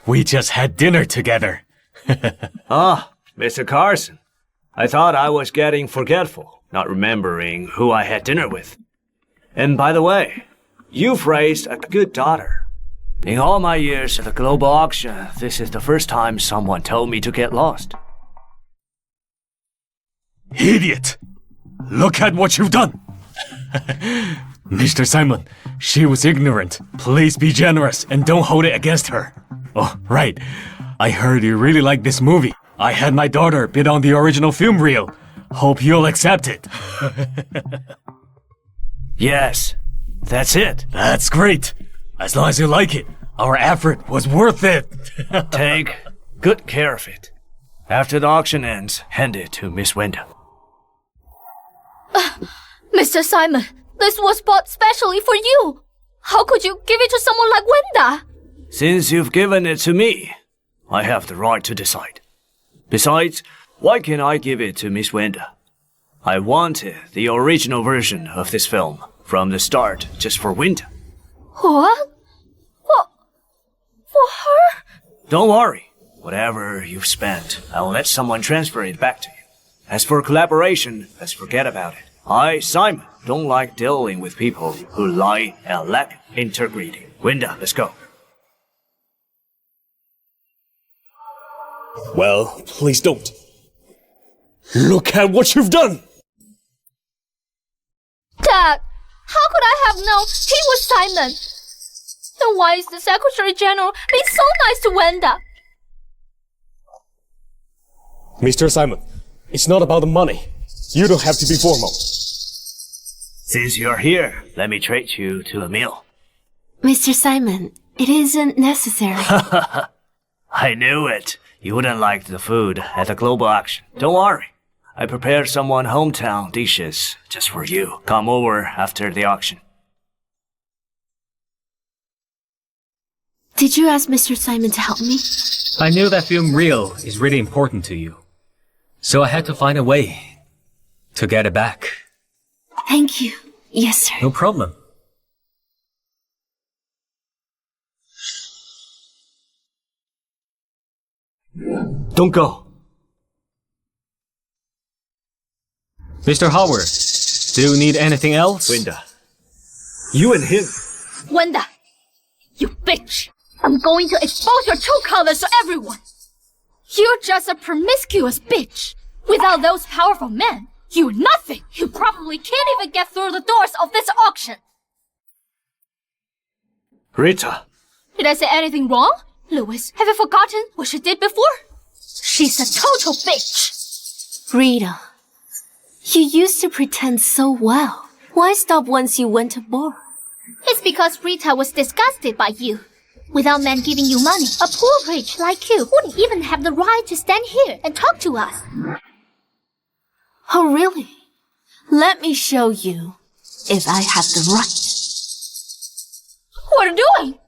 We just had dinner together. Ah, Mr. Carson. I thought I was getting forgetful, not remembering who I had dinner with. And by the way, you've raised a good daughter. In all my years at the global auction, this is the first time someone told me to get lost. Idiot! Look at what you've done! Mr. Simon, she was ignorant. Please be generous and don't hold it against her. Oh, right. I heard you really like this movie. I had my daughter bid on the original film reel. Hope you'll accept it. Yes, that's it. That's great. As long as you like it, our effort was worth it. Take good care of it. After the auction ends, hand it to Miss Wenda. Mr. Simon, this was bought specially for you. How could you give it to someone like Wenda? Since you've given it to me, I have the right to decide. Besides, why can't I give it to Miss Wenda? I wanted the original version of this film from the start, just for Wenda. What? What? For her? Don't worry. Whatever you've spent, I'll let someone transfer it back to you. As for collaboration, let's forget about it. I, Simon, don't like dealing with people who lie and lack integrity. Wenda, let's go. Well, please don't. Look at what you've done! Dad, how could I have known he was Simon? Then why is the Secretary General being so nice to Wenda? Mr. Simon, it's not about the money. You don't have to be formal. Since you're here, let me treat you to a meal. Mr. Simon, it isn't necessary. I knew it. You wouldn't like the food at the global auction. Don't worry. I prepared someone hometown dishes just for you. Come over after the auction. Did you ask Mr. Simon to help me? I knew that film reel is really important to you. So I had to find a way to get it back. Thank you. Yes, sir. No problem. Don't go. Mr. Howard, do you need anything else? Wenda. You and him. Wenda, you bitch! I'm going to expose your true colors to everyone! You're just a promiscuous bitch! Without those powerful men, You're nothing! You probably can't even get through the doors of this auction! Rita, Did I say anything wrong? Louis, have you forgotten what she did before? She's a total bitch! Rita, you used to pretend so well. Why stop once you went aboard? It's because Rita was disgusted by you. Without men giving you money, a poor rich like you wouldn't even have the right to stand here and talk to us. Oh, really? Let me show you if I have the right. What are you doing?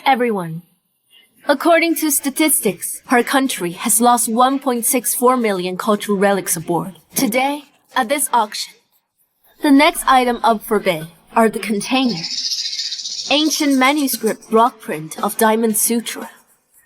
Everyone. According to statistics, our country has lost 1.64 million cultural relics aboard. Today, at this auction, the next item up for bid are the containers, ancient manuscript rock print of Diamond Sutra,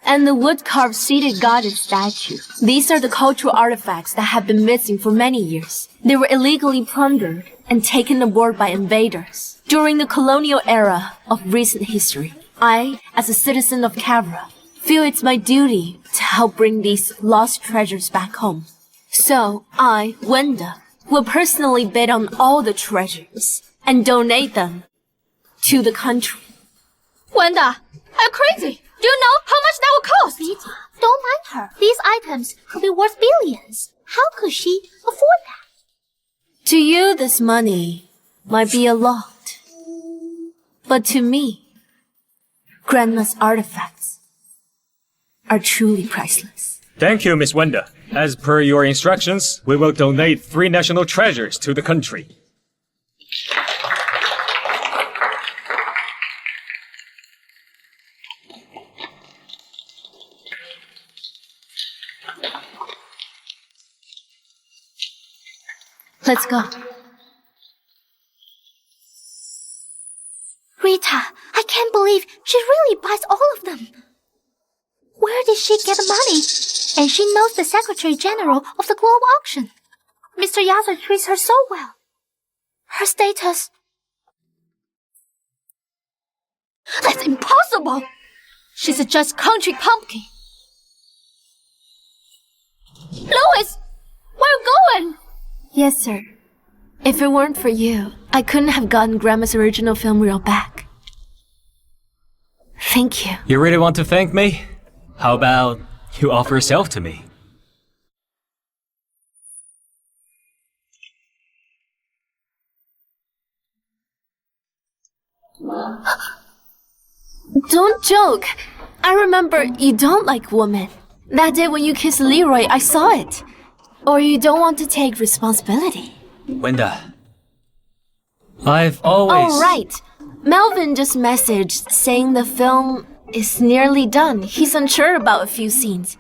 and the wood-carved seated goddess statue. These are the cultural artifacts that have been missing for many years. They were illegally plundered and taken aboard by invaders during the colonial era of recent history. I, as a citizen of Cavra, feel it's my duty to help bring these lost treasures back home. So, I, Wenda, will personally bid on all the treasures and donate them to the country. Wanda, are you crazy? Do you know how much that will cost? Rita, don't mind her. These items could be worth billions. How could she afford that? To you, this money might be a lot. But to me, Grandma's artifacts are truly priceless. Thank you, Miss Wenda. As per your instructions, we will donate 3 national treasures to the country. Let's go. Rita, I can't believe she really buys all of them. Where did she get the money? And she knows the Secretary General of the Global Auction. Mr. Yasser treats her so well. Her status... That's impossible! She's a just country pumpkin. Louis! Where are you going? Yes, sir. If it weren't for you, I couldn't have gotten Grandma's original film reel back. Thank you. You really want to thank me? How about you offer yourself to me? Don't joke. I remember you don't like women. That day when you kissed Leroy, I saw it. Or you don't want to take responsibility. Wenda, I've always... Oh, right. Melvin just messaged saying the film is nearly done. He's unsure about a few scenes.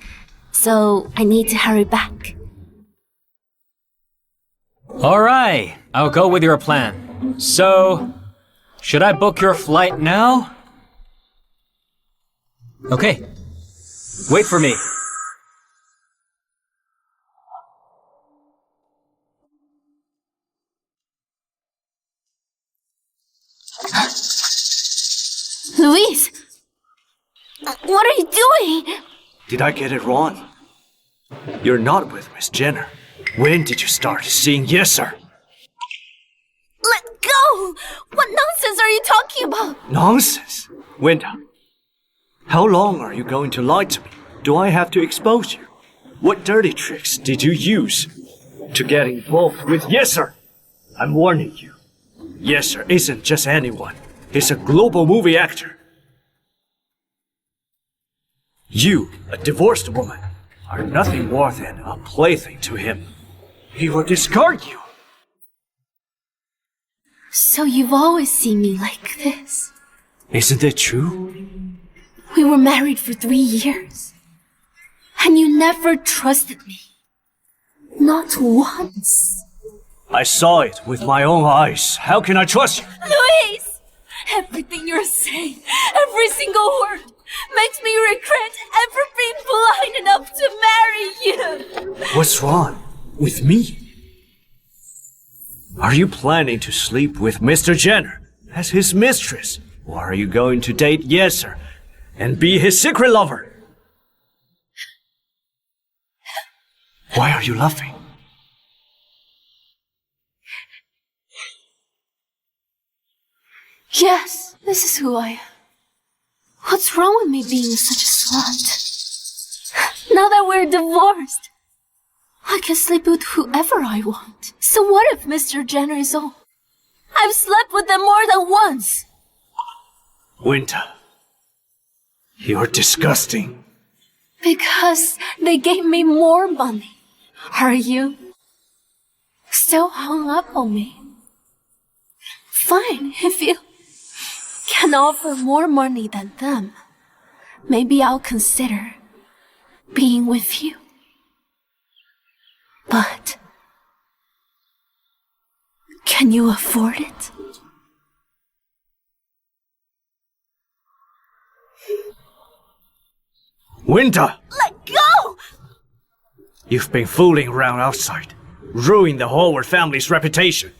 So I need to hurry back. Alright, I'll go with your plan. So, should I book your flight now? Okay. Wait for me. Louise! What are you doing? did I get it wrong? You're not with Miss Jenner. When did you start seeing yes, sir? Let go! What nonsense are you talking about? Nonsense. Wenda, how long are you going to lie to me? Do I have to expose you? What dirty tricks did you use to get involved with yes, sir? I'm warning you. Yes, sir isn't just anyone. He's a global movie actor. You, a divorced woman, are nothing more than a plaything to him. He will discard you. So you've always seen me like this. Isn't it true? We were married for 3 years. And you never trusted me. Not once. I saw it with my own eyes. How can I trust you? Louise! Everything you're saying, every single word, makes me regret ever being blind enough to marry you. What's wrong with me? Are you planning to sleep with Mr. Jenner as his mistress? Or are you going to date Yeser and be his secret lover? Why are you laughing? Yes, this is who I am. What's wrong with me being such a slut? Now that we're divorced, I can sleep with whoever I want. So what if Mr. Jenner is old? I've slept with them more than once. Winter, you're disgusting. Because they gave me more money. Are you still hung up on me? Fine, if you can offer more money than them, maybe I'll consider being with you. But can you afford it? Winter! Let go! You've been fooling around outside, ruining the Howard family's reputation.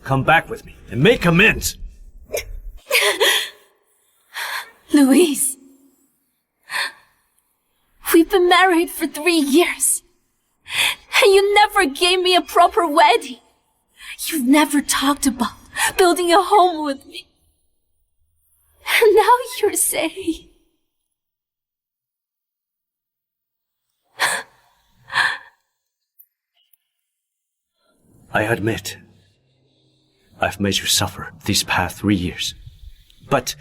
Come back with me and make amends. Louise, we've been married for 3 years, and you never gave me a proper wedding. You've never talked about building a home with me. And now you're saying... I admit, I've made you suffer these past 3 years. But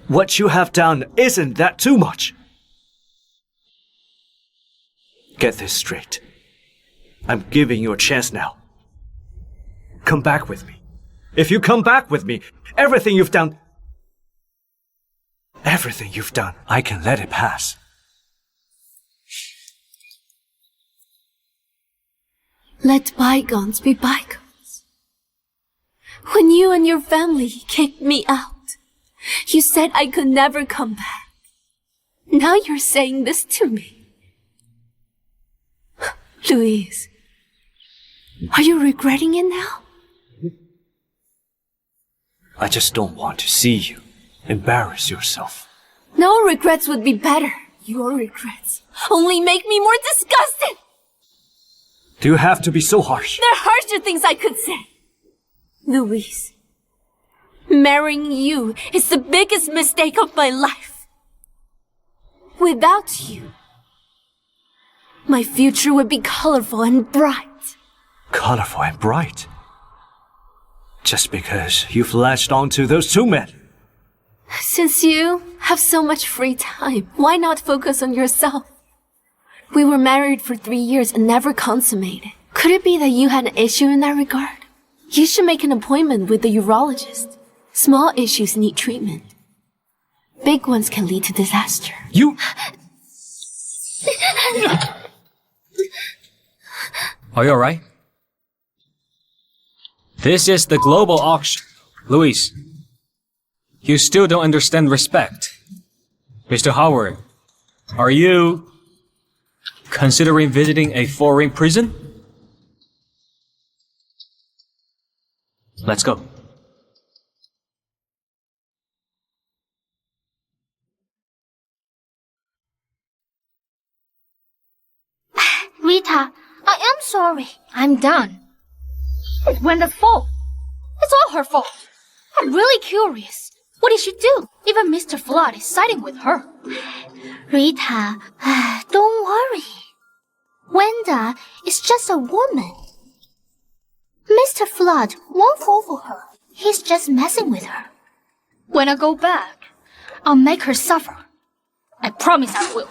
what you have done isn't that too much? Get this straight. I'm giving you a chance now. Come back with me. If you come back with me, everything you've done, I can let it pass. Let bygones be bygones. When you and your family kicked me out, you said I could never come back. Now you're saying this to me. Louise, are you regretting it now? I just don't want to see you embarrass yourself. No regrets would be better. Your regrets only make me more disgusted. Do you have to be so harsh? There are harsher things I could say. Louise, marrying you is the biggest mistake of my life. Without you, my future would be colorful and bright. Colorful and bright? Just because you've latched onto those 2 men. Since you have so much free time, why not focus on yourself? We were married for 3 years and never consummated. Could it be that you had an issue in that regard? You should make an appointment with the urologist. Small issues need treatment. Big ones can lead to disaster. You... Are you alright? This is the global auction. Luis, you still don't understand respect. Mr. Howard, are you considering visiting a foreign prison? Let's go. Rita, I am sorry. I'm done. It's Wenda's fault. It's all her fault. I'm really curious. What did she do? Even Mr. Flood is siding with her. Rita, don't worry. Wenda is just a woman. Mr. Flood won't fall for her. He's just messing with her. When I go back, I'll make her suffer. I promise I will.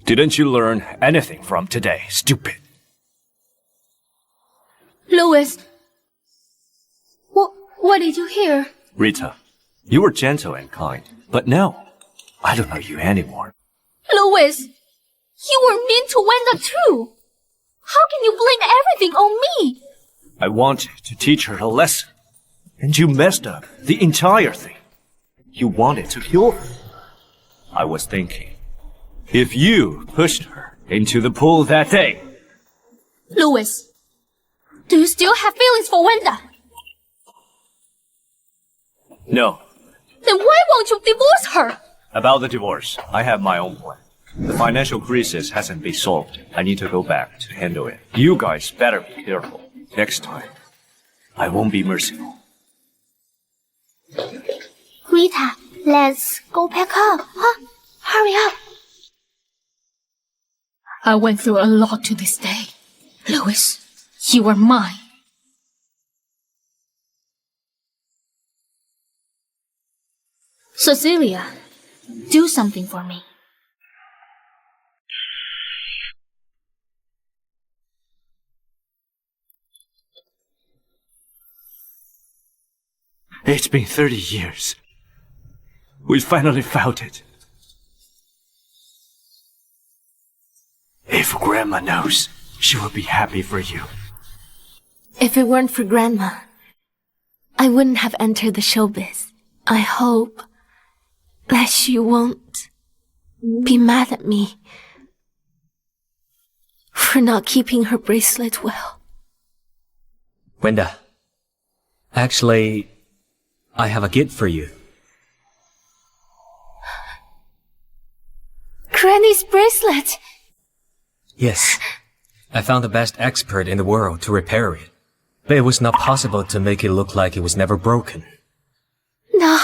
Didn't you learn anything from today, stupid? Louis, what did you hear? Rita, you were gentle and kind, but now, I don't know you anymore. Louis, you were mean to Wenda too. How can you blame everything on me? I wanted to teach her a lesson, and you messed up the entire thing. You wanted to kill her. I was thinking, if you pushed her into the pool that day... Louis, do you still have feelings for Wenda? No. Then why won't you divorce her? About the divorce, I have my own plan. The financial crisis hasn't been solved. I need to go back to handle it. You guys better be careful. Next time, I won't be merciful. Rita, let's go pack up, huh? Hurry up. I went through a lot to this day. Louis, you are mine. Cecilia, do something for me. It's been 30 years. We finally found it. If Grandma knows, she will be happy for you. If it weren't for Grandma, I wouldn't have entered the showbiz. I hope that she won't be mad at me for not keeping her bracelet well. Wenda, actually, I have a gift for you. Granny's bracelet! Yes. I found the best expert in the world to repair it. But it was not possible to make it look like it was never broken. No.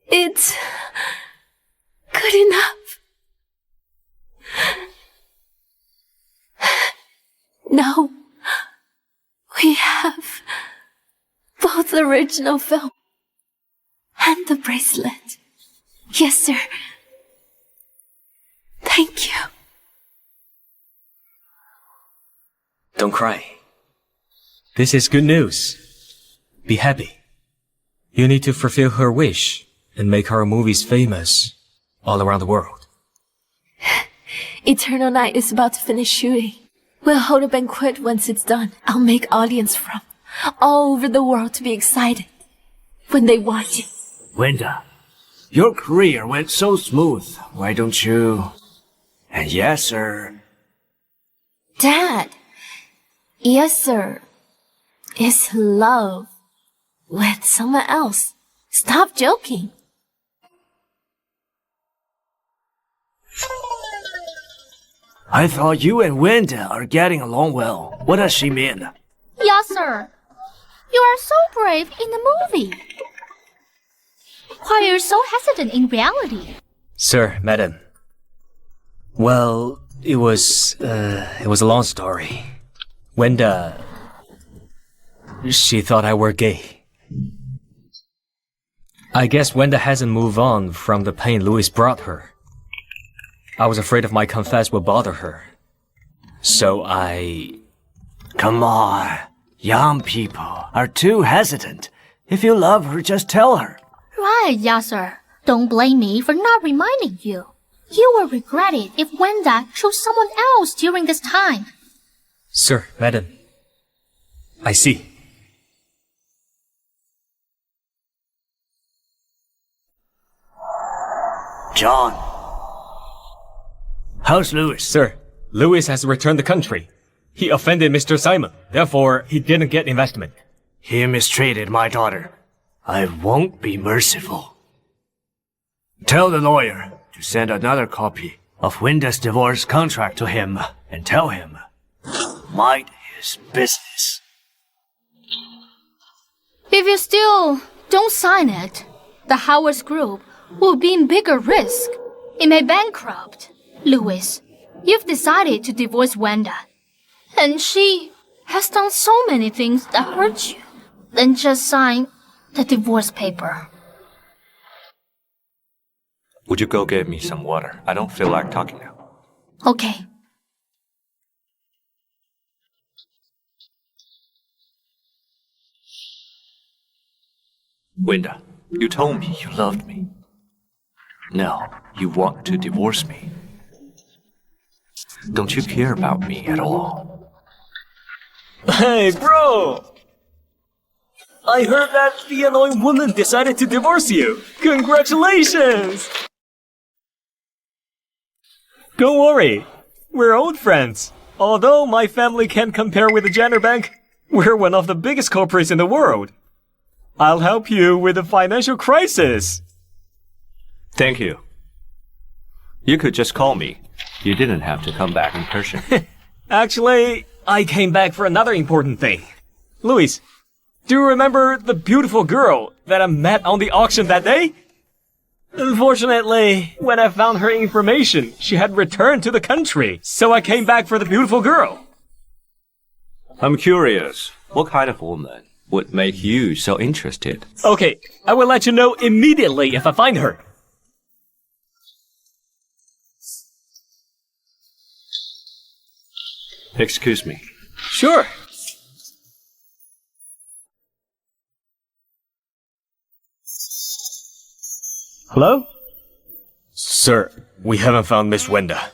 It's good enough. Now, we have both the original film and the bracelet. Yes, sir. Thank you. Don't cry. This is good news. Be happy. You need to fulfill her wish and make her movies famous all around the world. Eternal Night is about to finish shooting. We'll hold a banquet once it's done. I'll make audience from all over the world to be excited when they watch it. Wenda, your career went so smooth. Why don't you... And yes, sir. Dad. Yes, sir. Is love with someone else. Stop joking. I thought you and Wenda are getting along well. What does she mean? Yes, sir. You are so brave in the movie. Why are you so hesitant in reality? Sir, madam. Well, it was a long story. Wenda, she thought I were gay. I guess Wenda hasn't moved on from the pain Louis brought her. I was afraid if my confess would bother her. So I... Come on. Young people are too hesitant. If you love her, just tell her. Right, yes, sir. Don't blame me for not reminding you. You will regret it if Wenda chose someone else during this time. Sir, madam. I see. John. How's Louis? Sir, Louis has returned the country. He offended Mr. Simon. Therefore, he didn't get investment. He mistreated my daughter. I won't be merciful. Tell the lawyer to send another copy of Wenda's divorce contract to him and tell him, mind his business. If you still don't sign it, the Howards Group will be in bigger risk. It may bankrupt. Louis, you've decided to divorce Wenda. And she has done so many things that hurt you. Then just sign the divorce paper. Would you go get me some water? I don't feel like talking now. Okay. Wenda, you told me you loved me. Now, you want to divorce me. Don't you care about me at all? Hey, bro! I heard that the annoying woman decided to divorce you. Congratulations! Don't worry, we're old friends. Although my family can't compare with the Jenner Bank, we're one of the biggest culprits in the world. I'll help you with the financial crisis. Thank you. You could just call me. You didn't have to come back in person. Actually, I came back for another important thing. Louis, do you remember the beautiful girl that I met on the auction that day? Unfortunately, when I found her information, she had returned to the country, so I came back for the beautiful girl. I'm curious, what kind of woman would make you so interested? Okay, I will let you know immediately if I find her. Excuse me. Sure. Hello? Sir, we haven't found Miss Wenda.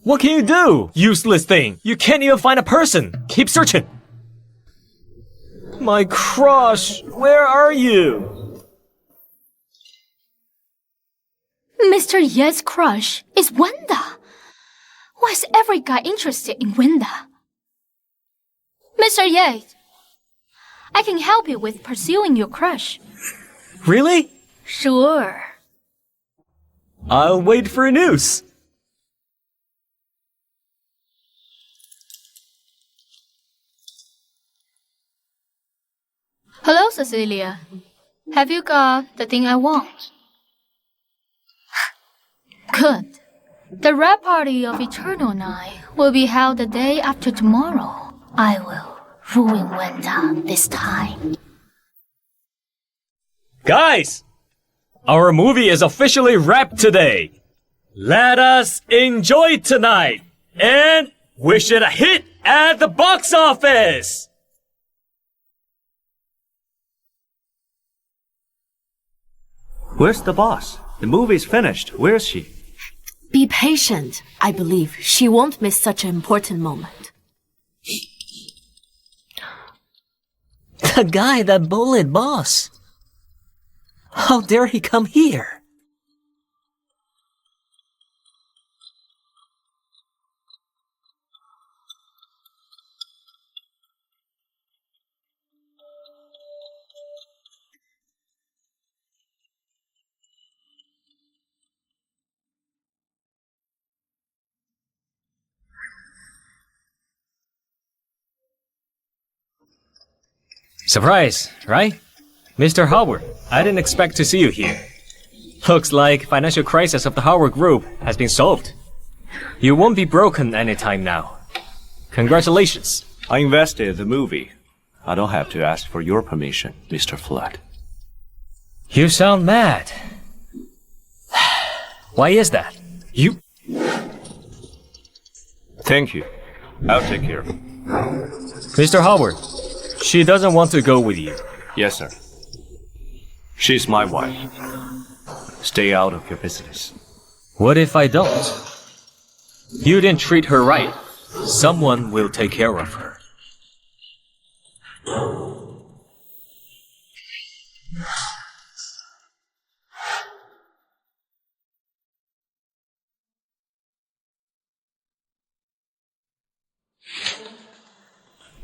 What can you do? Useless thing. You can't even find a person. Keep searching. My crush, where are you? Mr. Ye's crush is Wenda. Why is every guy interested in Wenda? Mr. Ye, I can help you with pursuing your crush. Really? Sure. I'll wait for news. Hello, Cecilia. Have you got the thing I want? Good. The rap party of Eternal Night will be held the day after tomorrow. I will ruin Wenda this time. Guys, our movie is officially wrapped today. Let us enjoy tonight and wish it a hit at the box office. Where's the boss? The movie's finished. Where is she? Be patient. I believe she won't miss such an important moment. The guy that bullied boss. How dare he come here? Surprise, right? Mr. Howard, I didn't expect to see you here. Looks like financial crisis of the Howard Group has been solved. You won't be broken anytime now. Congratulations. I invested the movie. I don't have to ask for your permission, Mr. Flood. You sound mad. Why is that? You... Thank you. I'll take care of it. Mr. Howard, she doesn't want to go with you. Yes, sir. She's my wife. Stay out of your business. What if I don't? You didn't treat her right. Someone will take care of her.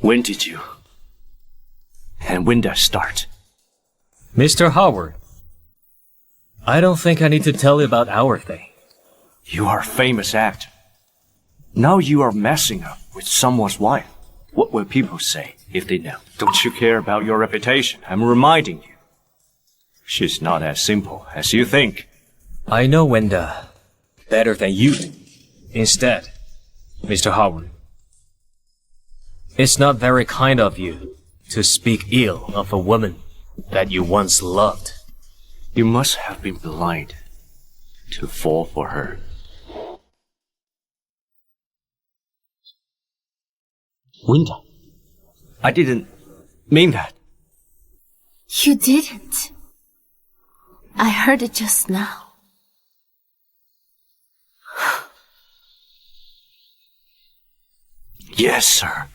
When did you? And when does start? Mr. Howard, I don't think I need to tell you about our thing. You are a famous actor. Now you are messing up with someone's wife. What will people say if they know? Don't you care about your reputation? I'm reminding you. She's not as simple as you think. I know Wenda better than you do. Instead, Mr. Howard, it's not very kind of you to speak ill of a woman that you once loved. You must have been blind to fall for her. Wenda, I didn't mean that. You didn't. I heard it just now. Yes, sir.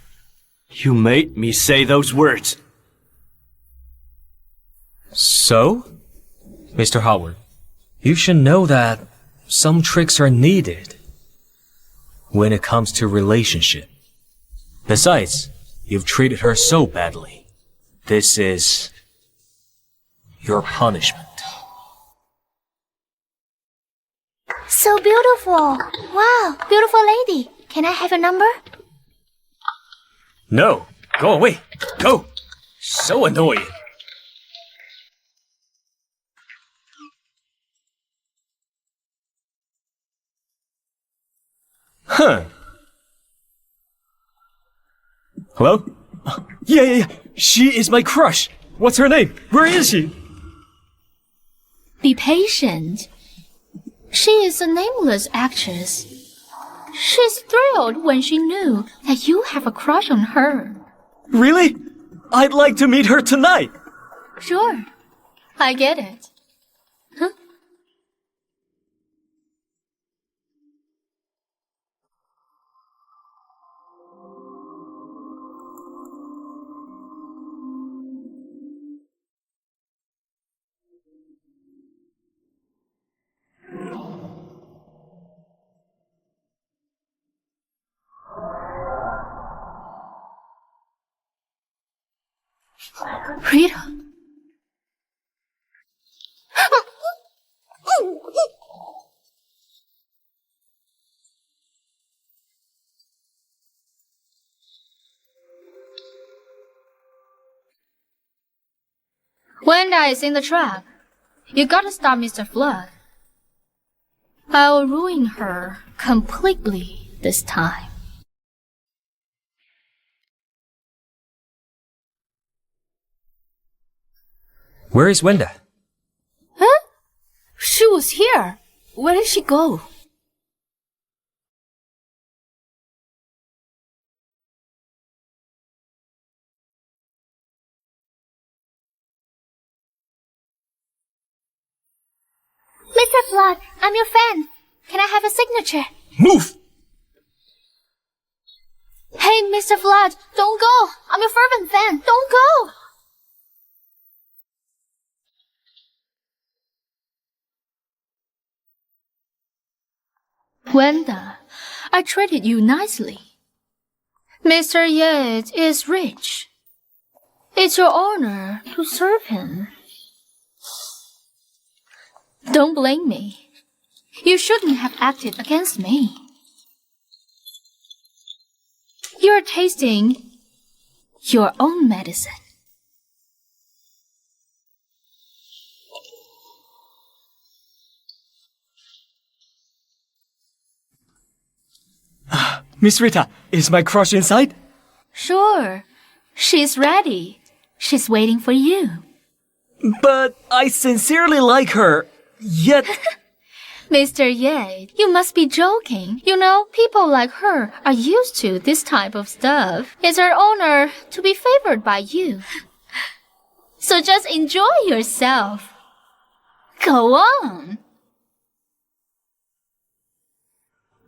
You made me say those words. So, Mr. Howard, you should know that some tricks are needed when it comes to relationship. Besides, you've treated her so badly. This is your punishment. So beautiful. Wow, beautiful lady. Can I have a number? No, go away. Go. So annoying. Huh. Hello? Yeah. She is my crush. What's her name? Where is she? Be patient. She is a nameless actress. She's thrilled when she knew that you have a crush on her. Really? I'd like to meet her tonight. Sure. I get it. Huh? Rita. Wanda is in the trap. You gotta stop Mr. Flood. I'll ruin her completely this time. Where is Wenda? Huh? She was here. Where did she go? Mr. Flood, I'm your fan. Can I have a signature? Move! Hey, Mr. Flood, don't go. I'm your fervent fan. Don't go. Wanda, I treated you nicely. Mr. Yates is rich. It's your honor to serve him. Don't blame me. You shouldn't have acted against me. You're tasting your own medicine. Miss Rita, is my crush inside? Sure. She's ready. She's waiting for you. But I sincerely like her. Yet... Mr. Ye, you must be joking. You know, people like her are used to this type of stuff. It's her honor to be favored by you. So just enjoy yourself. Go on.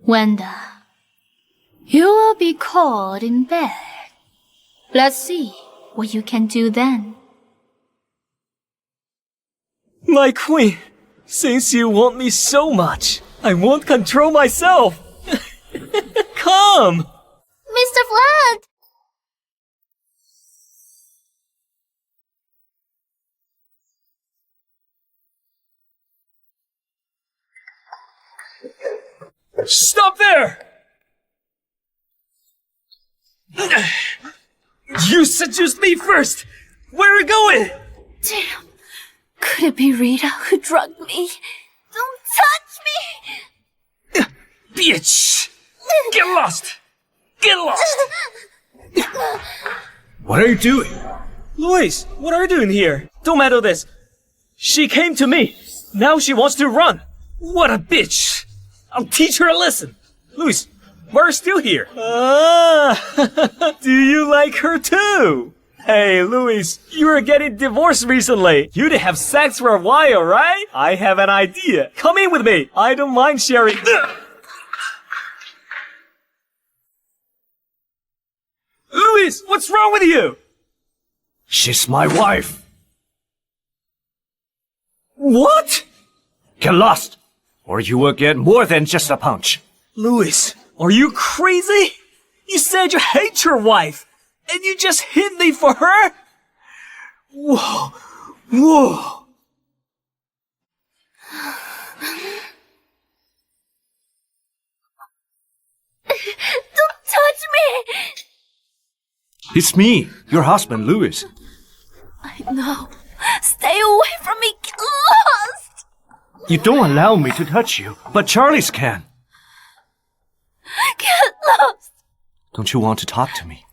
Wanda, you will be called in bed. Let's see what you can do then. My queen, since you want me so much, I won't control myself. Come! Mr. Flood! Stop there! You seduced me first! Where are we going? Damn. Could it be Rita who drugged me? Don't touch me! Bitch! Get lost! Get lost! What are you doing? Luis, what are you doing here? Don't meddle this. She came to me. Now she wants to run. What a bitch! I'll teach her a lesson. Luis, we're still here. Ah, do you like her too? Hey, Luis, you were getting divorced recently. You didn't have sex for a while, right? I have an idea. Come in with me. I don't mind sharing. Luis, what's wrong with you? She's my wife. What? Get lost, or you will get more than just a punch. Luis, are you crazy? You said you hate your wife, and you just hit me for her? Whoa, whoa. Don't touch me! It's me, your husband, Louis. I know. Stay away from me. Get lost! You don't allow me to touch you, but Charlie's can. Get lost! Don't you want to talk to me?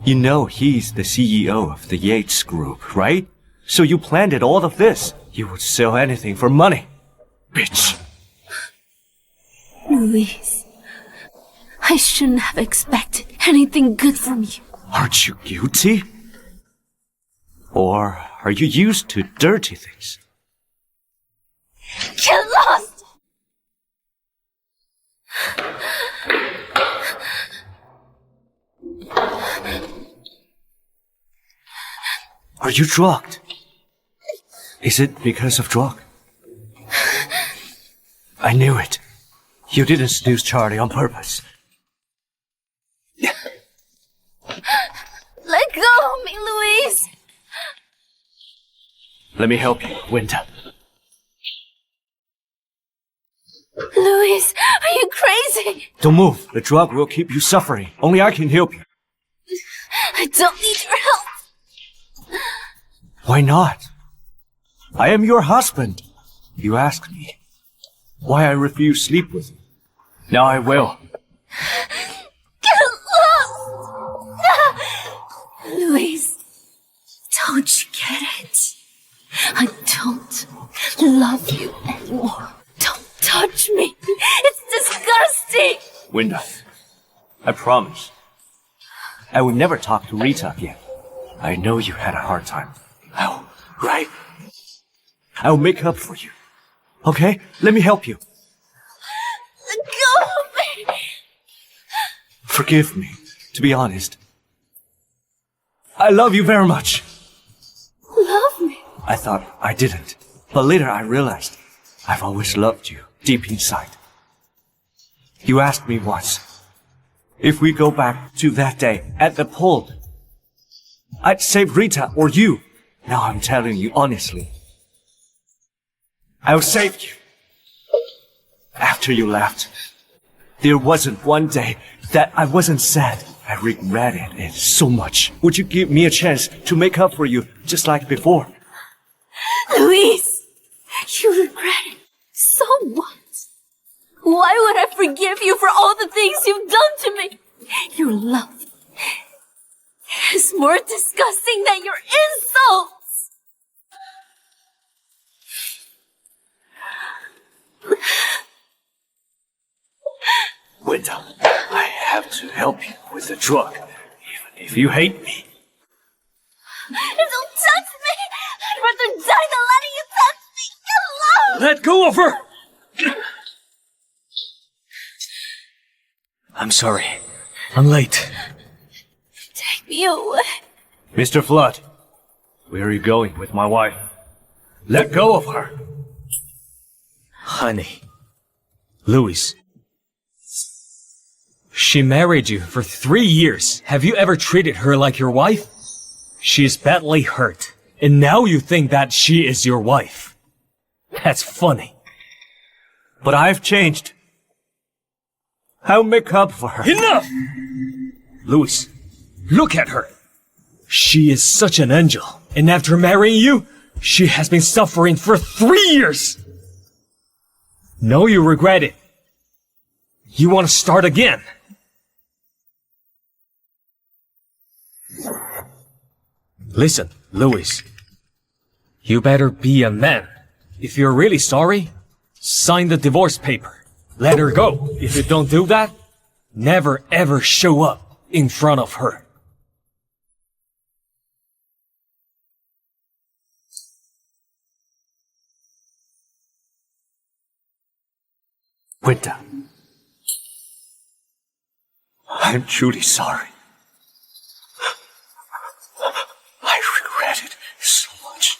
You know he's the CEO of the Yates Group, right? So you planned all of this. You would sell anything for money. Bitch. Louise, I shouldn't have expected anything good from you. Aren't you guilty? Or are you used to dirty things? Get lost! Are you drugged? Is it because of drug? I knew it. You didn't seduce Charlie on purpose. Let go of me, Louise! Let me help you, Winter. Louise, are you crazy? Don't move. The drug will keep you suffering. Only I can help you. I don't need your help. Why not? I am your husband. You asked me why I refuse sleep with you. Now I will. Get lost! Louise, don't you get it? I don't love you anymore. Don't touch me. It's disgusting. Winter, I promise. I will never talk to Rita again. I know you had a hard time. Oh, right? I'll make up for you. Okay? Let me help you. Let go of me. Forgive me, to be honest. I love you very much. Love me? I thought I didn't. But later I realized I've always loved you, deep inside. You asked me once if we go back to that day at the pool, I'd save Rita or you. Now I'm telling you honestly. I'll save you. After you left, there wasn't one day that I wasn't sad. I regretted it so much. Would you give me a chance to make up for you just like before? Louise, you regret it so much. Why would I forgive you for all the things you've done to me? Your love is more disgusting than your insults. Winter, I have to help you with the drug, even if you hate me. Don't touch me! I'd rather die than letting you touch me! Get lost! Let go of her! I'm sorry. I'm late. Take me away. Mr. Flood, where are you going with my wife? Let go of her. Honey. Louis. She married you for 3 years. Have you ever treated her like your wife? She's badly hurt. And now you think that she is your wife. That's funny. But I've changed. I'll make up for her. Enough! Louis, look at her. She is such an angel. And after marrying you, she has been suffering for 3 years. Now you regret it. You want to start again. Listen, Louis. You better be a man. If you're really sorry, sign the divorce paper. Let her go. If you don't do that, never ever show up in front of her. Winter, I'm truly sorry. I regret it so much.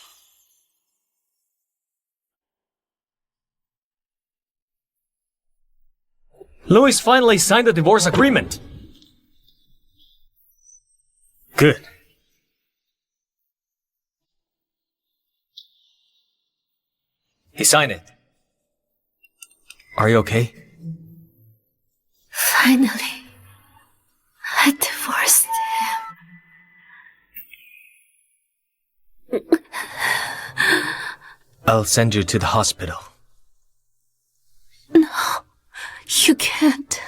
Louis finally signed the divorce agreement. Good. He signed it. Are you okay? Finally, I divorced him. I'll send you to the hospital. No, you can't.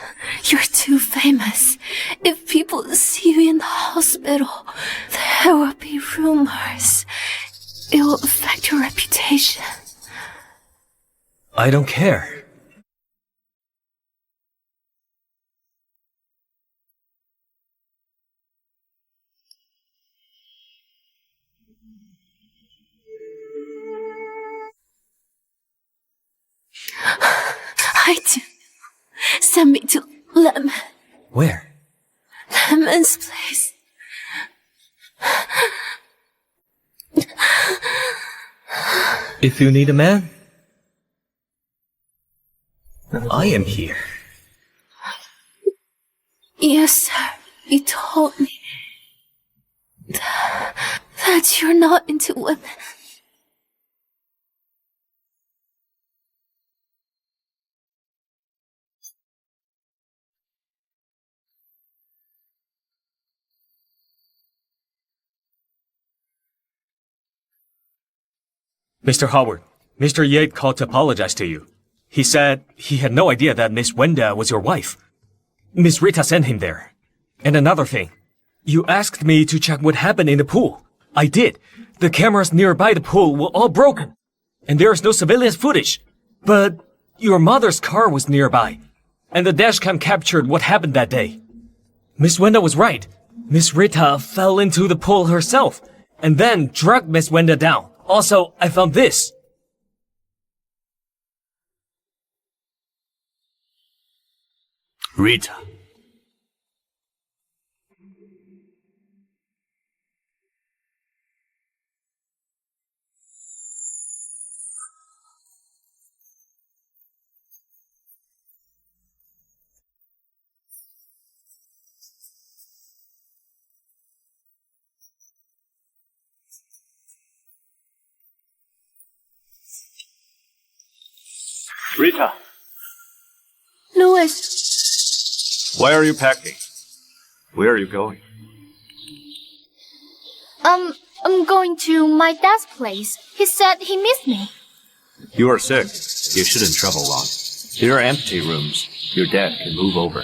You're too famous. If people see you in the hospital, there will be rumors. It will affect your reputation. I don't care. I do. Send me to Lemon. Where? Lemon's place. If you need a man, I am here. Yes, sir. You told me that you're not into women. Mr. Howard, Mr. Yates called to apologize to you. He said he had no idea that Miss Wenda was your wife. Miss Rita sent him there. And another thing, you asked me to check what happened in the pool. I did. The cameras nearby the pool were all broken. And there is no surveillance footage. But your mother's car was nearby. And the dashcam captured what happened that day. Miss Wenda was right. Miss Rita fell into the pool herself. And then dragged Miss Wenda down. Also, I found this. Rita. Rita, Louis. why are you packing? Where are you going? I'm going to my dad's place. He said he missed me. You are sick. You shouldn't travel long. There are empty rooms. Your dad can move over.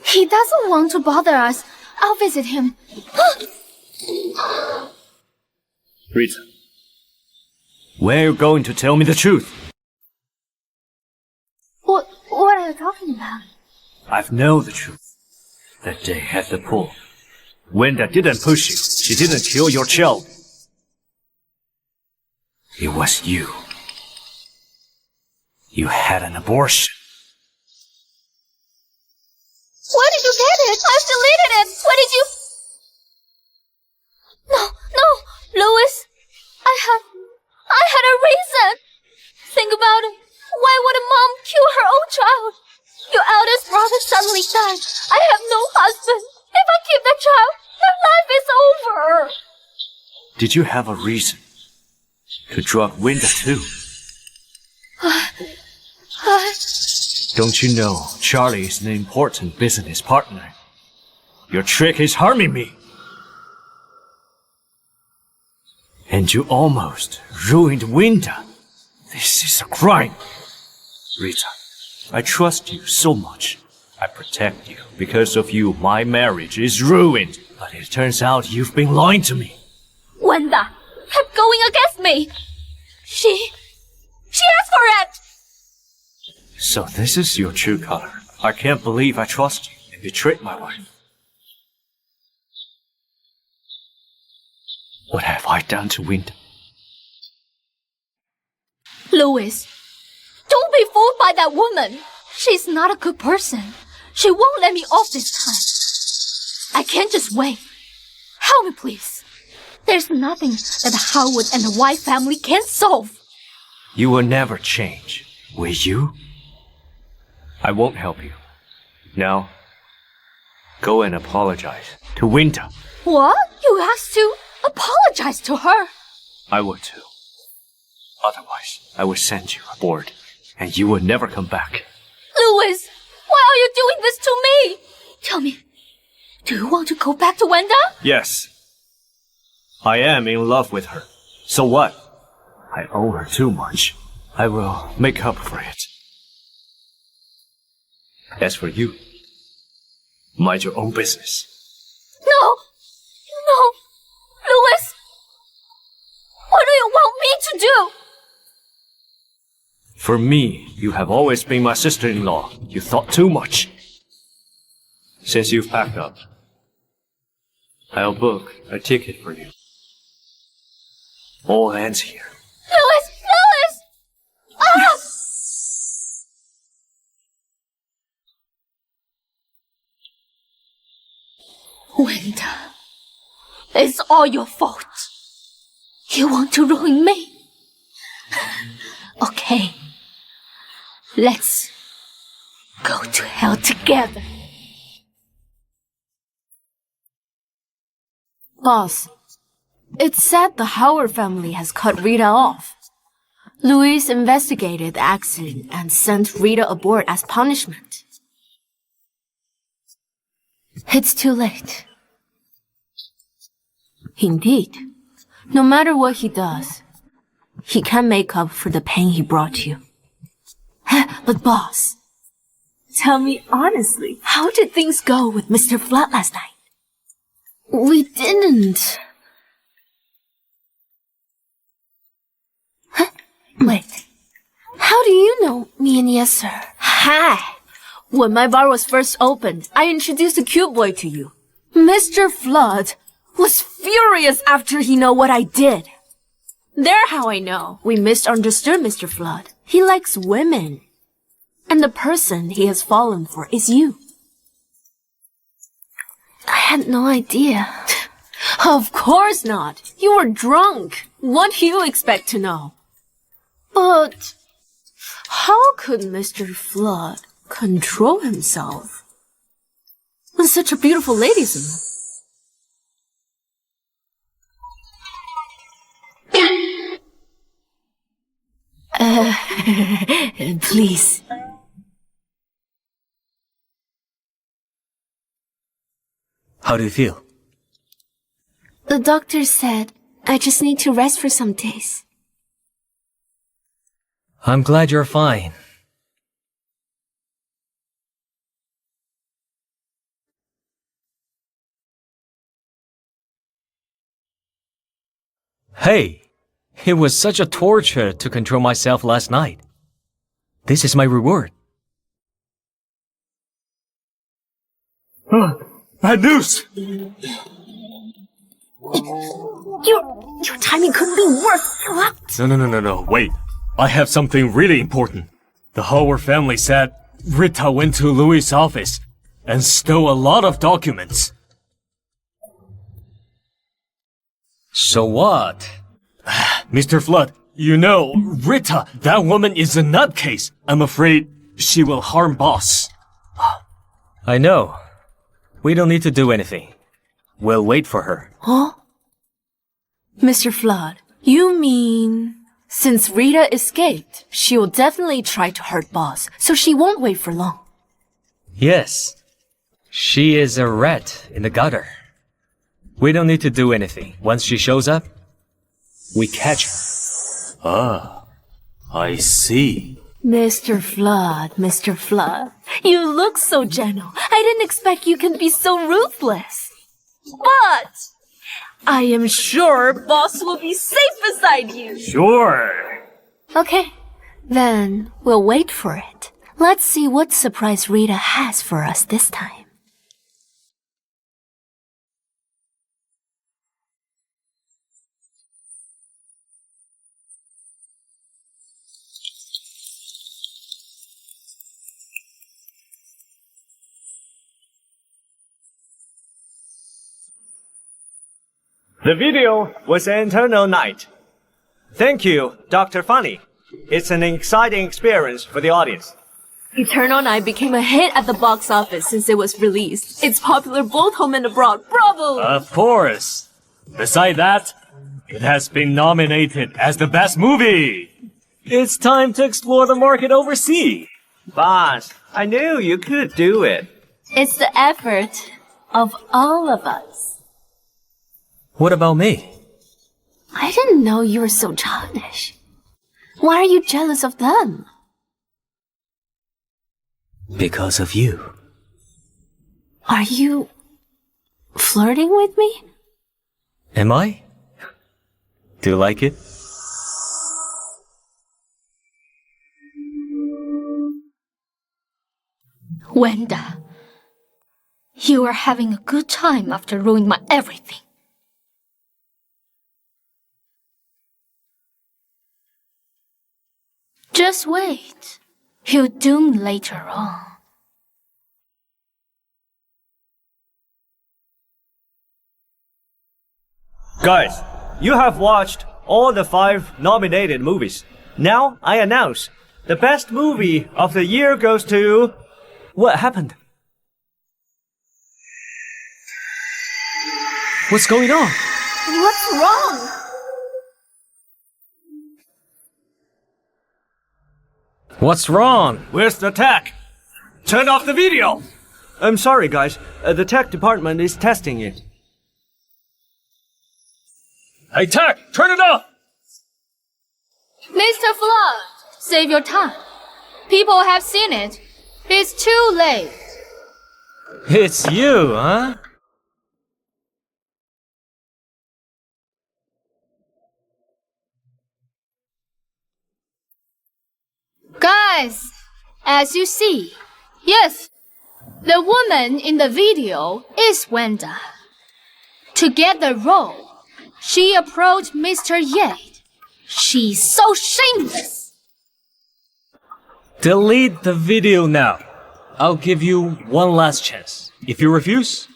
He doesn't want to bother us. I'll visit him. Rita, when are you going to tell me the truth? What are you talking about? I've known the truth. That day at the pool. Wenda didn't push you. She didn't kill your child. It was you. You had an abortion. Where did you get it? I've deleted it. Where did you... No, Louis. I had a reason. Think about it. Why would a mom kill her own child? Your eldest brother suddenly died. I have no husband. If I keep the child, my life is over. Did you have a reason to drug Wenda too? Don't you know Charlie is an important business partner? Your trick is harming me. And you almost ruined Wenda. This is a crime. Rita, I trust you so much. I protect you. Because of you, my marriage is ruined. But it turns out you've been lying to me. Wenda kept going against me. She asked for it. So this is your true color. I can't believe I trust you and betrayed my wife. What have I done to Wenda? Louis, don't be fooled by that woman. She's not a good person. She won't let me off this time. I can't just wait. Help me, please. There's nothing that Howard and the White family can't solve. You will never change, will you? I won't help you. Now, go and apologize to Wenda. What? You asked to apologize to her? I would too. Otherwise, I would send you aboard, and you would never come back. Louis, why are you doing this to me? Tell me, do you want to go back to Wanda? Yes. I am in love with her. So what? I owe her too much. I will make up for it. As for you, mind your own business. No! No! Louis! What do you want me to do? For me, you have always been my sister-in-law. You thought too much. Since you've packed up, I'll book a ticket for you. All ends here. Louis! Louis! Ah! Wanda, it's all your fault. You want to ruin me? Okay. Let's go to hell together. Boss, it's said the Howard family has cut Rita off. Louis investigated the accident and sent Rita aboard as punishment. It's too late. Indeed. No matter what he does, he can't make up for the pain he brought you. But boss, tell me honestly, how did things go with Mr. Flood last night? We didn't. Wait. How do you know me and Yes Sir? Hi! When my bar was first opened, I introduced a cute boy to you. Mr. Flood was furious after he know what I did. There how I know we misunderstood Mr. Flood. He likes women. And the person he has fallen for is you. I had no idea. Of course not. You were drunk. What do you expect to know? But how could Mr. Flood control himself when such a beautiful lady's in him? Please. How do you feel? The doctor said I just need to rest for some days. I'm glad you're fine. Hey, it was such a torture to control myself last night. This is my reward. Bad news! Your timing couldn't be worse. No, wait. I have something really important. The Howard family said Rita went to Louis' office and stole a lot of documents. So what? Mr. Flood, you know, Rita, that woman is a nutcase. I'm afraid she will harm boss. I know. We don't need to do anything. We'll wait for her. Huh? Mr. Flood, you mean since Rita escaped, she will definitely try to hurt boss, so she won't wait for long. Yes. She is a rat in the gutter. We don't need to do anything. Once she shows up, we catch her. Ah, I see. Mr. Flood, you look so gentle. I didn't expect you can be so ruthless. But I am sure boss will be safe beside you. Sure. Okay, then we'll wait for it. Let's see what surprise Rita has for us this time. The video was an internal night. Thank you, Dr. Funny. It's an exciting experience for the audience. Eternal Night became a hit at the box office since it was released. It's popular both home and abroad. Bravo! Of course. Beside that, it has been nominated as the best movie. It's time to explore the market overseas. Boss, I knew you could do it. It's the effort of all of us. What about me? I didn't know you were so childish. Why are you jealous of them? Because of you. Are you flirting with me? Am I? Do you like it? Wenda, you are having a good time after ruining my everything. Just wait. You're doomed later on. Guys, you have watched all the 5 nominated movies. Now I announce the best movie of the year goes to... What happened? What's going on? What's wrong? What's wrong? Where's the tech? Turn off the video! I'm sorry, guys. The tech department is testing it. Hey, Tech, turn it off! Mr. Flood, save your time. People have seen it. It's too late. It's you, huh? Guys, as you see, yes, the woman in the video is Wenda. To get the role, she approached Mr. Ye. She's so shameless. Delete the video now. I'll give you one last chance. If you refuse,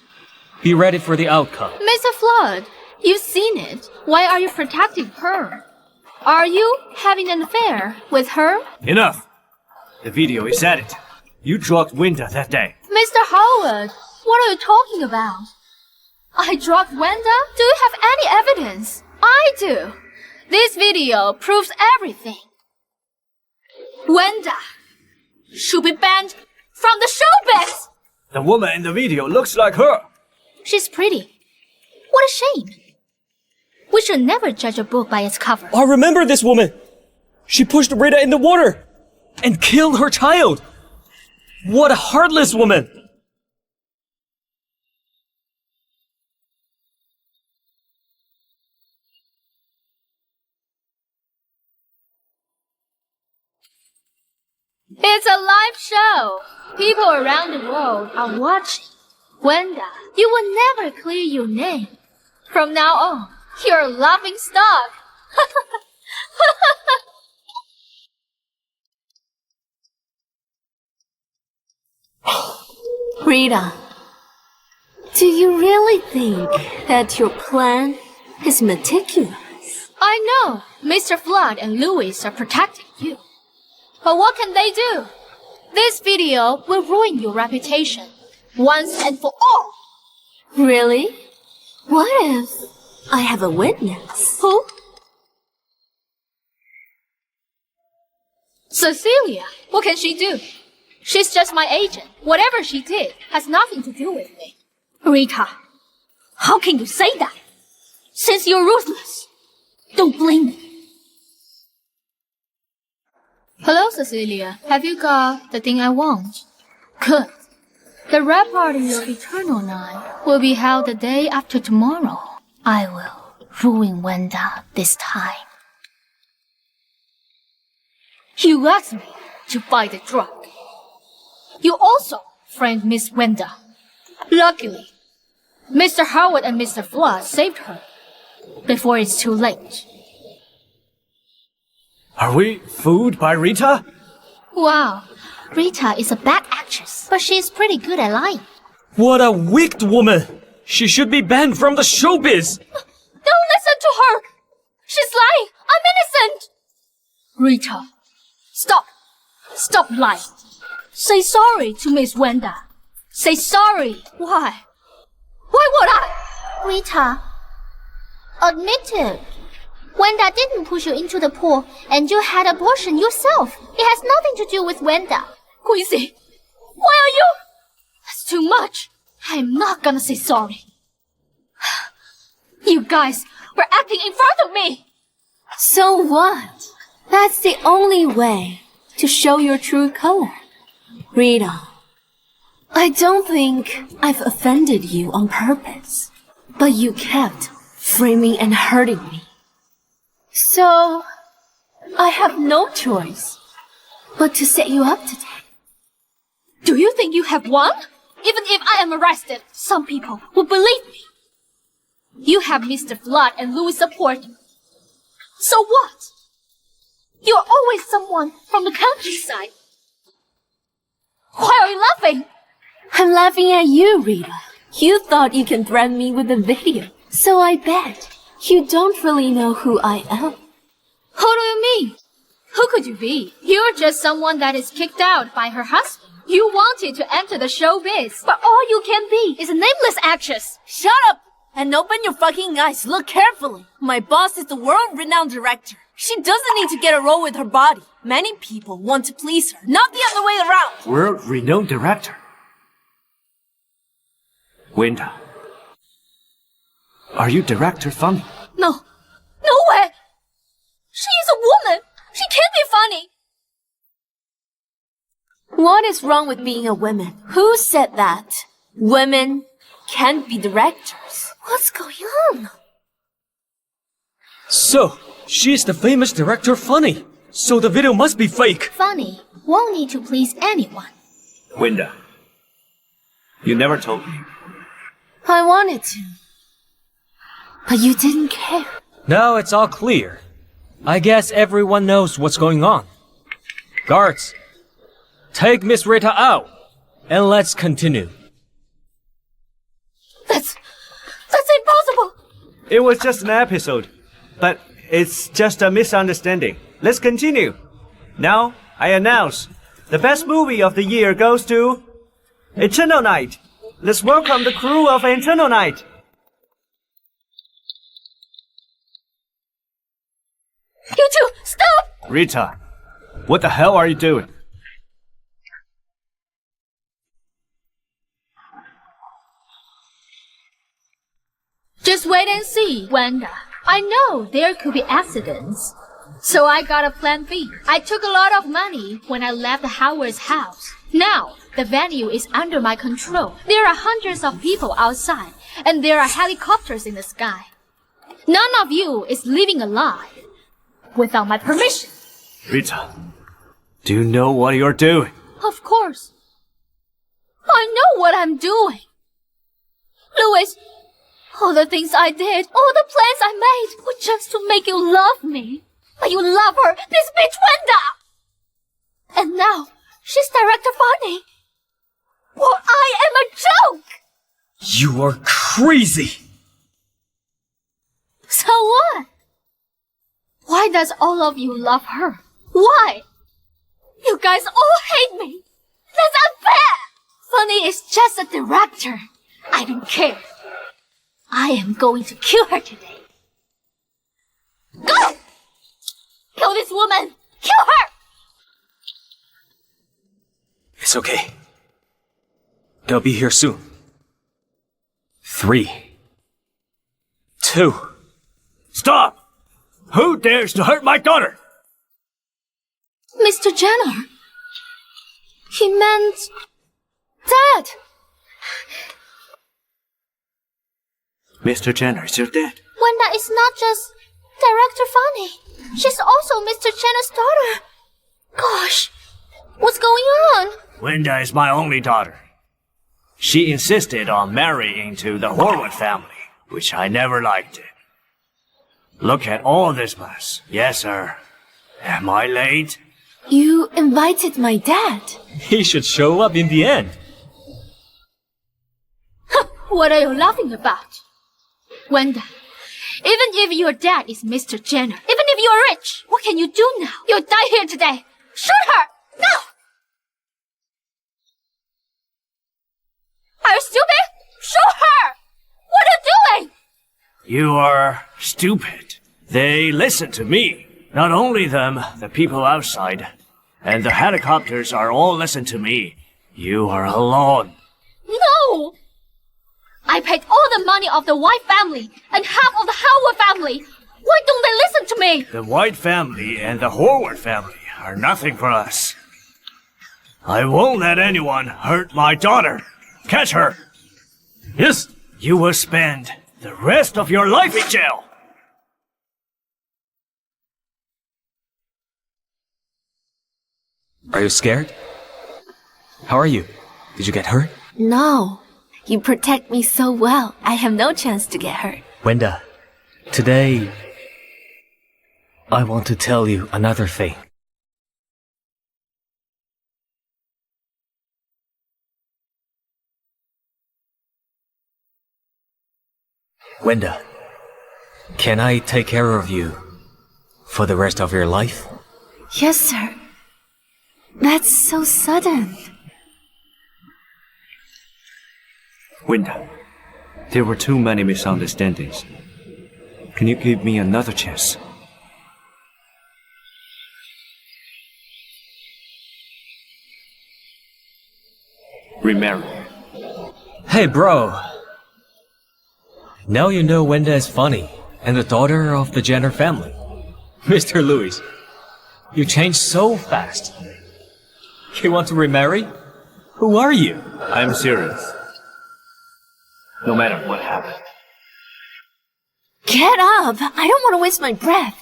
be ready for the outcome. Mr. Flood, you've seen it. Why are you protecting her? Are you having an affair with her? Enough! The video is edited. You drugged Wenda that day. Mr. Howard, what are you talking about? I drugged Wenda? Do you have any evidence? I do. This video proves everything. Wenda should be banned from the showbiz! The woman in the video looks like her. She's pretty. What a shame. We should never judge a book by its cover. I remember this woman. She pushed Rita in the water and killed her child. What a heartless woman. It's a live show. People around the world are watching. Wenda, you will never clear your name. From now on, you're a laughing stock. Rita, do you really think that your plan is meticulous? I know Mr. Flood and Louis are protecting you. But what can they do? This video will ruin your reputation once and for all. Really? What if I have a witness? Who? Cecilia. What can she do? She's just my agent. Whatever she did has nothing to do with me. Rita, how can you say that? Since you're ruthless, don't blame me. Hello, Cecilia. Have you got the thing I want? Good. The rap party of Eternal Night will be held the day after tomorrow. I will ruin Wenda this time. You asked me to buy the drug. You also framed Miss Wenda. Luckily, Mr. Howard and Mr. Flood saved her before it's too late. Are we fooled by Rita? Wow, Rita is a bad actress, but she's pretty good at lying. What a wicked woman. She should be banned from the showbiz. Don't listen to her. She's lying. I'm innocent. Rita, stop. Stop lying. Say sorry to Miss Wenda. Say sorry. Why? Why would I? Rita, admit it. Wenda didn't push you into the pool, and you had abortion yourself. It has nothing to do with Wenda. Quincy, why are you? That's too much. I'm not gonna say sorry. You guys were acting in front of me. So what? That's the only way to show your true color. Rita, I don't think I've offended you on purpose, but you kept framing and hurting me. So, I have no choice but to set you up today. Do you think you have won? Even if I am arrested, some people will believe me. You have Mr. Flood and Louis' support. So what? You're always someone from the countryside. Why are you laughing? I'm laughing at you, Rita. You thought you can threaten me with a video, so I bet you don't really know who I am. Who do you mean? Who could you be? You're just someone that is kicked out by her husband. You wanted to enter the showbiz, but all you can be is a nameless actress. Shut up and open your fucking eyes. Look carefully. My boss is the world-renowned director. She doesn't need to get a role with her body. Many people want to please her, not the other way around. World-renowned director. Wenda, are you director funny? No. No way. She is a woman. She can't be funny. What is wrong with being a woman? Who said that? Women can't be directors. What's going on? So, she's the famous director Funny. So the video must be fake. Funny won't need to please anyone. Wenda, you never told me. I wanted to. But you didn't care. Now it's all clear. I guess everyone knows what's going on. Guards, take Miss Rita out, and let's continue. That's impossible. It was just an episode, but it's just a misunderstanding. Let's continue. Now, I announce, the best movie of the year goes to Eternal Night. Let's welcome the crew of Eternal Night. You two, stop! Rita, what the hell are you doing? Just wait and see, Wenda. I know there could be accidents. So I got a plan B. I took a lot of money when I left Howard's house. Now, the venue is under my control. There are hundreds of people outside, and there are helicopters in the sky. None of you is living alive without my permission. Rita, do you know what you're doing? Of course. I know what I'm doing. Louis, all the things I did, all the plans I made were just to make you love me. But you love her, this bitch Wenda! And now, she's Director Funny. Well, I am a joke! You are crazy! So what? Why does all of you love her? Why? You guys all hate me. That's unfair! Funny is just a director. I don't care. I am going to kill her today. Go! Kill this woman! Kill her! It's okay. They'll be here soon. 3, 2. Stop! Who dares to hurt my daughter? Mr. Jenner. He meant... Dad! Mr. Jenner is your dad. Wenda is not just Director Funny. She's also Mr. Jenner's daughter. Gosh, what's going on? Wenda is my only daughter. She insisted on marrying to the Horwood family, which I never liked it. Look at all this mess. Yes, sir. Am I late? You invited my dad. He should show up in the end. What are you laughing about? Wenda, even if your dad is Mr. Jenner, even if you're rich, what can you do now? You'll die here today. Shoot her! No! Are you stupid? Shoot her! What are you doing? You are stupid. They listen to me. Not only them, the people outside. And the helicopters are all listen to me. You are alone. No! I paid all the money of the White family and half of the Howard family. Why don't they listen to me? The White family and the Howard family are nothing for us. I won't let anyone hurt my daughter. Catch her. Yes. You will spend the rest of your life in jail. Are you scared? How are you? Did you get hurt? No. You protect me so well, I have no chance to get hurt. Wenda, today I want to tell you another thing. Wenda, can I take care of you for the rest of your life? Yes, sir. That's so sudden. Winda, there were too many misunderstandings. Can you give me another chance? Remarry. Hey, bro. Now you know Wenda is funny and the daughter of the Jenner family. Mr. Louis, you changed so fast. You want to remarry? Who are you? I'm serious. No matter what happened. Get up! I don't want to waste my breath.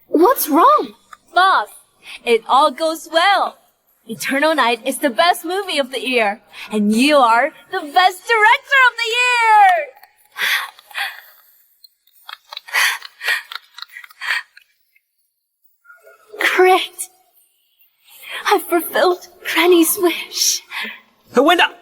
What's wrong? Boss, it all goes well. Eternal Night is the best movie of the year, and you are the best director of the year! Great. I fulfilled Granny's wish. Wenda!